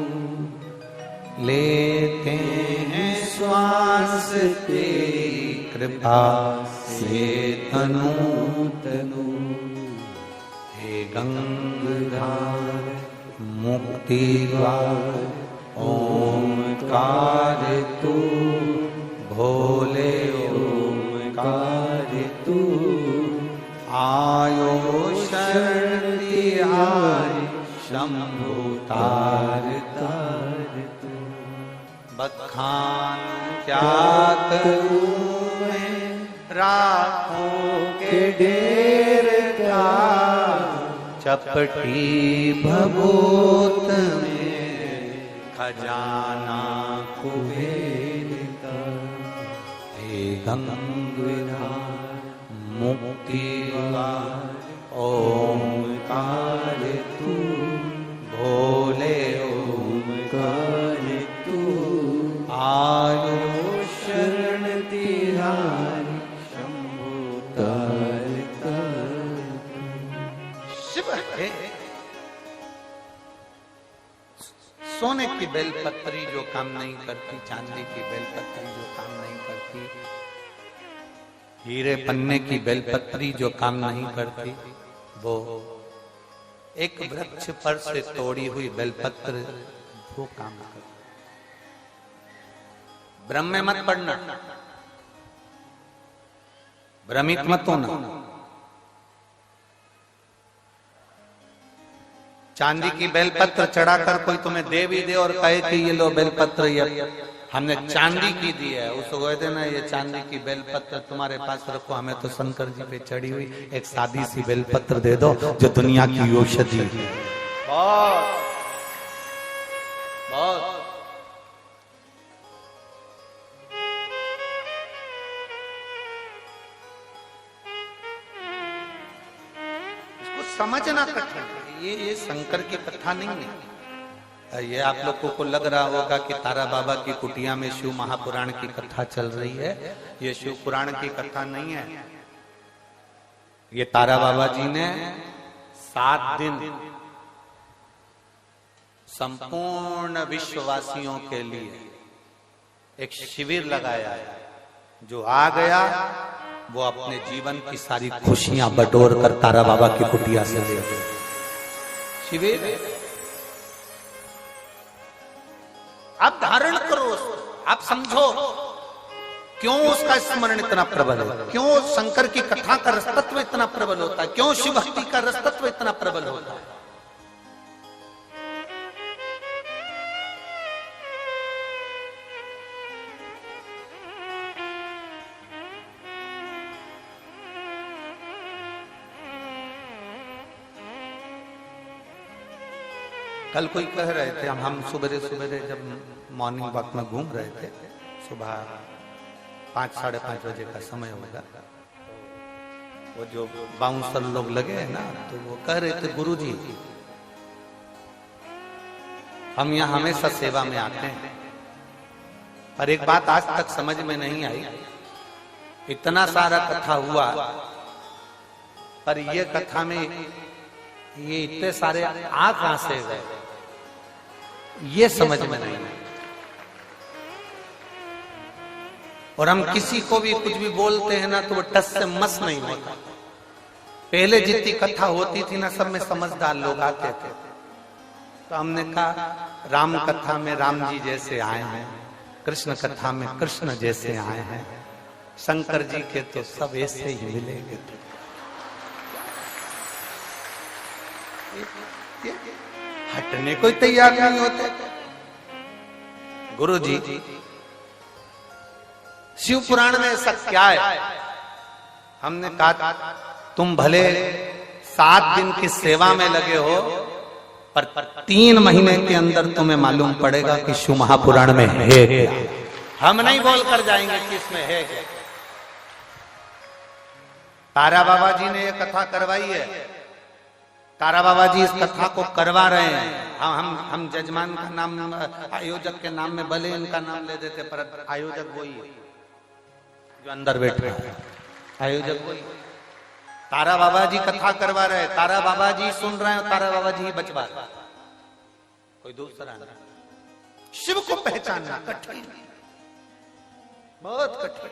लेते हैं श्वास तेरी कृपा से तनु तनु। हे गंगाधार मुक्ति द्वार ओंकार तू, भोले तू आयो शरण तिहारी, शंभु तार तार तू। बखान क्या करूं मैं राखों के ढेर का, चपटी भभूत में खजाना कुबेर का। हे गंगाधार मुक्ति द्वार ओंकार तू, भोले ओंकार तू आयो शरण तिहारी, शंभु तार तार। शिव है सोने की बेलपत्री जो काम नहीं करती, चांदी की बेलपत्री जो काम नहीं करती, हीरे पन्ने की बेलपत्री जो काम नहीं करती, वो एक वृक्ष पर से तोड़ी हुई बेलपत्र वो काम करती। ब्रह्म में मत पढ़ना, भ्रमित मत होना। चांदी की बेलपत्र चढ़ाकर कोई तुम्हें दे भी दे और कहे कि ये लो बेलपत्र, ये हमने चांदी की दी है, उसको कहते ना ये चांदी की बेलपत्र तुम्हारे पास रखो, हमें तो शंकर जी पे चढ़ी हुई एक सादी सी बेलपत्र दे दो जो दुनिया की औषधि है। बहुत बहुत समझना कठिन है। ये शंकर की कथा नहीं है। ये आप लोगों को लग रहा होगा कि तारा बाबा की कुटिया में शिव महापुराण की कथा चल रही है। ये शिव पुराण की कथा नहीं है। ये तारा बाबा जी ने 7 दिन संपूर्ण विश्ववासियों के लिए एक शिविर लगाया है। जो आ गया वो अपने जीवन की सारी खुशियां बटोर कर तारा बाबा की कुटिया से ले गए। शिविर आप धारण करो, आप समझो क्यों उसका स्मरण इतना प्रबल है, क्यों शंकर की कथा का रसतत्व इतना प्रबल होता है, क्यों शिव भक्ति का रसतत्व इतना प्रबल होता है। कल कोई कह रहे थे, हम सुबह सुबह जब मॉर्निंग वॉक में घूम रहे थे, सुबह 5 साढ़े 5 बजे का समय होगा, वो जो बाउंसर लोग लगे हैं ना, तो वो कह रहे थे गुरुजी हम यहाँ हमेशा सेवा में आते हैं, पर एक बात आज तक समझ में नहीं आई, इतना सारा कथा हुआ पर ये कथा में ये इतने सारे आ कहां से गए, ये समझ में नहीं है। और हम किसी को भी कुछ भी बोलते हैं ना तो वो टस से मस नहीं होता। पहले जितनी कथा होती थी ना, सब में समझदार लोग आते थे, तो हमने कहा राम कथा में राम जी जैसे आए हैं, कृष्ण कथा में कृष्ण जैसे आए हैं, शंकर जी के तो सब ऐसे ही मिलेंगे। हटने कोई तैयार नहीं होते। गुरु जी शिव पुराण में ऐसा क्या है? हमने कहा तुम भले 7 दिन की सेवा में लगे हो, पर 3 महीने के अंदर तुम्हें मालूम पड़ेगा कि शिव महापुराण में है क्या। हम नहीं बोल कर जाएंगे कि इसमें है क्या। तारा बाबा जी ने यह कथा करवाई है, तारा बाबा जी इस कथा को करवा रहे हैं। हम जजमान का नाम, आयोजक के नाम में भले इनका नाम ले देते, पर आयोजक वही है जो अंदर बैठे हैं, आयोजक वही। तारा बाबा जी कथा करवा रहे, तारा बाबा जी सुन रहे हैं, तारा बाबा जी ही बचवा रहे, कोई दूसरा नहीं। शिव को पहचानना कठिन, बहुत कठिन।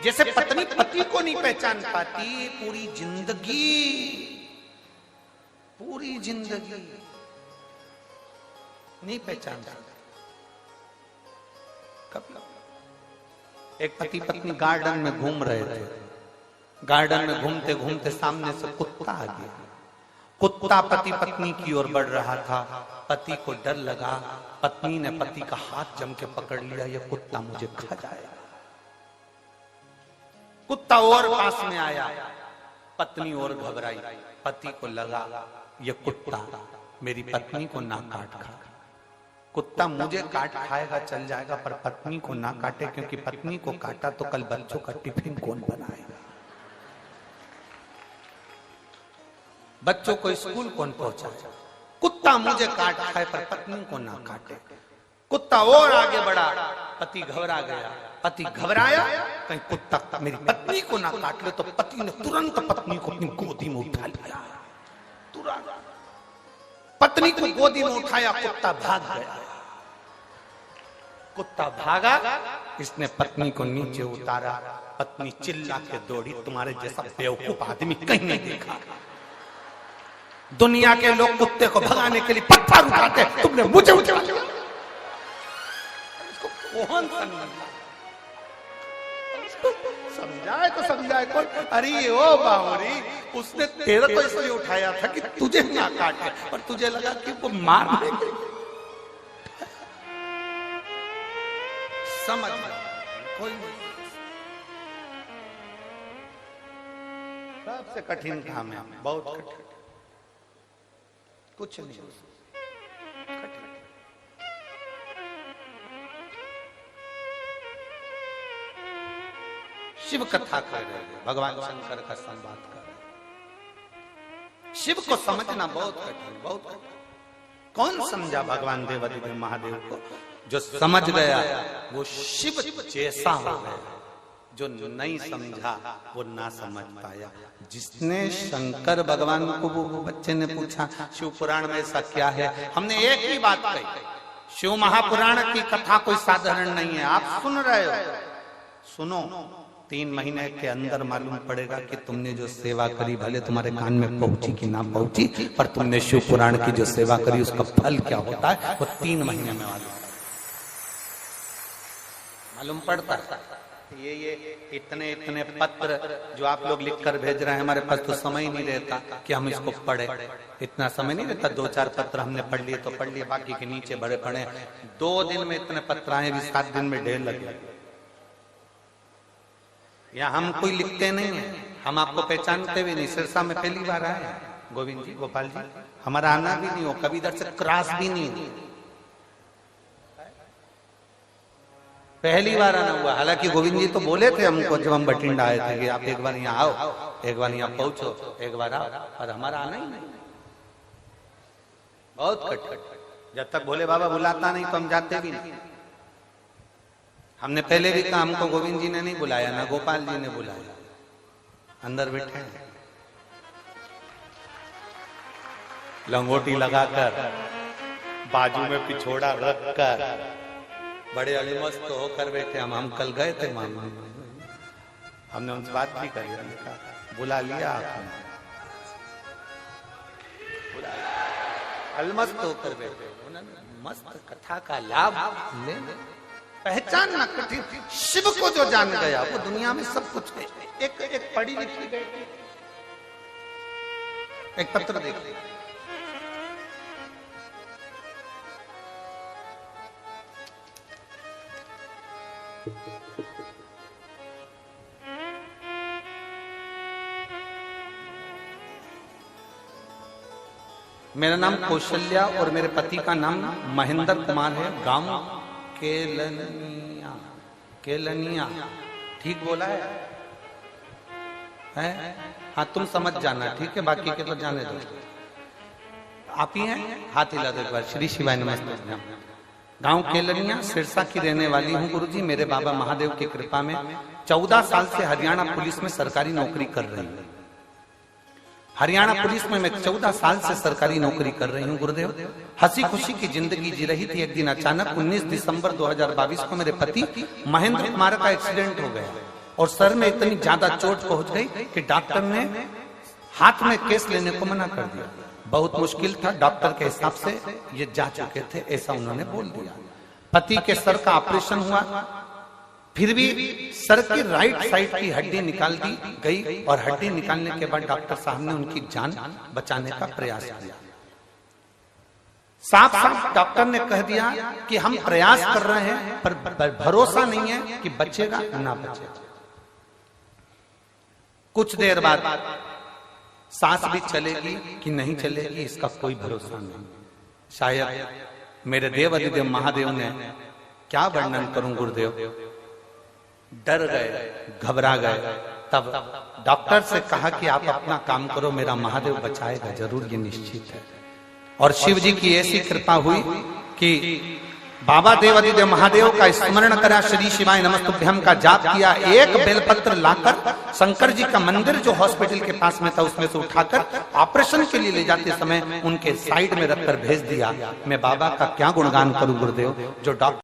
जैसे पत्नी पति को नहीं पहचान पाती, पूरी जिंदगी नहीं पहचान सकती। कब एक पति पत्नी गार्डन में घूम रहे थे, गार्डन में घूमते घूमते सामने से कुत्ता आ गया। कुत्ता पति पत्नी की ओर बढ़ रहा था, पति को डर लगा, पत्नी ने पति का हाथ जम के पकड़ लिया, ये कुत्ता मुझे खा जाएगा। कुत्ता और पास में आया, पत्नी और घबराई, पति को लगा ये कुत्ता मेरी पत्नी को ना काट खा, कुत्ता मुझे काट खाएगा चल जाएगा, पर पत्नी को ना काटे, क्योंकि पत्नी को काटा तो कल बच्चों का टिफिन कौन बनाएगा, बच्चों को स्कूल कौन पहुंचाएगा। कुत्ता मुझे काट खाए पर पत्नी को ना काटे। कुत्ता और आगे बढ़ा, पति घबरा गया, पति घबराया, कहीं कुत्ता मेरी पत्नी को ना काट ले, तो पति ने तुरंत पत्नी को अपनी गोदी में उठा लिया। तुरंत पत्नी को गोदी में उठाया, कुत्ता भाग गया। कुत्ता भागा, इसने पत्नी को नीचे उतारा, पत्नी चिल्ला के दौड़ी, तुम्हारे जैसा बेवकूफ आदमी कहीं नहीं देखा। दुनिया के लोग कुत्ते को भगाने के लिए पत्थर उठाते, तुमने मुझे उठा लिया। कौन समझाए तो समझाए कौन? अरे ओ बावरी, उसने तेरा तो इसलिए उठाया था कि तुझे ना काटे, पर तुझे लगा कि वो मार देंगे। समझ कोई नहीं। सबसे कठिन काम है, बहुत कठिन, कुछ नहीं कठिन। शिव कथा कर रहे हैं, भगवान शंकर का संवाद कर रहे हैं। शिव को समझना बहुत कठिन, बहुत कठिन। कौन समझा भगवान देवादिदेव महादेव को? जो समझ गया वो शिव जैसा हो गया, जो नहीं समझा वो ना समझ पाया। जिसने शंकर भगवान को, वो बच्चे ने पूछा शिव पुराण में ऐसा क्या है, हमने एक ही बात कही, शिव महापुराण की कथा कोई साधारण नहीं है। आप सुन रहे हो, सुनो, 3 महीने के अंदर मालूम पड़ेगा कि तुमने जो सेवा करी, भले तुम्हारे कान में पहुंची कि ना पहुंची, पर तुमने शिव पुराण की जो सेवा करी उसका फल क्या होता है वो 3 महीने में मालूम पड़ता है। ये इतने पत्र जो आप लोग लिखकर भेज रहे हैं, हमारे पास तो समय ही नहीं रहता कि हम इसको पढ़े, इतना समय नहीं रहता। 2-4 पत्र हमने पढ़ लिए तो पढ़ लिए, बाकी के नीचे बड़े पड़े। 2 दिन में इतने पत्र आए, 7 दिन में ढेर लगे। या हम कोई लिखते नहीं है, हम आपको पहचानते भी नहीं। सिरसा में पहली बार आए गोविंद जी, गोपाल जी, हमारा आना भी नहीं हो, कभी इधर से क्रॉस भी नहीं हो, पहली बार आना हुआ। हालांकि गोविंद जी तो बोले थे हमको जब हम बठिंडा आए थे कि आप एक बार यहाँ आओ, एक बार यहाँ पहुंचो, एक बार आओ, और हमारा आना ही नहीं। बहुत कट, जब तक भोले बाबा बुलाता नहीं तो हम जाते भी नहीं। हमने पहले भी कहा, हमको गोविंद जी ने नहीं बुलाया, ना गोपाल जी ने बुलाया, अंदर बैठे लंगोटी लगाकर, बाजू में पिछोड़ा रखकर, बड़े अलिमस्त होकर बैठे। हम कल गए थे मामा, हमने उनसे बात भी करी, बुला लिया आपने, अलमस्त होकर बैठे। मस्त कथा का लाभ ले, पहचानना कठिन। शिव को जो जान गया वो दुनिया में सब कुछ है। एक पढ़ी लिखी बेटी, एक पत्र देखिए, मेरा नाम कौशल्या और मेरे पति का नाम महेंद्र कुमार है। गांव केलनिया, ठीक बोला है? हाँ, तुम समझ जाना, ठीक है, बाकी के तो जाने दो। आप ही हैं? हाथ हिला दो एक बार। श्री शिवाय नमस्ते। गांव केलनिया, सिरसा की रहने वाली हूँ गुरुजी। मेरे बाबा महादेव की कृपा में 14 साल से हरियाणा पुलिस में सरकारी नौकरी कर रही हूँ। हरियाणा पुलिस में मैं 14 साल से सरकारी नौकरी कर रही हूँ गुरुदेव। हंसी खुशी की जिंदगी जी रही थी। एक दिन अचानक 19 दिसंबर 2022 को मेरे पति महेंद्र कुमार का एक्सीडेंट हो गया और सर में इतनी ज्यादा चोट पहुंच गई कि डॉक्टर ने हाथ में केस लेने को मना कर दिया। बहुत मुश्किल था, डॉक्टर के हिसाब से ये जा चुके थे, ऐसा उन्होंने बोल दिया। पति के सर का ऑपरेशन हुआ, फिर भी सर की राइट साइड की हड्डी निकाल दी गई और हड्डी निकालने के बाद डॉक्टर साहब ने उनकी जान बचाने का प्रयास किया। साफ साफ डॉक्टर ने कह दिया कि हम प्रयास कर रहे हैं पर भरोसा नहीं है कि बचेगा ना बचेगा। कुछ देर बाद सांस भी चलेगी कि नहीं चलेगी इसका कोई भरोसा नहीं। शायद मेरे देव अधिदेव महादेव ने, क्या वर्णन करूं गुरुदेव, डर गए, घबरा गए। तब डॉक्टर से कहा कि आप अपना काम करो, मेरा महादेव बचाएगा जरूर, ये निश्चित है। और शिव जी की ऐसी कृपा हुई कि बाबा देवादिदेव महादेव का स्मरण करा, श्री शिवाय नमस्तुभ्यम का जाप किया। एक बेलपत्र लाकर शंकर जी का मंदिर जो हॉस्पिटल के पास में था उसमें से उठाकर ऑपरेशन के लिए ले जाते समय उनके साइड में रखकर भेज दिया। मैं बाबा का क्या गुणगान करूं गुरुदेव, जो डॉक्टर